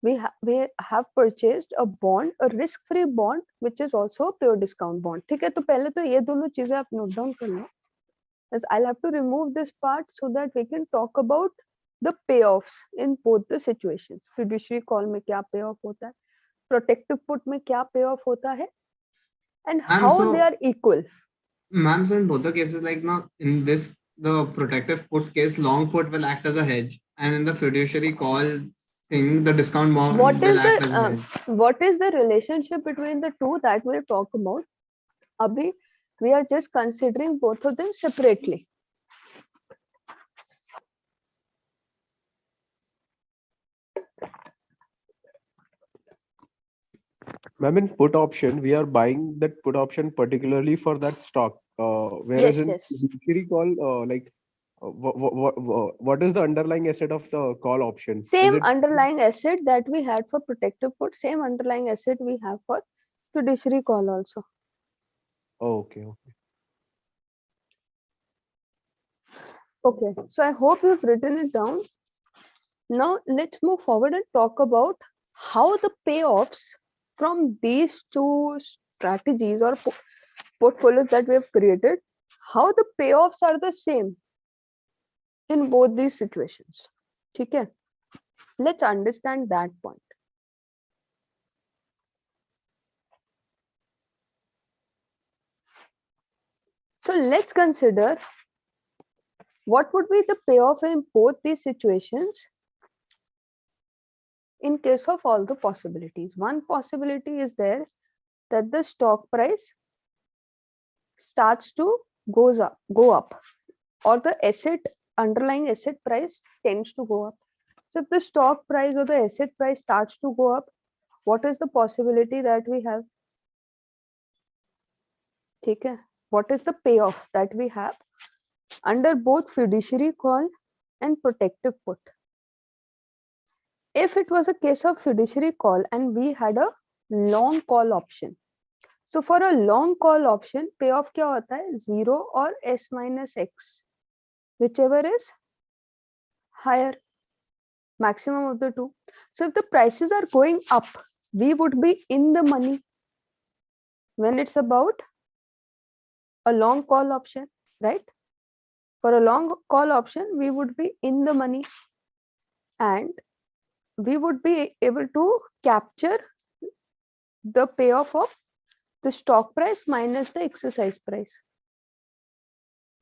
we have purchased a bond, a risk-free bond, which is also a pure discount bond. ठीक है, तो पहले तो ये दोनों चीजें आप note down कर लो. As I'll have to remove this part so that we can talk about the payoffs in both the situations. Fiduciary call में क्या payoff होता है, protective put में क्या payoff होता है, and how they are equal. Ma'am, so in both the cases, like now in this, the protective put case, long put will act as a hedge, and in the fiduciary call thing, the discount bond will act as a hedge. What is the relationship between the two, that we'll talk about. Abhi, we are just considering both of them separately. Ma'am, in put option, we are buying that put option particularly for that stock. Whereas in fiduciary call, what is the underlying asset of the call option? Same underlying asset that we had for protective put, same underlying asset we have for fiduciary call also. Okay. Okay, so I hope you've written it down. Now let's move forward and talk about how the payoffs from these two strategies or portfolios that we have created, how the payoffs are the same in both these situations. Okay, let's understand that point. So let's consider what would be the payoff in both these situations in case of all the possibilities. One possibility is there that the stock price starts to go up, or the underlying asset price tends to go up. So if the stock price or the asset price starts to go up, what is the possibility that we have? Okay, what is the payoff that we have under both fiduciary call and protective put? If it was a case of fiduciary call and we had a long call option, so for a long call option, payoff क्या होता है? 0 or S minus X, whichever is higher, maximum of the two. So if the prices are going up, we would be in the money when it's about a long call option, right? For a long call option, we would be in the money and we would be able to capture the payoff of the stock price minus the exercise price.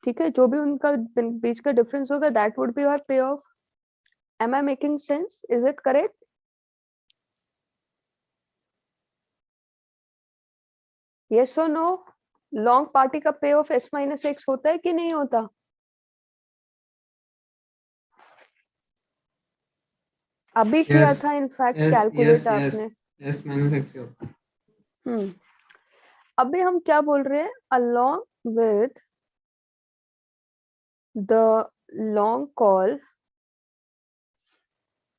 ठीक है, जो भी उनका बीच का difference होगा that would be your payoff. Am I making sense? Is it correct? Yes और no? Long party का पे ऑफ एस माइनस एक्स होता है कि नहीं होता? अभी किया Yes, था in fact yes, calculate yes, yes. आपने. S minus x होता है. अभी हम क्या बोल रहे हैं? along with the long call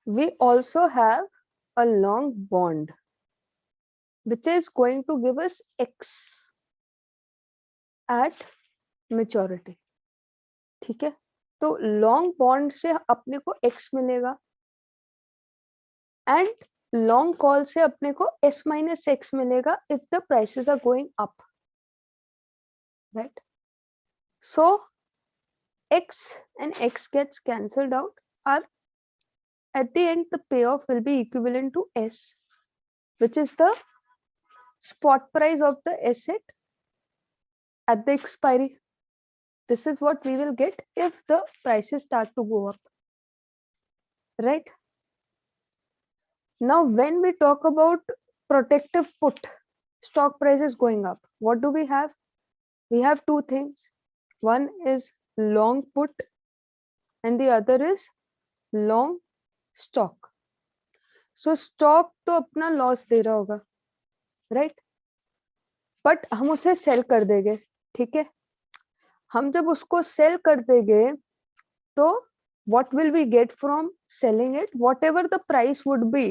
we also have a long bond which is going to give us x at maturity. ठीक है, तो लॉन्ग बॉन्ड से अपने को x मिलेगा एंड लॉन्ग कॉल से अपने को s माइनस एक्स मिलेगा if the prices are going up, right? So x and x gets cancelled out. Are at the end the payoff will be equivalent to s, which is the spot price of the asset at the expiry. This is what we will get if the prices start to go up, right? Now when we talk about protective put, stock prices going up, what do we have? We have two things. One is long put and the other is long stock. So stock तो अपना loss दे रहा होगा, right? But हम उसे cell कर देंगे, ठीक है? हम जब उसको सेल कर देंगे तो what will we get from selling it? Whatever the price would be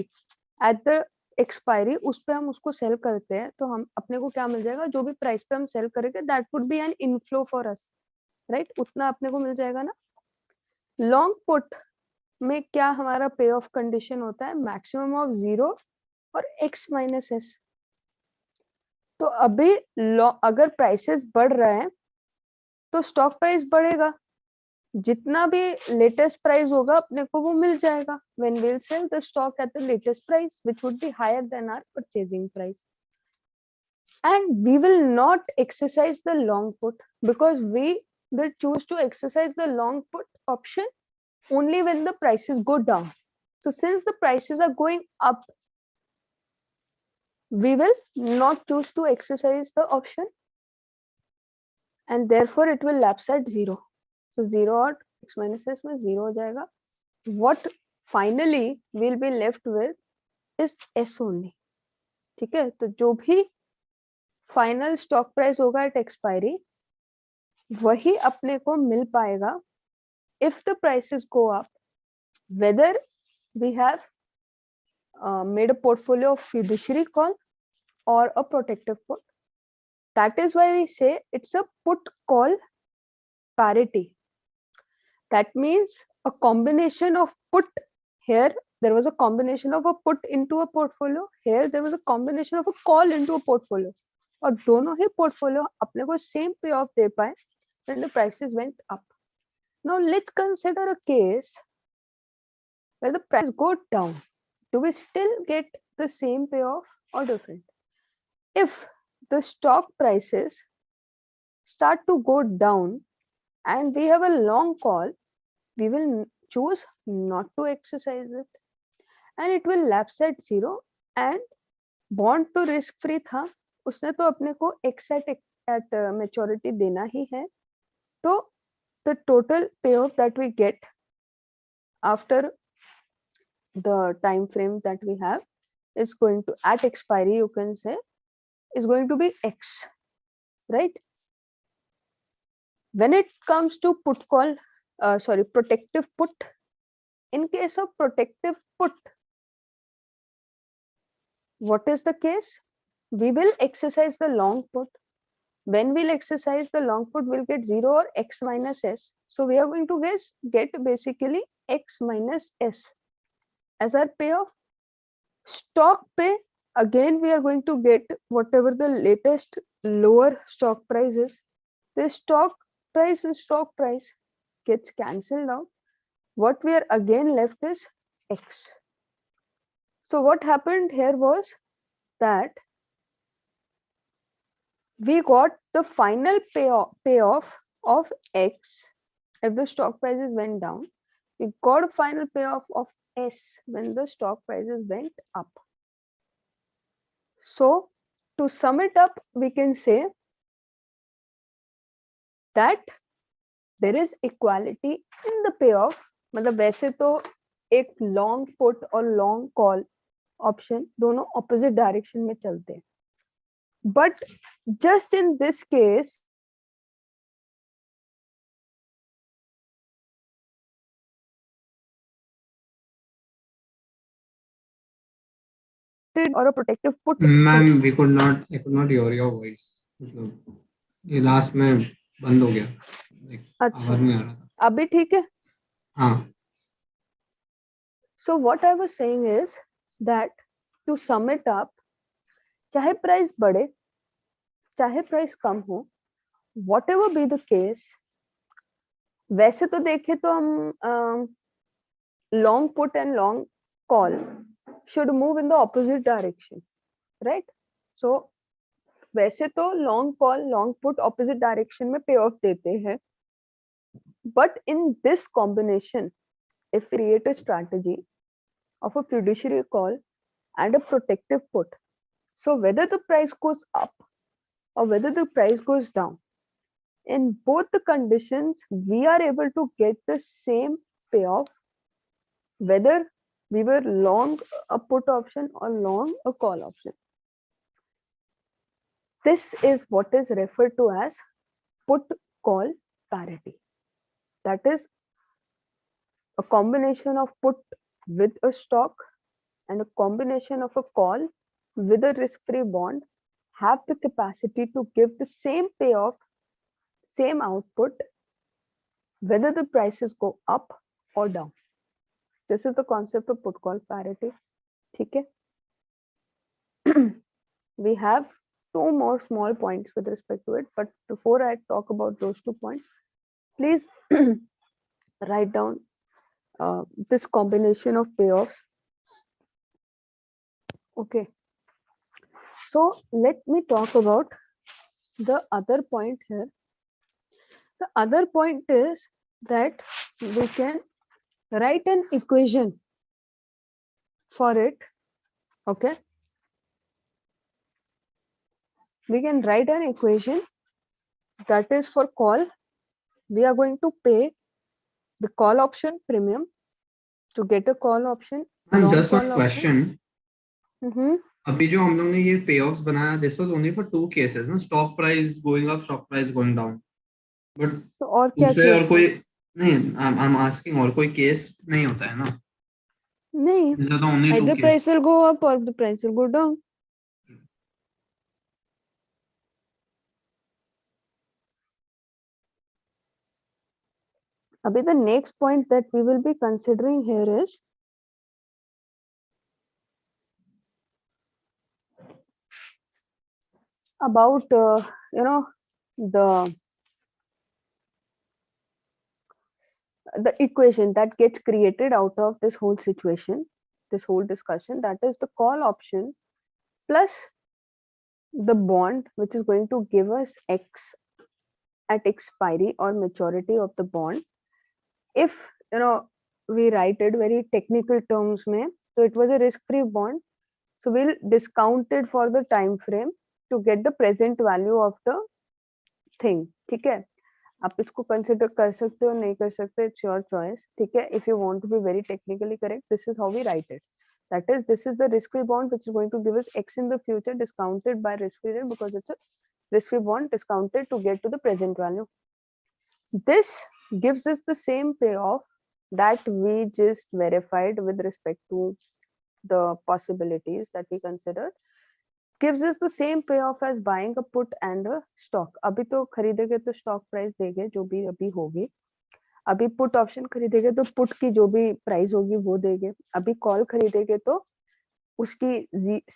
at the expiry, उस पे हम उसको सेल करते हैं तो हम अपने को क्या मिल जाएगा? जो भी प्राइस पे हम सेल करेंगे that would be an inflow for us, right? उतना अपने को मिल जाएगा ना. लॉन्ग पुट में क्या हमारा पे ऑफ कंडीशन होता है? मैक्सिमम ऑफ 0 और x माइनस एस. तो अभी अगर प्राइसेस बढ़ रहा है तो स्टॉक प्राइस बढ़ेगा, जितना भी लेटेस्ट प्राइस होगा अपने को वो मिल जाएगा. When we will sell the stock at the latest price which would be higher than our purchasing price, and we will not exercise the long put because we will choose to exercise the long put option only when the prices go down. So since the prices are going up, we will not choose to exercise the option and therefore it will lapse at 0. So 0 और x minus s में 0 हो जाएगा. What finally will be left with is s only. ठीक है, तो जो भी final stock price होगा एट एक्सपायरी वही अपने को मिल पाएगा if the prices go up, whether we have made a portfolio of fiduciary call or a protective put. That is why we say it's a put call parity. That means a combination of put. Here there was a combination of a put into a portfolio, here there was a combination of a call into a portfolio, और दोनों ही portfolio अपने को same payoff दे पाए when the prices went up. Now let's consider a case where the prices go down. Do we still get the same payoff or different? If the stock prices start to go down and we have a long call, we will choose not to exercise it and it will lapse at 0. And bond तो risk free था, उसने तो अपने को x at maturity देना ही है. तो the total payoff that we get after the time frame that we have is going to, at expiry you can say, is going to be x, right? When it comes to put call, protective put, in case of protective put, what is the case? We will exercise the long put. When we'll exercise the long put, we'll get 0 or x minus s. So we are going to get basically x minus s as our payoff. Stock pay, again we are going to get whatever the latest lower stock price is. The stock price and stock price gets cancelled out. What we are again left is x. So what happened here was that we got the final payoff of X if the stock prices went down. We got a final payoff of S when the stock prices went up. So to sum it up, we can say that there is equality in the payoff. मतलब वैसे तो एक long put और long call option दोनों opposite direction में चलते हैं. But just in this case, or a protective put. Ma'am, I could not hear your voice. मतलब ये लास्ट में बंद हो गया. Like, अच्छा, आवाज नहीं आ रहा था. अभी ठीक है. हाँ. So what I was saying is that to sum it up, चाहे प्राइस बढ़े चाहे प्राइस कम हो, whatever be the case, वैसे तो देखे तो हम long put and long call should move in the opposite direction, right? So वैसे तो long call long put opposite direction में pay off देते हैं, but in this combination, if we create a strategy of a fiduciary call and a protective put, so whether the price goes up or whether the price goes down, in both the conditions we are able to get the same payoff whether we were long a put option or long a call option. This is what is referred to as put call parity. That is a combination of put with a stock and a combination of a call with a risk-free bond have the capacity to give the same payoff, same output, whether the prices go up or down. This is the concept of put call parity. Okay. We have two more small points with respect to it, but before I talk about those 2 points, please write down this combination of payoffs. Okay. So let me talk about the other point here. The other point is that we can write an equation for it. Okay. We can write an equation that is for call. We are going to pay the call option premium to get a call option. And just one question. Mm-hmm. अभी जो हम लोग ने ये पे offs बनाया, this was only for 2 cases ना, stock price going up, stock price going down. But तो और क्या दूसरे और case कोई नहीं, I'm asking, और कोई केस नहीं होता है ना? नहीं, These are the only 2 either cases. price will go up or the price will go down. Abhi, the next point that we will be considering here is about the equation that gets created out of this whole situation, this whole discussion, that is the call option plus the bond which is going to give us X at expiry or maturity of the bond. If we write it very technical terms mein, so it was a risk-free bond, so we'll discount it for the time frame to get the present value of the thing. ठीक है, आप इसको consider कर सकते हो, नहीं कर सकते, it's your choice. ठीक है, if you want to be very technically correct, this is how we write it. That is, this is the risk-free bond which is going to give us X in the future discounted by risk-free rate because it's a risk-free bond discounted to get to the present value. This gives us the same payoff that we just verified with respect to the possibilities that we considered. Gives us the same payoff as buying a put and a stock. अभी तो खरीदेंगे तो stock price देंगे जो भी अभी होगी. अभी put option खरीदेंगे तो put की जो भी price होगी वो देंगे. अभी call खरीदेंगे तो उसकी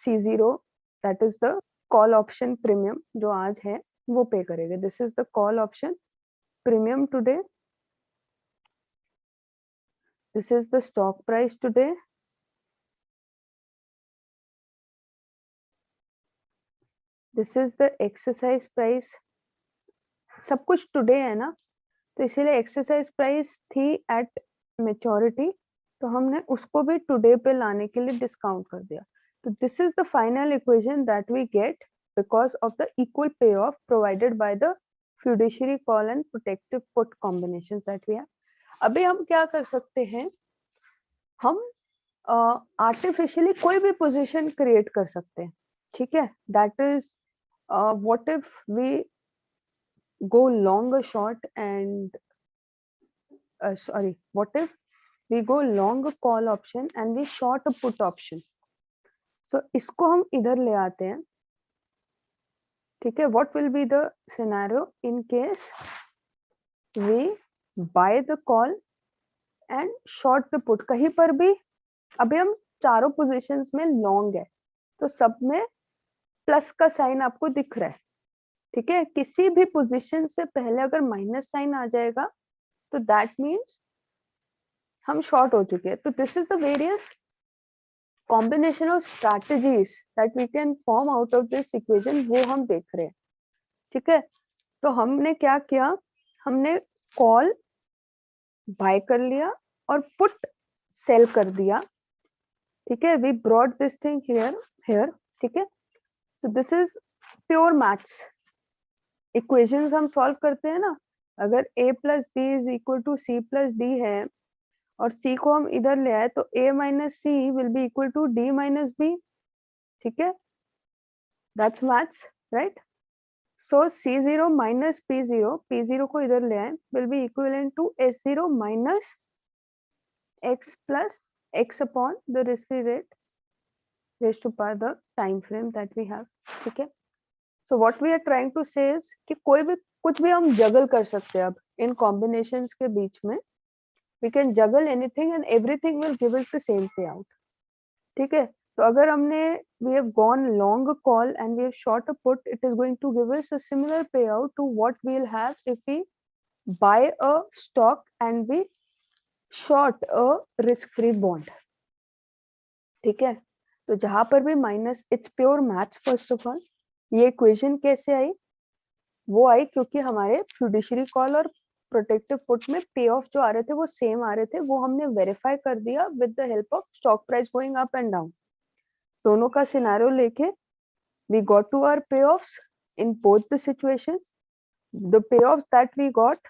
C0 that is the call option premium जो आज है वो pay करेंगे. This is the call option premium today. This is the stock price today. This is the exercise price सब कुछ टुडे है ना, तो इसीलिए एक्सरसाइज प्राइस थी एट मेच्योरिटी, तो हमने उसको भी टुडे पे लाने के लिए डिस्काउंट कर दिया. तो this is the final equation that we get because of the equal payoff provided by the fiduciary call and protective put combinations that we have. अभी हम क्या कर सकते हैं, हम आर्टिफिशियली कोई भी पोजीशन क्रिएट कर सकते हैं. ठीक है, that is what if we go long or short and what if we go long a call option and we short a put option. So इसको हम इधर ले आते हैं. ठीक है, what will be the scenario in case we buy the call and short the put. कहीं पर भी अभी हम चारों पोजीशंस में लॉन्ग है, तो सब में प्लस का साइन आपको दिख रहा है. ठीक है, किसी भी पोजीशन से पहले अगर माइनस साइन आ जाएगा तो दैट मीन्स हम शॉर्ट हो चुके हैं. तो this is the various combination of strategies that we can form out of this equation, वो हम देख रहे हैं. ठीक है, तो हमने क्या किया, हमने कॉल बाय कर लिया और पुट सेल कर दिया. ठीक है, we brought this thing here. ठीक है, so this is pure maths. Equations हम सॉल्व करते हैं ना, अगर a plus b is equal to c plus d है और c को हम इधर ले आए तो a minus c will be equal to d minus b. ठीक है, that's maths, right. So c0 minus p0 को इधर ले आए will be equivalent to s0 minus x plus x upon the risk free rate raise to power the time frame that we have. ठीक है, so what we are trying to say is कि कोई भी कुछ भी हम जगल कर सकते हैं. अब इन कॉम्बिनेशंस के बीच में we can juggle anything and everything will give us the same payout. ठीक है, तो अगर हमने we have gone long a call and we have short a put, it is going to give us a similar payout to what we'll have if we buy a stock and we short a risk free bond. ठीक है, तो जहां पर भी minus, it's pure maths. First of all ये equation कैसे आई, वो आई क्योंकि हमारे फिड्यूशियरी कॉल और प्रोटेक्टिव पुट में पे ऑफ जो आ रहे थे वो सेम आ रहे थे. वो हमने वेरीफाई कर दिया with the help of stock price going up and down. दोनों का सिनेरियो लेके we got to our payoffs in both the situations. The payoffs that we got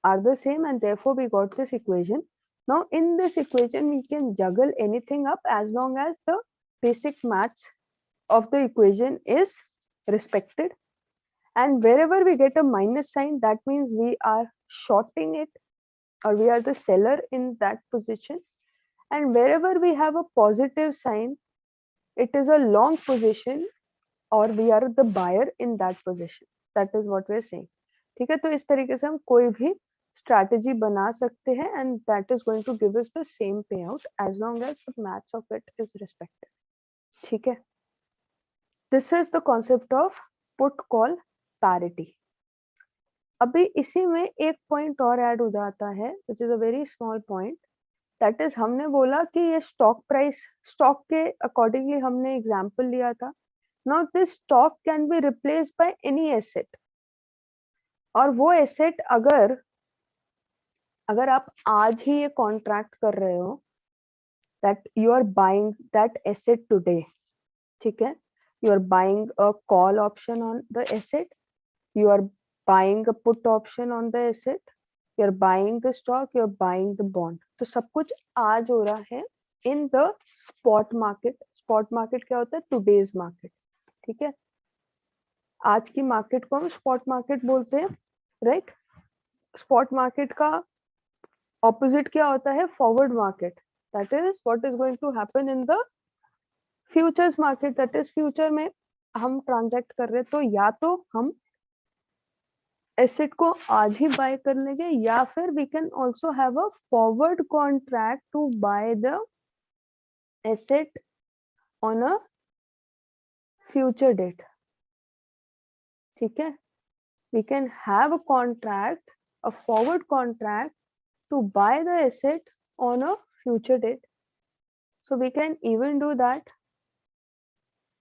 are the same and therefore we got this equation. Now in this equation we can juggle anything up as long as the basic maths of the equation is respected. And wherever we get a minus sign, that means we are shorting it or we are the seller in that position. And wherever we have a positive sign, it is a long position or we are the buyer in that position. That is what we are saying. ठीक है, तो इस तरीके से हम कोई भी strategy बना सकते हैं and that is going to give us the same payout as long as the maths of it is respected. ठीक है, this is the concept of put call parity. अभी इसी में एक पॉइंट और ऐड हो जाता है which is a very small point. That is हमने बोला कि ये स्टॉक प्राइस, स्टॉक के अकॉर्डिंगली हमने एग्जांपल लिया था. Now this stock can be replaced by any asset. और वो एसेट अगर आप आज ही ये कॉन्ट्रैक्ट कर रहे हो that you are buying that asset today. ठीक है, you are buying a call option on the asset, you are buying a put option on the asset, you are buying the stock, you are buying the bond. तो सब कुछ आज हो रहा है in the spot market. spot market क्या होता है, today's market. ठीक है, आज की मार्केट को हम स्पॉट मार्केट बोलते हैं, राइट. स्पॉट मार्केट का ऑपोजिट क्या होता है, forward market. That is what is going to happen in the futures market. That is future में हम ट्रांजैक्ट कर रहे हैं, तो या तो हम एसेट को आज ही बाय कर लेंगे या फिर we can also have a forward contract to buy the asset on a future date. ठीक है, we can have a contract, a forward contract to buy the asset on a future date. So we can even do that.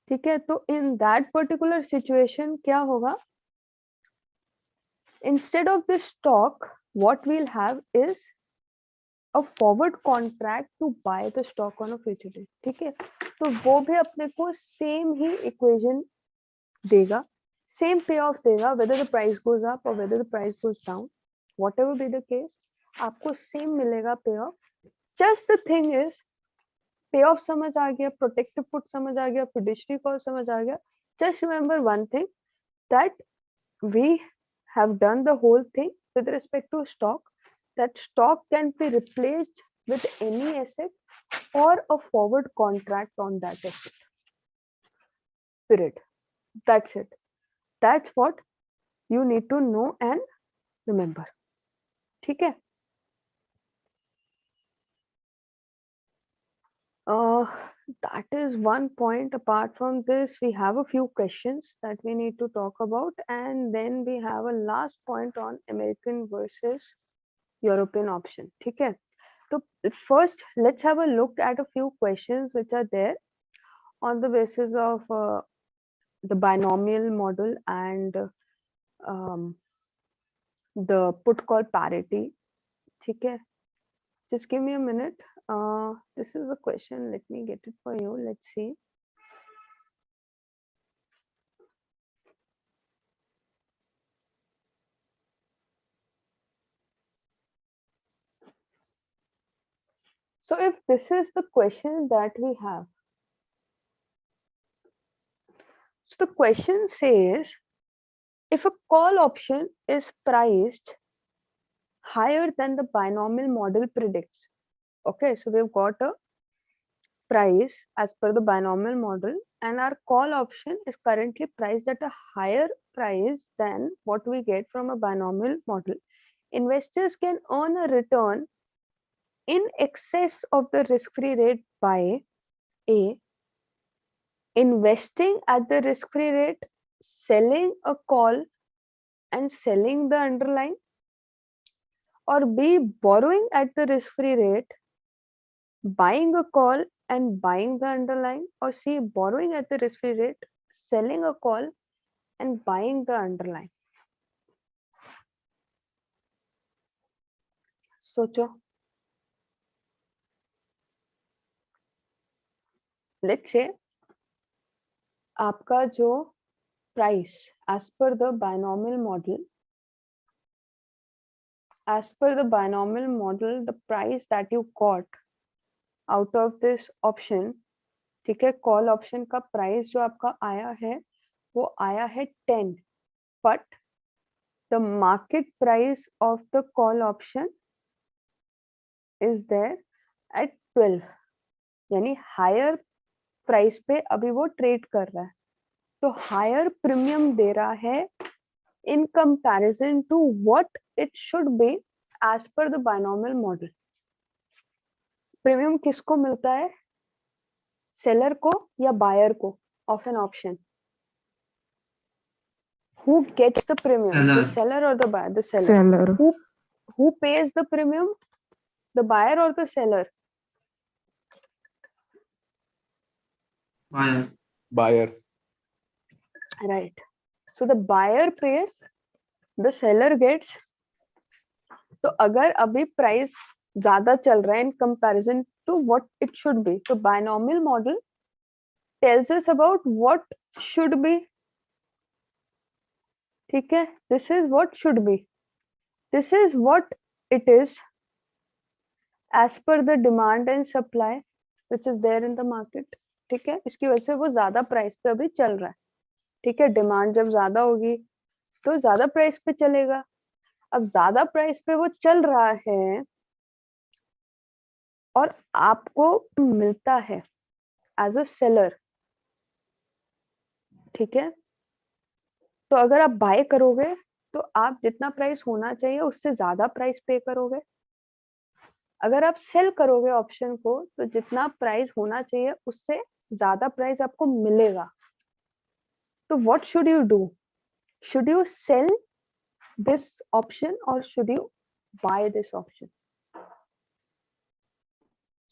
ठीक है, तो in that particular situation क्या होगा, Instead of this stock, what we'll have is a forward contract to buy the stock on a future date. ठीक है, तो वो भी अपने को सेम ही इक्वेशन देगा, same payoff देगा, whether the price goes up or whether the price goes down, whatever be the case, आपको same मिलेगा payoff. Just the thing is, payoff समझ आ गया, protective put समझ आ गया, fiduciary cost समझ आ गया. Just remember one thing, that we have done the whole thing with respect to stock, that stock can be replaced with any asset or a forward contract on that asset. Period. That's it. That's what you need to know and remember. ठीक है? That is one point. Apart from this, we have a few questions that we need to talk about, and then we have a last point on American versus European option. ठीक है? So first, let's have a look at a few questions which are there on the basis of the binomial model and the put call parity. ठीक है? Just give me a minute. This is a question. Let me get it for you. Let's see. So if this is the question that we have, so the question says, if a call option is priced higher than the binomial model predicts. Okay, so we've got a price as per the binomial model, and our call option is currently priced at a higher price than what we get from a binomial model. Investors can earn a return in excess of the risk-free rate by A, investing at the risk-free rate, selling a call and selling the underlying, or B, borrowing at the risk-free rate, buying a call and buying the underlying, or C, borrowing at the risk-free rate, selling a call and buying the underlying. सोचो. Let's say आपका जो price as per the binomial model, the price that you got out of this option, ठीक है, call option का price जो आपका आया है वो आया है 10, but the market price of the call option is there at 12, यानी higher price पे अभी वो trade कर रहा है, तो higher premium दे रहा है in comparison to what it should be as per the binomial model. Premium किसको मिलता है, seller को या buyer को of an option? Who gets the premium? The seller or the buyer? The seller. Seller. Who pays the premium? The buyer or the seller? Buyer. Right. So the buyer pays, the seller gets. तो अगर अभी price ज्यादा चल रहा है in comparison to what it should be, तो binomial model tells us about what should be. ठीक है, this is what should be, this is what it is as per the demand and supply which is there in the market. ठीक है, इसकी वजह से वो ज्यादा प्राइस पे अभी चल रहा है. ठीक है, डिमांड जब ज्यादा होगी तो ज्यादा प्राइस पे चलेगा. अब ज्यादा प्राइस पे वो चल रहा है और आपको मिलता है एज अ सेलर. ठीक है, तो अगर आप बाय करोगे तो आप जितना प्राइस होना चाहिए उससे ज्यादा प्राइस पे करोगे. अगर आप सेल करोगे ऑप्शन को तो जितना प्राइस होना चाहिए उससे ज्यादा प्राइस आपको मिलेगा. तो what should you do? Should you sell this option or should you buy this option?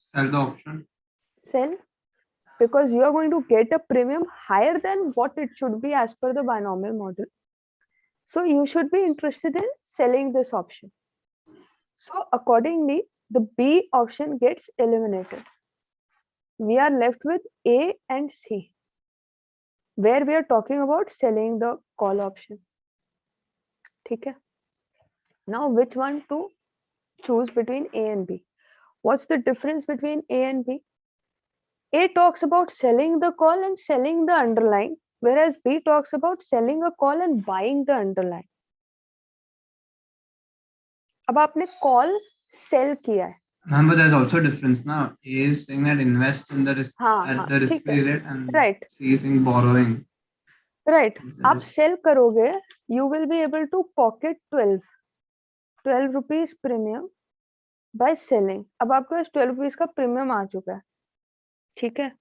Sell the option. Sell, because you are going to get a premium higher than what it should be as per the binomial model. So you should be interested in selling this option. So accordingly, the B option gets eliminated. We are left with A and C, where we are talking about selling the call option. Okay. Now, which one to choose between A and B? What's the difference between A and B? A talks about selling the call and selling the underlying, whereas B talks about selling a call and buying the underlying. अब आपने call sell किया है. Remember, there's also a difference now. A is saying that invest in the risk हाँ, the risk ठीक है. free rate, and Right. C is saying borrowing. Right. आप sell करोगे, you will be able to pocket 12 rupees premium by selling. अब आपके पास 12 rupees का premium आ चुका है. ठीक है.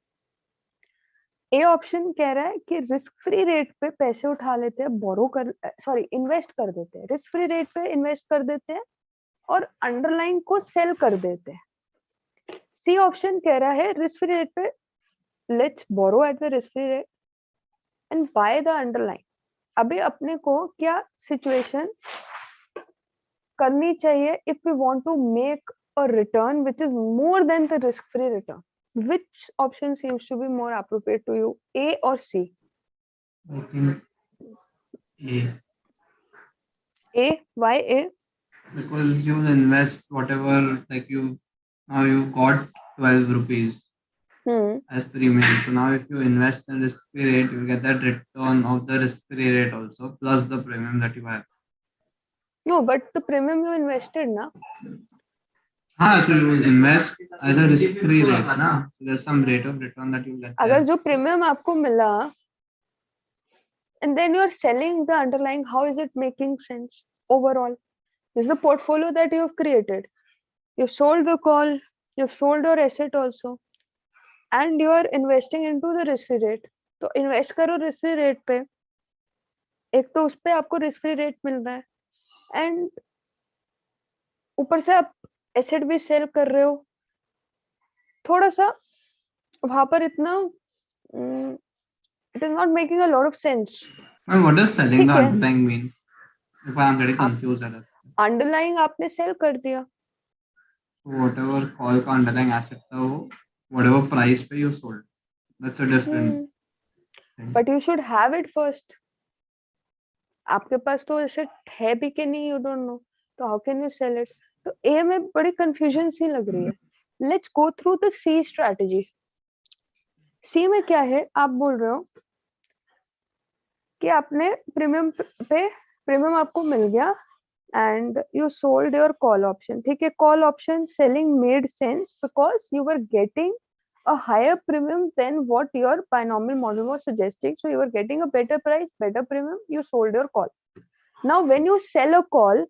ए ऑप्शन कह रहा है कि रिस्क फ्री रेट पे पैसे उठा लेते हैं, बोरो कर सॉरी इन्वेस्ट कर देते हैं, रिस्क फ्री रेट पे इन्वेस्ट कर देते हैं और अंडरलाइन को सेल कर देते हैं. सी ऑप्शन कह रहा है रिस्क फ्री रेट पे let's borrow at the risk free rate and buy the underlying. अभी अपने को क्या सिचुएशन करनी चाहिए if we want to make a return which is more than the risk free return? Which option seems to be more appropriate to you, A or C? I think A. A. Why A? Because you invest whatever, like now you got 12 rupees as premium. So now if you invest in risk free rate, you get that return of the risk free rate also plus the premium that you have. No, but the premium you invested, na? So you will invest as a risk free rate, na? There's some rate of return that you get. अगर जो premium आपको मिला and then you're selling the underlying, how is it making sense overall? This is the portfolio that you have created. You've sold the call, you've sold your asset also, and you are investing into the risk free rate. तो invest करो risk free rate पे. एक तो उस पे आपको risk free rate मिल रहा है and ऊपर से आप एसेट भी सेल कर रहे हो. थोड़ा सा वहां पर इतना it is not making a lot of sense. What does selling the underlying mean? If I am getting confused at that. Underlying आपने सेल कर दिया. Whatever call का underlying asset था वो whatever price पे you sold. That's a different thing. But you should have it first. आपके पास तो asset है भी कि नहीं, you don't know. तो how can you sell it? तो A में बड़ी confusion सी लग रही है. Let's go through the C strategy. C में क्या है? आप बोल रहे हो कि आपने प्रीमियम आपको मिल गया and you sold your call option. ठीक है, call option selling made sense because you were getting a higher premium than what your binomial model was suggesting. So you were getting a better price, better premium. You sold your call. Now, when you sell a call,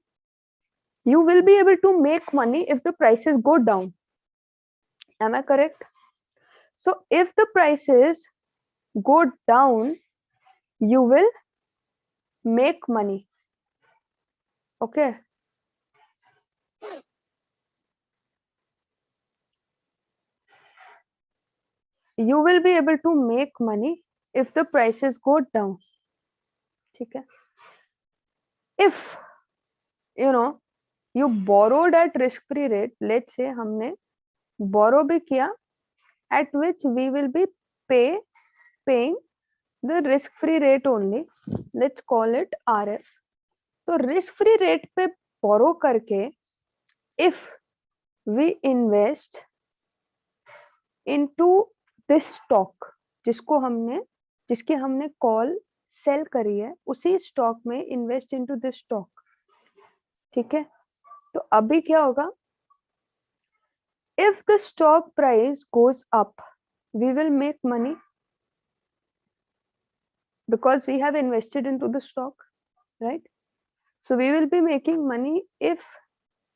you will be able to make money if the prices go down. Am I correct? So if the prices go down, you will make money. Okay. You will be able to make money if the prices go down. ठीक है. If you borrowed at risk free rate, let's say हमने borrow भी किया, at which we will be paying the risk free rate only. Let's call it RF. तो risk free rate पे borrow करके if we invest into this stock जिसकी हमने call sell करी है, उसी स्टॉक में इन्वेस्ट इनटू दिस स्टॉक. ठीक है. तो अभी क्या होगा? If the stock price goes up, we will make money because we have invested into the stock, right? So we will be making money if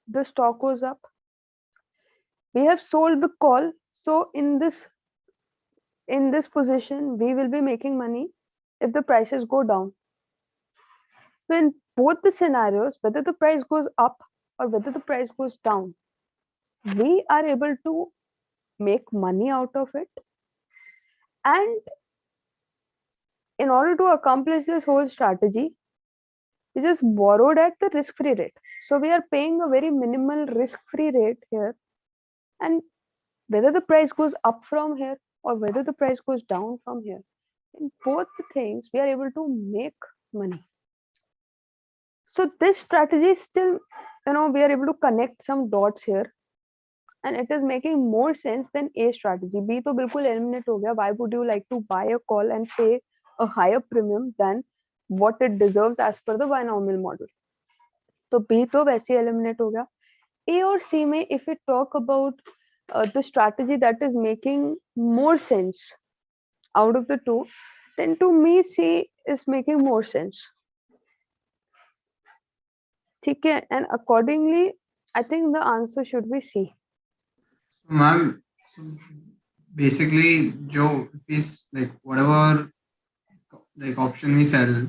the stock goes up. We have sold the call, so in this position we will be making money if the prices go down. So in both the scenarios, whether the price goes up or whether the price goes down, we are able to make money out of it. And in order to accomplish this whole strategy, We just borrowed at the risk-free rate. So we are paying a very minimal risk-free rate here. And whether the price goes up from here or whether the price goes down from here, in both the things, we are able to make money. So this strategy is still, we are able to connect some dots here. And it is making more sense than A strategy. B to bilkul eliminate ho gaya. Why would you like to buy a call and pay a higher premium than what it deserves as per the binomial model? So B to वैसे eliminate हो गया. A or C में, if we talk about the strategy that is making more sense out of the two, then to me C is making more sense. ठीक है, and accordingly, I think the answer should be C. Ma'am, so basically, जो is like whatever like option we sell,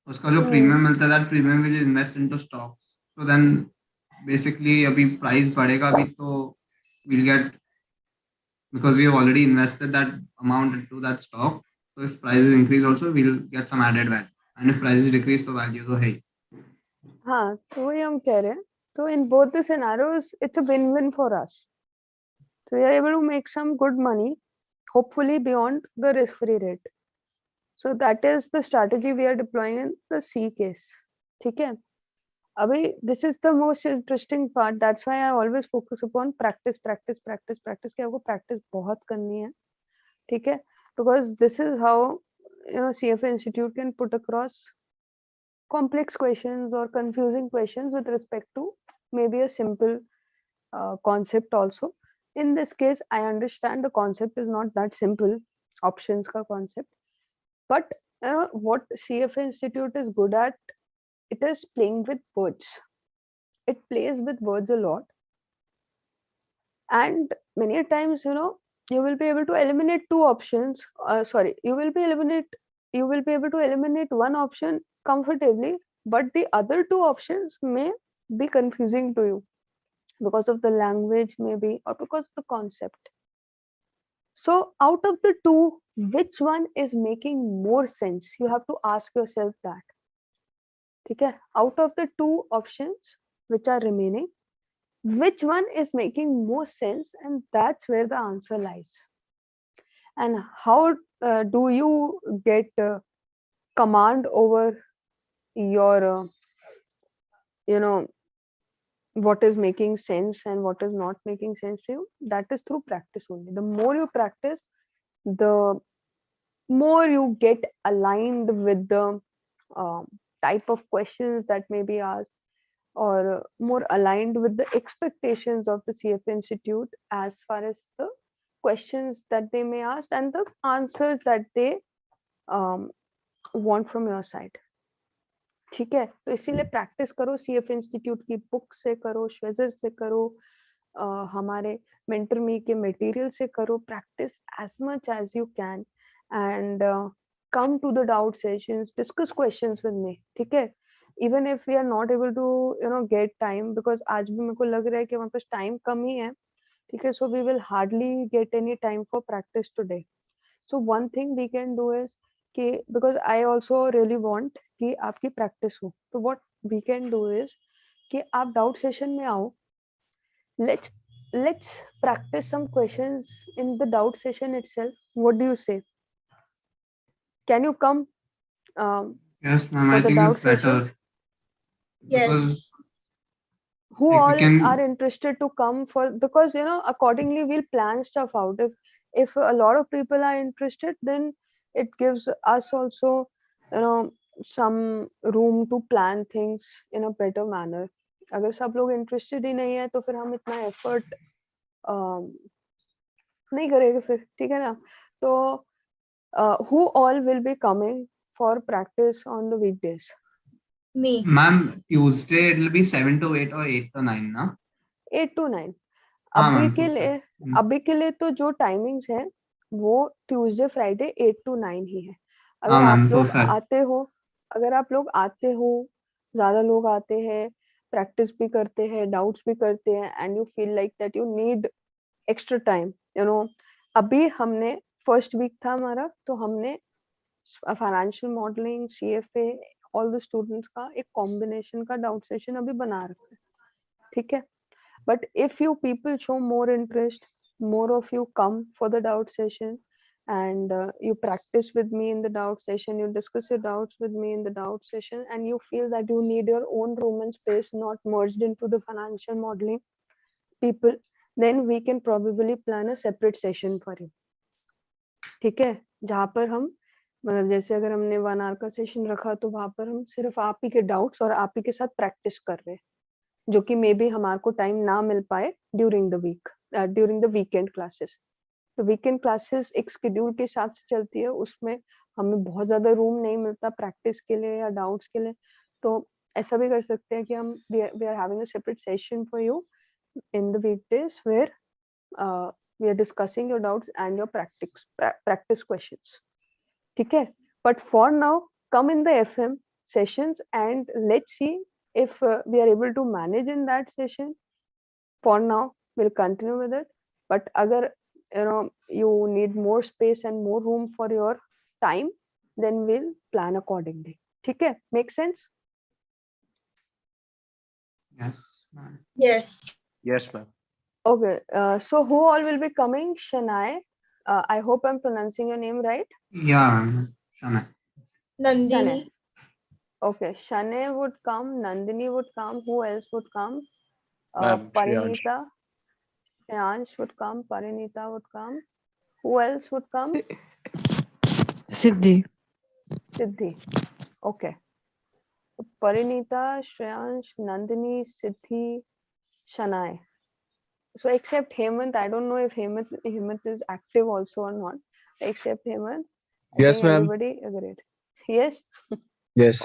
उसका जो premium मिलता है, that premium will invest into stocks. So then basically अभी price बढ़ेगा भी तो we'll get, because we have already invested that amount into that stock. So if prices increase also, we'll get some added value. And if prices decrease, तो value तो है ही. हाँ, तो वही हम कह रहे हैं. So in both the scenarios, it's a win-win for us. So we are able to make some good money, hopefully beyond the risk-free rate. So that is the strategy we are deploying in the C case. ठीक है. Abhi, this is the most interesting part. That's why I always focus upon practice. कि आपको practice बहुत करनी है. ठीक है. Because this is how CFA Institute can put across complex questions or confusing questions with respect to maybe a simple concept also. In this case, I understand the concept is not that simple, options ka concept. But what CFA Institute is good at, it is playing with words. It plays with words a lot. And many times, you will be able to eliminate two options. You will be able to eliminate one option comfortably, but the other two options may be confusing to you because of the language maybe, or because of the concept. So out of the two, which one is making more sense? You have to ask yourself that. Okay? Out of the two options which are remaining, which one is making more sense? And that's where the answer lies. And how do you get command over your, what is making sense and what is not making sense to you? That is through practice only. The more you practice, the more you get aligned with the type of questions that may be asked, or more aligned with the expectations of the CFA Institute as far as the questions that they may ask and the answers that they want from your side. ठीक है, तो इसीलिए practice करो, CFA institute की book से करो, श्वेजर से करो, हमारे मेंटर मी के मटेरियल से करो. Practice as much as you can and come to the doubt sessions, discuss questions with me. ठीक है, even if we are not able to get time, because आज भी मेरे को लग रहा है कि हमारे पास टाइम कम ही है. ठीक है, so we will hardly get any time for practice today. So one thing we can do is कि, because I also really want कि आपकी practice हो, तो what we can do is कि आप doubt session में आओ. Let's practice some questions in the doubt session itself. What do you say? Can you come Yes, ma'am. for I the think doubt it's better. sessions? Yes. Because Who like we all can- are interested to come for, because accordingly we'll plan stuff out. If a lot of people are interested, then it gives us also some room to plan things in a better manner. अगर सब लोग interested ही नहीं है तो फिर हम इतना effort नहीं करेंगे फिर. ठीक है ना? तो who all will be coming for practice on the weekdays? Me. Ma'am, Tuesday it will be 7 to 8 or 8 to 9, na? 8 to 9. हाँ अभी मैम, के लिए अभी के लिए तो जो टाइमिंग्स है वो ट्यूसडे फ्राइडे 8 to 9 ही है. अगर हाँ मैम, आप लोग perfect. आते हो, ज्यादा लोग आते हैं, प्रैक्टिस भी करते हैं, डाउट्स भी करते हैं, and you feel like that you need extra time. अभी हमने फर्स्ट वीक था हमारा, तो हमने financial modelling, CFA, all the students का एक कॉम्बिनेशन का डाउट सेशन अभी बना रखा है, ठीक है. But if you people show more interest, more of you come for the doubt session, and you practice with me in the doubt session, you discuss your doubts with me in the doubt session, and you feel that you need your own room and space not merged into the financial modeling people, then we can probably plan a separate session for you, ठीक है. जहाँ पर हम मतलब जैसे अगर हमने 1 our का सेशन रखा तो वहां पर हम सिर्फ आप ही के डाउट्स और आप ही के साथ प्रैक्टिस कर रहे हैं, जो कि मे बी हमारे को टाइम ना मिल पाए during the week, during the weekend classes. तो वीकेंड क्लासेस एक शेड्यूल के हिसाब से चलती है, उसमें हमें बहुत ज्यादा रूम नहीं मिलता प्रैक्टिस के लिए या डाउट्स के लिए. तो ऐसा भी कर सकते हैं कि हम we are having a separate session for you in the weekdays where we are discussing your doubts and your practice questions, ठीक है. But for now, come in the FM sessions and let's see if we are able to manage in that session. For now, we'll continue with it. But agar you need more space and more room for your time, then we'll plan accordingly. ठीक है? Make sense? Yes, ma'am. Yes. Yes, ma'am. Okay. So who all will be coming? Shanai. I hope I'm pronouncing your name right. Yeah, Shana. Nandini. Okay. Shane would come. Nandini would come. Who else would come? Ma'am, Shreyansh. Parinita. Shreyansh would come. Parinita would come. Who else would come? Siddhi. Siddhi. Okay. Parinita, Shreyansh, Nandini, Siddhi, Shanai. So except Hemant, I don't know if Hemant is active also or not. Except Hemant, I Yes, think ma'am. everybody agreed. Yes. Yes.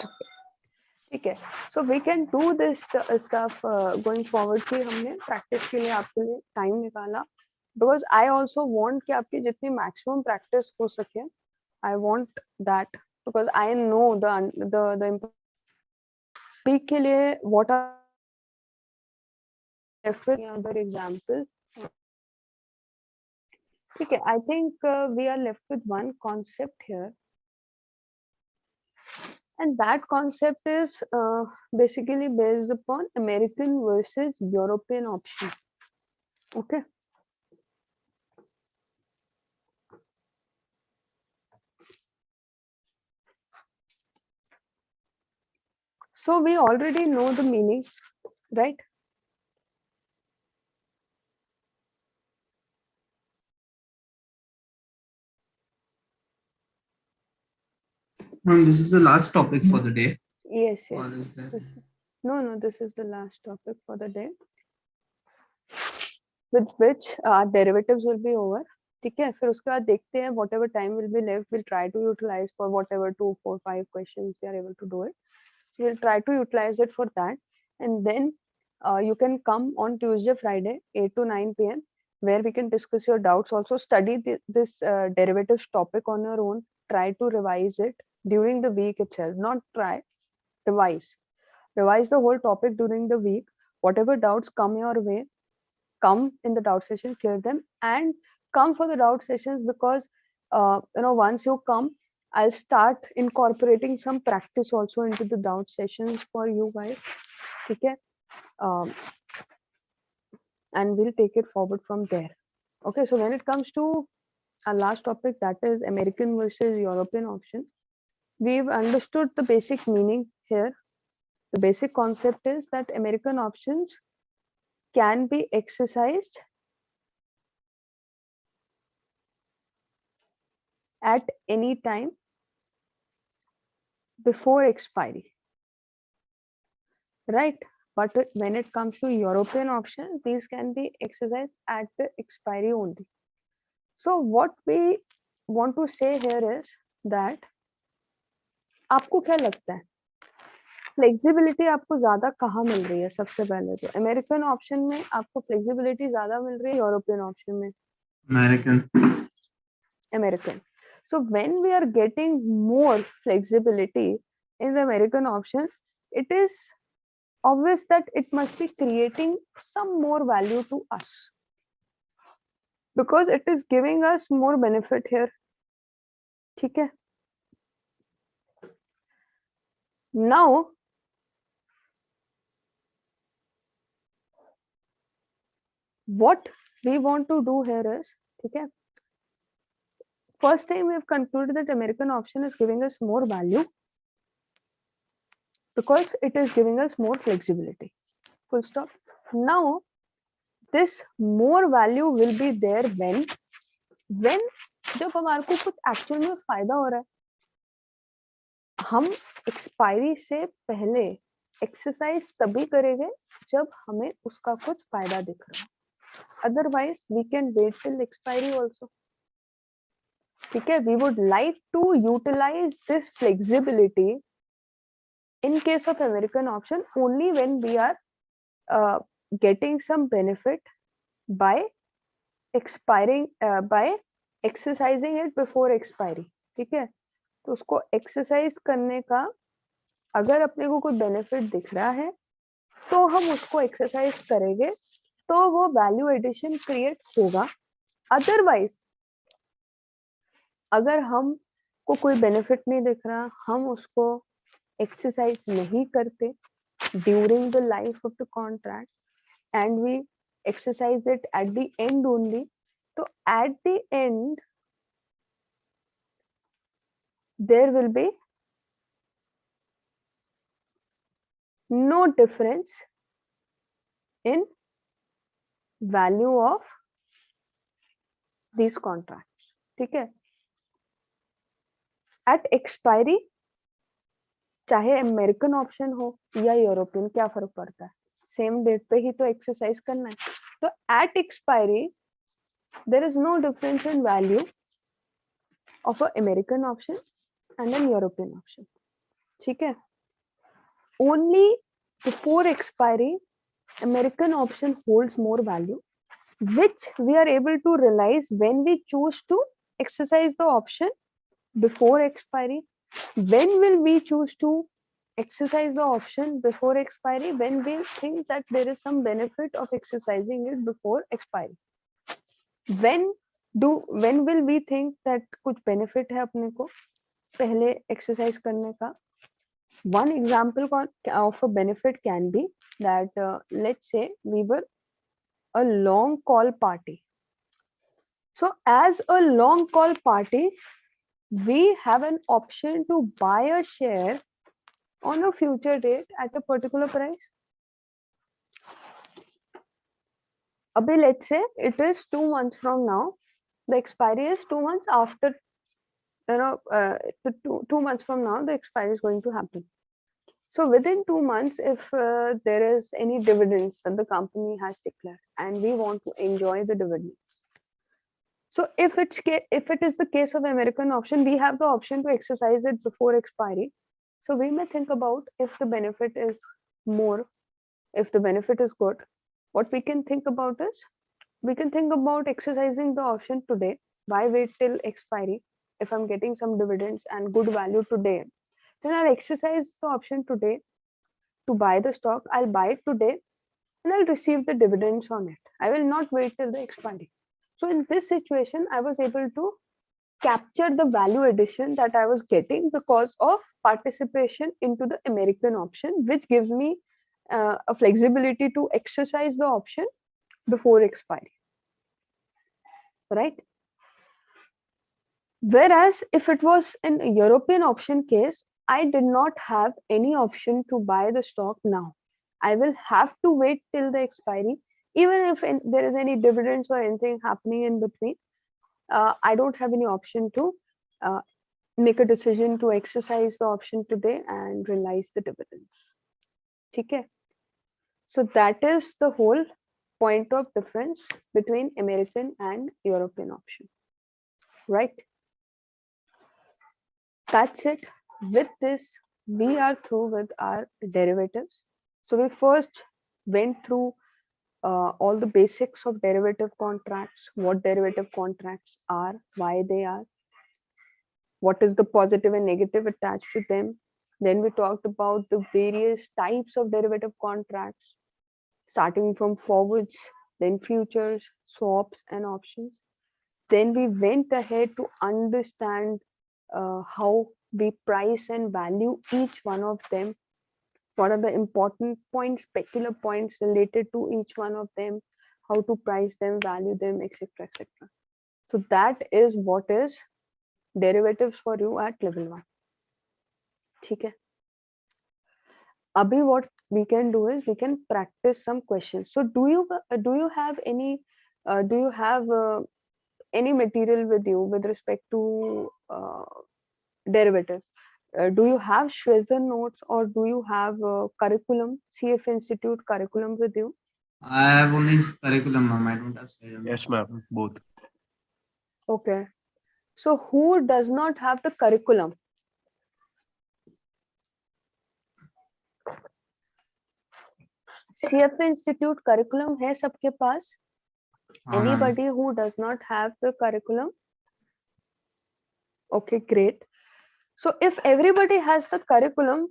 ठीक है. So we can do this stuff going forward कि हमने practice के लिए आपके लिए time निकाला, because I also want कि आपकी जितनी maximum practice हो सके, I want that, because I know the peak के लिए what are other example. ठीक है. I think we are left with one concept here, and that concept is basically based upon American versus European option. Okay. So we already know the meaning, right? This is the last topic for the day. Yes, Or yes. is there? No, this is the last topic for the day, with which our derivatives will be over. ठीक है. फिर उसके बाद देखते हैं whatever time will be left, we'll try to utilize for whatever 2, 4, 5 questions we are able to do it. So we'll try to utilize it for that, and then you can come on Tuesday, Friday, 8 to 9 p.m. where we can discuss your doubts. Also study this derivatives topic on your own. Try to revise it during the week itself. Not try, revise. Revise the whole topic during the week. Whatever doubts come your way, come in the doubt session, clear them, and come for the doubt sessions, because once you come, I'll start incorporating some practice also into the doubt sessions for you guys. Okay. And we'll take it forward from there. Okay. So when it comes to our last topic, that is American versus European option, we've understood the basic meaning here. The basic concept is that American options can be exercised at any time before expiry, right? But when it comes to European options, these can be exercised at the expiry only. So what we want to say here is that आपको क्या लगता है, flexibility आपको ज्यादा कहाँ मिल रही है? सबसे पहले तो अमेरिकन ऑप्शन में आपको फ्लेक्सिबिलिटी ज्यादा मिल रही है, यूरोपियन ऑप्शन में? American. So when we are getting more flexibility in the American option, it is obvious that it must be creating some more value to us, because it is giving us more benefit here. ठीक है. Now, what we want to do here is, okay, first thing we have concluded that American option is giving us more value because it is giving us more flexibility. Full stop. Now, this more value will be there when जब हमारे को कुछ actual में फायदा हो रहा है, हम एक्सपायरी से पहले एक्सरसाइज तभी करेंगे जब हमें उसका कुछ फायदा दिख रहा है. Otherwise we can wait till expiry also. ठीक है, we would like to utilise this flexibility in case of American option only when we are getting some benefit by by exercising it before expiry. ठीक है, तो उसको exercise करने का अगर अपने को कोई बेनिफिट दिख रहा है तो हम उसको एक्सरसाइज करेंगे तो वो वैल्यू एडिशन क्रिएट होगा. अदरवाइज अगर हम को कोई बेनिफिट नहीं दिख रहा, हम उसको एक्सरसाइज नहीं करते during the life of the contract and we exercise it at the end only, तो at the end there will be no difference in value of these contracts. ठीक है, एट एक्सपायरी चाहे अमेरिकन ऑप्शन हो या European, क्या फर्क पड़ता है, सेम डेट पे ही तो एक्सरसाइज करना है. तो at expiry there is no difference in value of a American option and an European option. ठीक है, only before expiry American option holds more value which we are able to realize when we choose to exercise the option before expiry. When will we choose to exercise the option before expiry? When we think that there is some benefit of exercising it before expiry. When will we think that कुछ benefit है अपने को पहले exercise करने का? One example of a benefit can be that let's say we were a long call party. So as a long call party, we have an option to buy a share on a future date at a particular price. Abhi, let's say it is 2 months from now. The expiry is 2 months after, two months from now, the expiry is going to happen. So within 2 months, if there is any dividends that the company has declared and we want to enjoy the dividends. So if it is the case of American option, we have the option to exercise it before expiry. So we may think about if the benefit is more, if the benefit is good, what we can think about is, we can think about exercising the option today. Why wait till expiry? If I'm getting some dividends and good value today, then I'll exercise the option today to buy the stock. I'll buy it today and I'll receive the dividends on it. I will not wait till the expiry. So in this situation, I was able to capture the value addition that I was getting because of participation into the American option, which gives me a flexibility to exercise the option before expiry. Right? Whereas if it was an European option case, I did not have any option to buy the stock now. I will have to wait till the expiry. Even if there is any dividends or anything happening in between, I don't have any option to make a decision to exercise the option today and realize the dividends. Okay. So that is the whole point of difference between American and European option. Right? That's it. With this, we are through with our derivatives. So we first went through all the basics of derivative contracts, what derivative contracts are, why they are, what is the positive and negative attached to them. Then we talked about the various types of derivative contracts, starting from forwards, then futures, swaps, and options. Then we went ahead to understand how we price and value each one of them. What are the important points, specular points related to each one of them, how to price them, value them, etc., etc. So that is what is derivatives for you at level 1. ठीक है. Abhi, what we can do is we can practice some questions. So do you have any any material with you with respect to derivatives? Do you have Schwezer notes or do you have curriculum, CF Institute curriculum with you? I have only curriculum, ma'am. I don't have Schwezer. Yes, ma'am. Both. Okay. So who does not have the curriculum? CF Institute curriculum है सबके पास? Anybody who does not have the curriculum? Okay, great. So if everybody has the curriculum,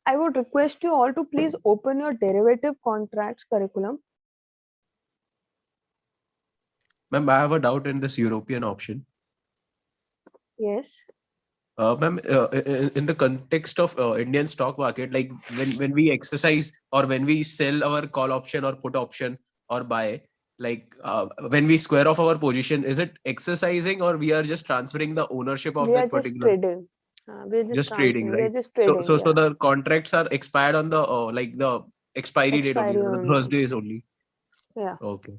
I would request you all to please open your derivative contracts curriculum. Ma'am, I have a doubt in this European option. Yes. Ma'am, in the context of Indian stock market, like when we exercise or when we sell our call option or put option or buy, like when we square off our position, is it exercising or we are just transferring the ownership of that particular? Trading. We're Just trading, right? We're just trading. So the contracts are expired on the like the expiry date only, the Thursdays only. Yeah. Okay.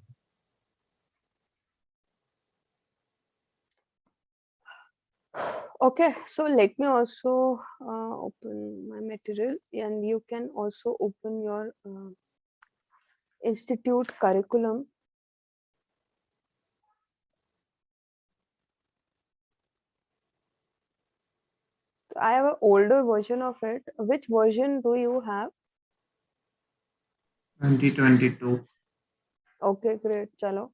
Okay, so let me also open my material, and you can also open your institute curriculum. I have an older version of it. Which version do you have? 2022. Okay, great. Chalo.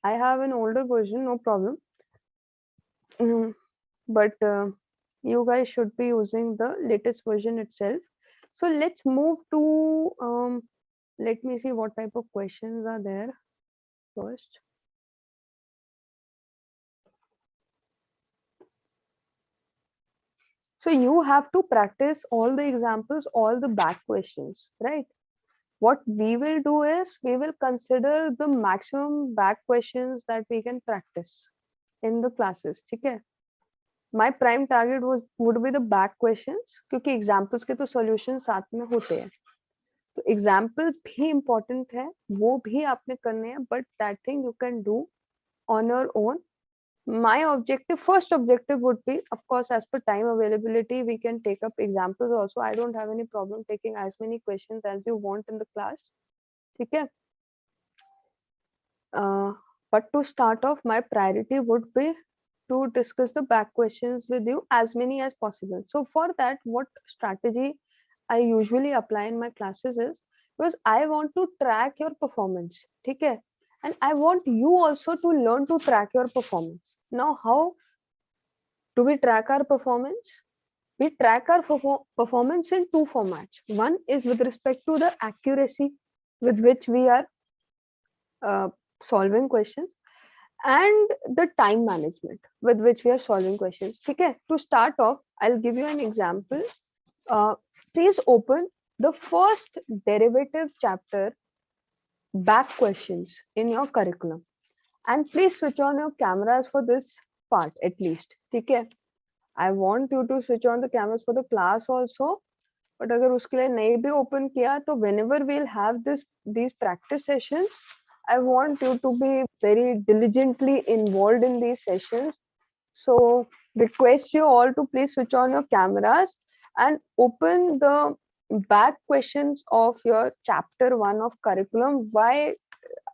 I have an older version, no problem. But you guys should be using the latest version itself. So let's move to, let me see what type of questions are there first. So you have to practice all the examples, all the back questions, right? What we will do is we will consider the maximum back questions that we can practice in the classes. Okay? My prime target would be the back questions क्योंकि examples के तो solutions साथ में होते हैं. तो examples भी important है, वो भी आपने करने हैं, but that thing you can do on your own. My objective, first objective would be, of course, as per time availability, we can take up examples also. I don't have any problem taking as many questions as you want in the class. Okay. But to start off, my priority would be to discuss the back questions with you, as many as possible. So for that, what strategy I usually apply in my classes is, because I want to track your performance. Okay. And I want you also to learn to track your performance. Now, how do we track our performance? We track our performance in two formats. One is with respect to the accuracy with which we are solving questions, and the time management with which we are solving questions. Okay, to start off, I'll give you an example. Please open the first derivative chapter back questions in your curriculum, and please switch on your cameras for this part at least. Okay, I want you to switch on the cameras for the class also, but अगर उसके लिए नहीं भी open किया तो whenever we'll have these practice sessions, I want you to be very diligently involved in these sessions. So request you all to please switch on your cameras and open the back questions of your chapter 1 of curriculum. Why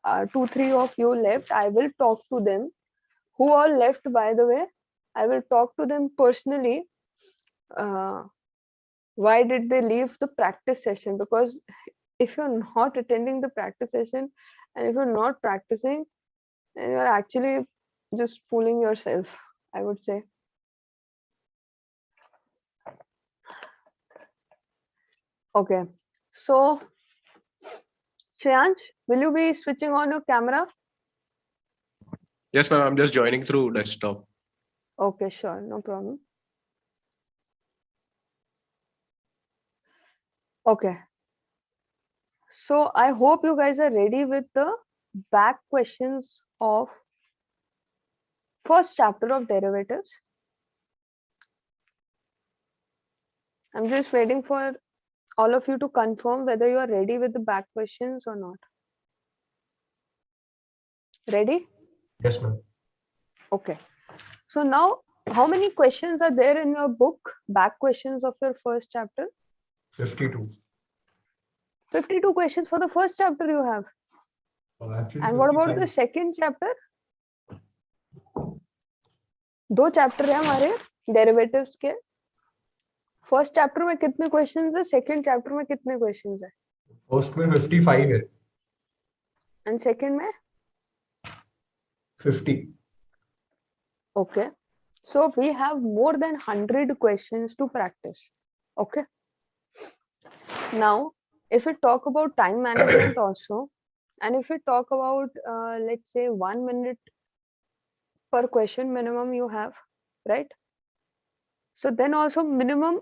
2-3 of you left? I will talk to them. Who all left, by the way? I will talk to them personally. Why did they leave the practice session? Because if you're not attending the practice session and if you're not practicing, then you're actually just fooling yourself, I would say. Okay, so Shreyansh, will you be switching on your camera? Yes, ma'am. I'm just joining through desktop. Okay, sure, no problem. Okay. So I hope you guys are ready with the back questions of first chapter of derivatives. I'm just waiting for all of you to confirm whether you are ready with the back questions or not. Ready? Yes, ma'am. Okay. So now, how many questions are there in your book? Back questions of your first chapter? 52. 52 questions for the first chapter you have. Actually, And what about 55. the second chapter? दो chapter है हमारे derivatives के. First chapter में कितने questions है, second chapter में कितने questions है? फर्स्ट में 55 है. एंड सेकंड में 50. Okay. So we have more than 100 questions to practice. Okay. Now, if we talk about time management also, and if we talk about, let's say 1 minute per question minimum you have, right? So then also minimum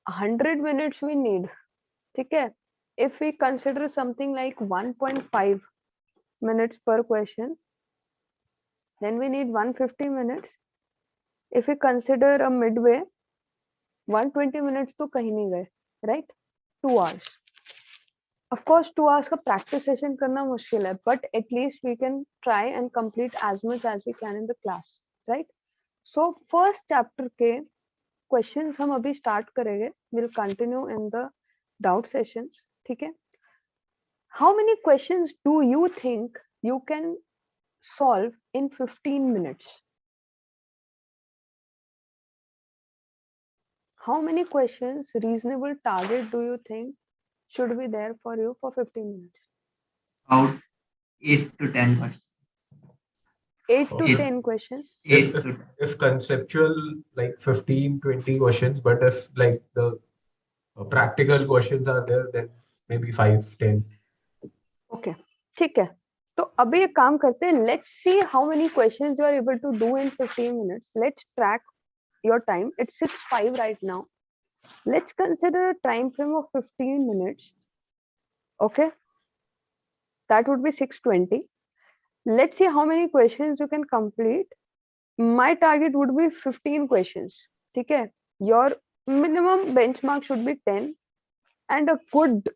100 minutes we need. Okay. If we consider something like 1.5 minutes per question, then we need 150 minutes. If we consider a midway, 120 minutes to kahin nahi gaye, right? 2 hours. Of course, 2 hours का practice session करना मुश्किल है, but at least we can try and complete as much as we can in the class, right? So first chapter के questions हम अभी start करेंगे. We'll continue in the doubt sessions. ठीक है? How many questions do you think you can solve in 15 minutes? How many questions, reasonable target do you think should be there for you for 15 minutes? About 8 to 10 questions. 8 to Eight. 10 questions. If conceptual, like 15, 20 questions, but if like the practical questions are there, then maybe 5, 10. Okay. ठीक है. तो अभी एक काम करते हैं. Let's see how many questions you are able to do in 15 minutes. Let's track your time. It's 6:05 right now. Let's consider a time frame of 15 minutes. Okay. That would be 6:20. Let's see how many questions you can complete. My target would be 15 questions. ठीक है. Your minimum benchmark should be 10 and a good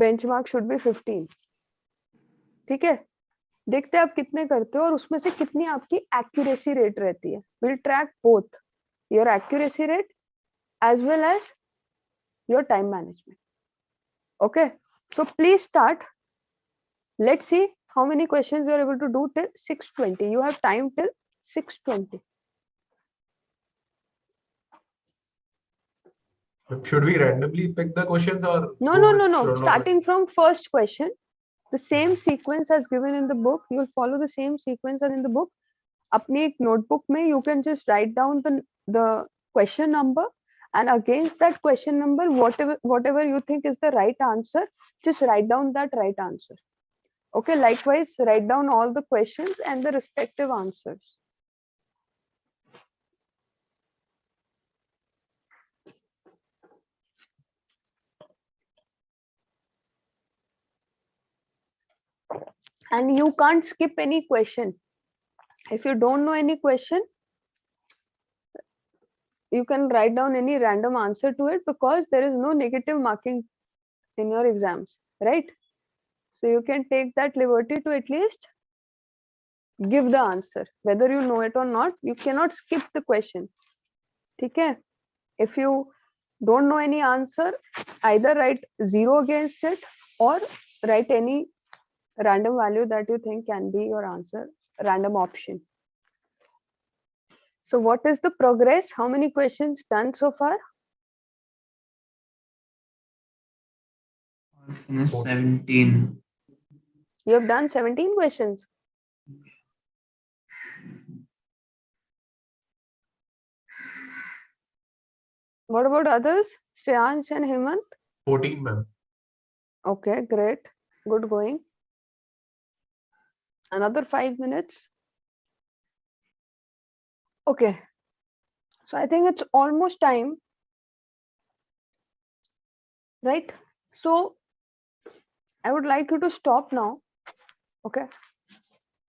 benchmark should be 15. ठीक है. देखते हैं आप कितने करते हो और उसमें से कितनी आपकी एक्यूरेसी रेट रहती है. We'll track both your accuracy rate as well as your time management. Okay. So please start. Let's see how many questions you are able to do till 6:20. You have time till 6:20. Should we randomly pick the questions or No. Starting from first question, the same sequence as given in the book. You'll follow the same sequence as in the book. अपनी एक notebook में you can just write down the question number, and against that question number, whatever you think is the right answer, just write down that right answer. Okay. Likewise, write down all the questions and the respective answers. And you can't skip any question. If you don't know any question, you can write down any random answer to it, because there is no negative marking in your exams, right? So you can take that liberty to at least give the answer, whether you know it or not. You cannot skip the question. Okay. If you don't know any answer, either write 0 against it or write any random value that you think can be your answer, random option. So what is the progress? How many questions done so far? I finished 17. You have done 17 questions. What about others? Shreyansh and Hemant? 14, ma'am. Okay, great. Good going. Another 5 minutes. Okay. So I think it's almost time. right? So I would like you to stop now. Okay.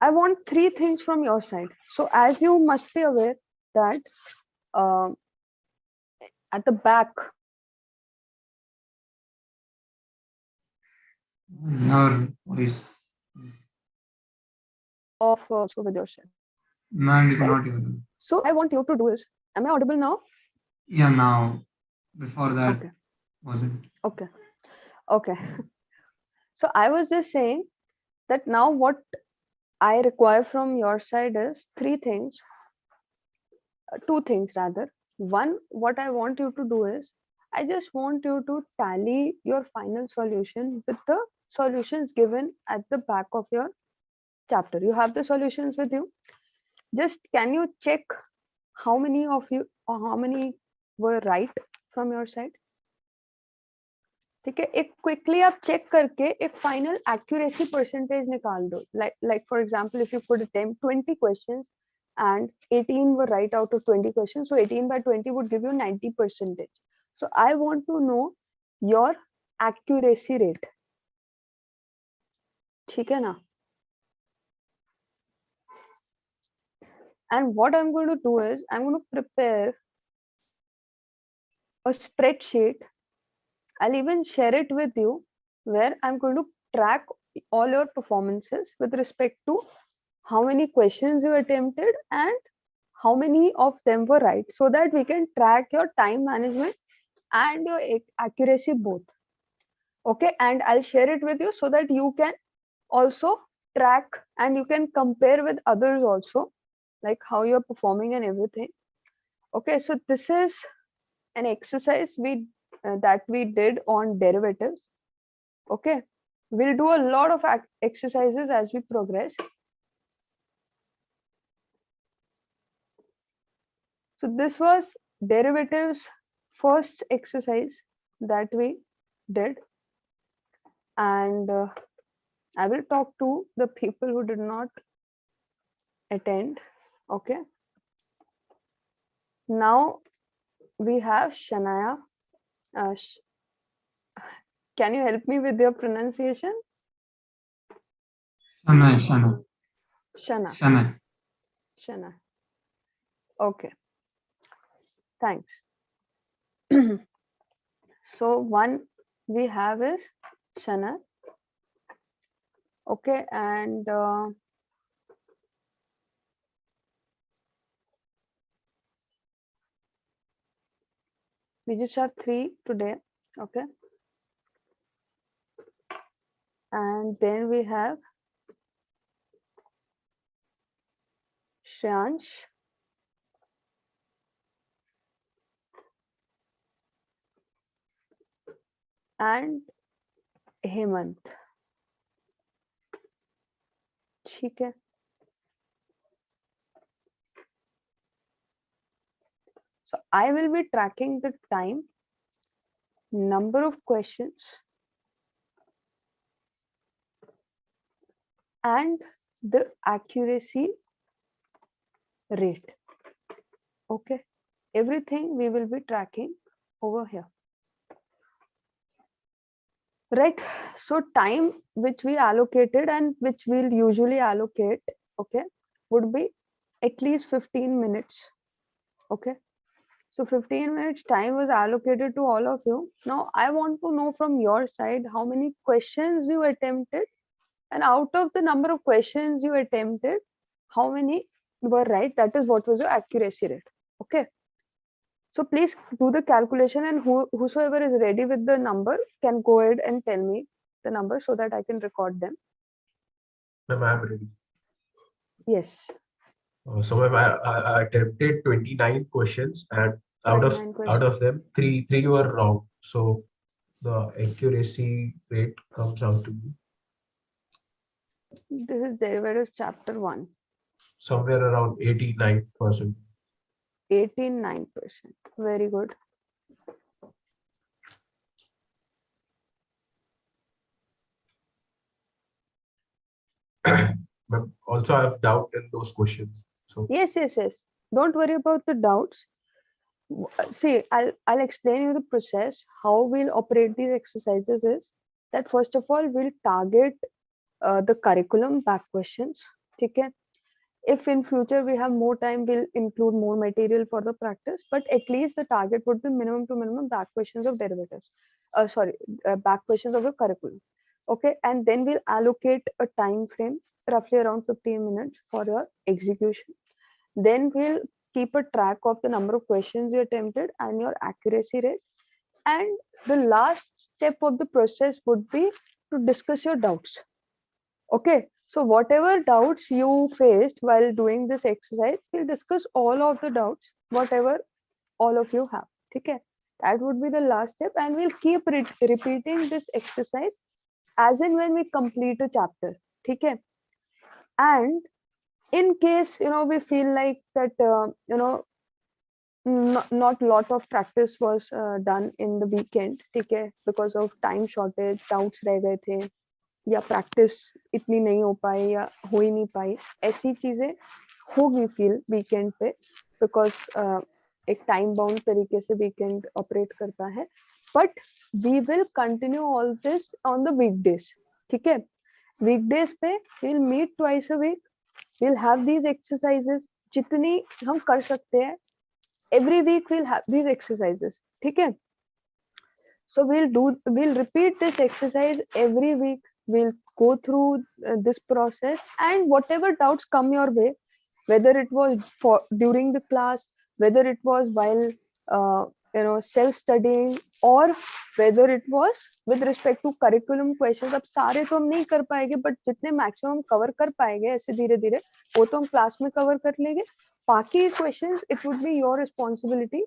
I want three things from your side. So as you must be aware that uh, at the back Your voice. of so with yourself. Man, you Right? cannot even. So I want you to do is, am I audible now? Yeah, now. Before that, Okay. wasn't. Okay. Okay. So I was just saying that now what I require from your side is three things, two things rather. One, what I want you to do is, I just want you to tally your final solution with the solutions given at the back of your chapter. You have the solutions with you. Just can you check how many of you or how many were right from your side? ठीक है, एक quickly आप check करके एक final accuracy percentage निकाल दो. like for example, if you could attempt 20 questions and 18 were right out of 20 questions, so 18 by 20 would give you 90%. So I want to know your accuracy rate. ठीक है ना? And what I'm going to do is I'm going to prepare a spreadsheet. I'll even share it with you where I'm going to track all your performances with respect to how many questions you attempted and how many of them were right, so that we can track your time management and your accuracy both. Okay, and I'll share it with you so that you can also track and you can compare with others also, like how you're performing and everything. Okay, so this is an exercise that we did on derivatives. Okay, we'll do a lot of exercises as we progress. So this was derivatives first exercise that we did, and I will talk to the people who did not attend. Okay, now we have Shanaya. uh, Sh- can you help me with your pronunciation? Shana, Shana. Shana. Shana. Shana. Okay, thanks. So one we have is Shana. Okay, and we just have three today. Okay, and then we have Shreyansh, and Hemant. ठीक है. So I will be tracking the time, number of questions, and the accuracy rate. Okay, everything we will be tracking over here. Right, so time which we allocated and which we'll usually allocate, okay, would be at least 15 minutes. Okay, so 15 minutes time was allocated to all of you. Now I want to know from your side how many questions you attempted, and out of the number of questions you attempted, how many were right. That is what was your accuracy rate. Okay, so please do the calculation, and whosoever is ready with the number can go ahead and tell me the number so that I can record them. Ma'am, I'm ready. Yes. So ma'am, I attempted 29 questions, and out of them, three were wrong. So the accuracy rate comes out to be This is derivative chapter 1. somewhere around 89%. 89%. Very good. But also I have doubt in those questions. So Yes. Don't worry about the doubts. See, I'll explain you the process. How we'll operate these exercises is that first of all we'll target the curriculum back questions. Okay. If in future we have more time, we'll include more material for the practice. But at least the target would be minimum to minimum back questions of derivatives. Back questions of the curriculum. Okay, and then we'll allocate a time frame, roughly around 15 minutes for your execution. Then we'll keep a track of the number of questions you attempted and your accuracy rate. And the last step of the process would be to discuss your doubts. Okay, so whatever doubts you faced while doing this exercise, we'll discuss all of the doubts, whatever all of you have. Okay, that would be the last step, and we'll keep repeating this exercise as and when we complete a chapter. Okay, and in case we feel like that not lot of practice was done in the weekend, okay, because of time shortage, doubts रह गए थे या practice इतनी नहीं हो पाई या हो ही नहीं पाई, ऐसी चीजें होगी फील वीकेंड पे, बिकॉज एक टाइम बाउंड तरीके से वीकेंड ऑपरेट करता है. But we will continue all this on the weekdays. ठीक है, वीकडेज पे will meet twice a week, will have these exercises जितनी हम कर सकते हैं. Every week will have these exercises. ठीक है, so we'll repeat this exercise every week. We'll go through this process, and whatever doubts come your way, whether it was during the class, whether it was while self studying, or whether it was with respect to curriculum questions. अब सारे तो हम नहीं कर पाएंगे, but जितने maximum cover कर पाएंगे ऐसे धीरे धीरे वो तो हम class में cover कर लेंगे. बाकी questions, it would be your responsibility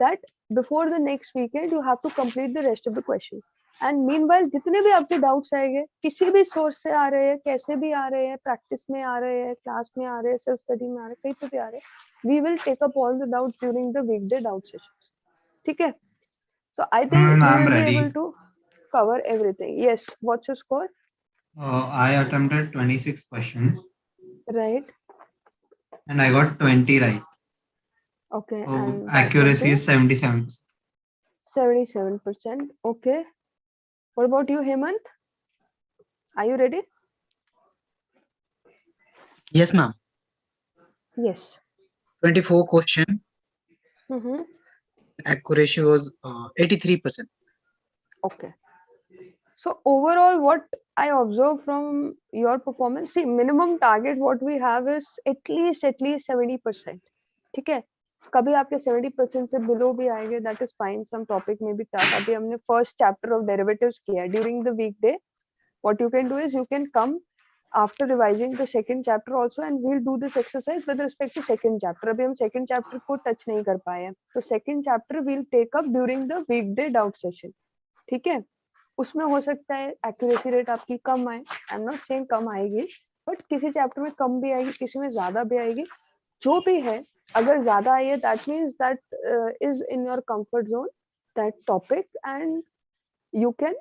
that before the next weekend you have to complete the rest of the questions. And meanwhile जितने भी आपके doubts आएंगे, किसी भी source से आ रहे हैं, कैसे भी आ रहे हैं, practice में आ रहे हैं, class में आ रहे हैं, self study में आ रहे हैं, कहीं पे भी आ रहे हैं, we will take up all the doubts during the weekday doubt sessions. ठीक है? So I think And you I'm will ready. be able to cover everything. Yes. What's your score? I attempted 26 questions Right. and I got 20 right. Okay. So And accuracy is 77%. 77%. Okay. What about you, Hemant? Are you ready? Yes, ma'am. Yes. 24 question. Mm-hmm. Accuracy was 83%. Okay. So overall, what I observe from your performance, see, minimum target what we have is at least 70%. ठीक है, कभी आपके 70% से below भी आएंगे, that is fine. Some topic may be tough. अभी हमने first chapter of derivatives किया है. During the weekday, what you can do is you can come after revising the second chapter also, and we'll do this exercise with respect to second chapter. अभी हम second chapter को touch नहीं कर पाए हैं, तो second chapter we'll take up during the weekday doubt session. ठीक है, उसमें हो सकता है एक्यूरेसी रेट आपकी कम आए. आई एम नॉट सेइंग कम आएगी, बट किसी चैप्टर में कम भी आएगी, किसी में ज्यादा भी आएगी. जो भी है, अगर ज्यादा आई है that means that is in your comfort zone, that topic, and you can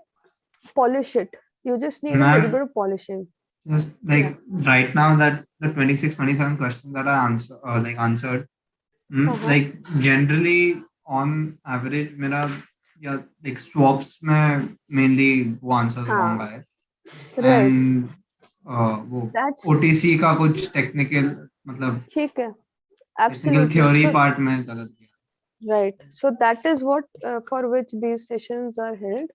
polish it. You just need a little bit of polishing. Just like right now that the 26, 27 questions that I answered, like generally on average मेरा या like swaps में mainly वो answers wrong आए. And वो OTC का कुछ technical मतलब ठीक है, technical theory part में गलत किया. Right. So that is what for which these sessions are held.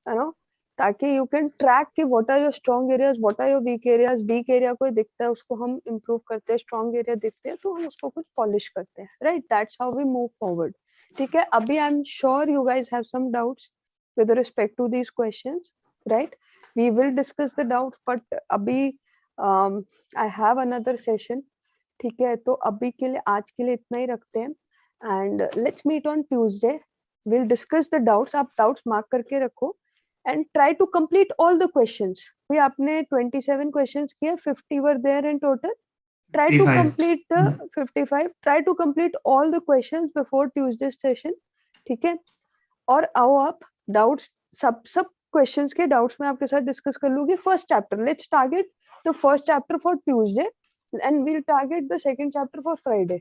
You know, ताकि you can track कि what are your strong areas, what are your weak areas. Weak area कोई दिखता है उसको हम improve करते हैं, strong area दिखते हैं तो हम उसको कुछ polish करते हैं. Right. That's how we move forward. ठीक है, अभी I'm sure you guys have some doubts with respect to these questions. Right. We will discuss the doubts, but अभी I have another session. ठीक है, तो अभी के लिए आज के लिए इतना ही रखते हैं. And let's meet on Tuesday. We'll discuss the doubts. आप doubts mark करके रखो and try to complete all the questions. We आपने 27 questions किए, 50 were there in total. Try 55. To complete the 55. Try to complete all the questions before Tuesday's session. ठीक है, और आओ आप doubts सब questions के doubts मैं आपके साथ discuss कर लूँगी. First chapter. Let's target the first chapter for Tuesday and we'll target the second chapter for Friday.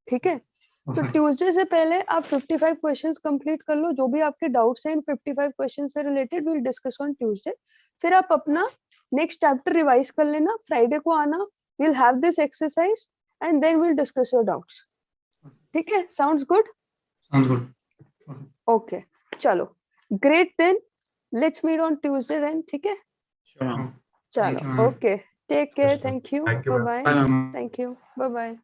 ठीक है. तो Perfect. ट्यूसडे से पहले आप 55 क्वेश्चंस कंप्लीट कर लो, जो भी आपके डाउट्स हैं इन 55 क्वेश्चन से related will discuss on Tuesday. फिर आप अपना नेक्स्ट चैप्टर रिवाइज कर लेना, फ्राइडे को आना, will have this exercise and then will discuss your doubts. ठीक है, sounds good? Sounds good. Perfect. Okay, चलो, great, then let's meet on Tuesday then. ठीक है, Sure, ma'am. Thank you, चलो, ma'am. Okay, take care, Yes, ma'am. Thank you, Thank you, bye ma'am. Bye, Bye, ma'am. Thank you, bye bye.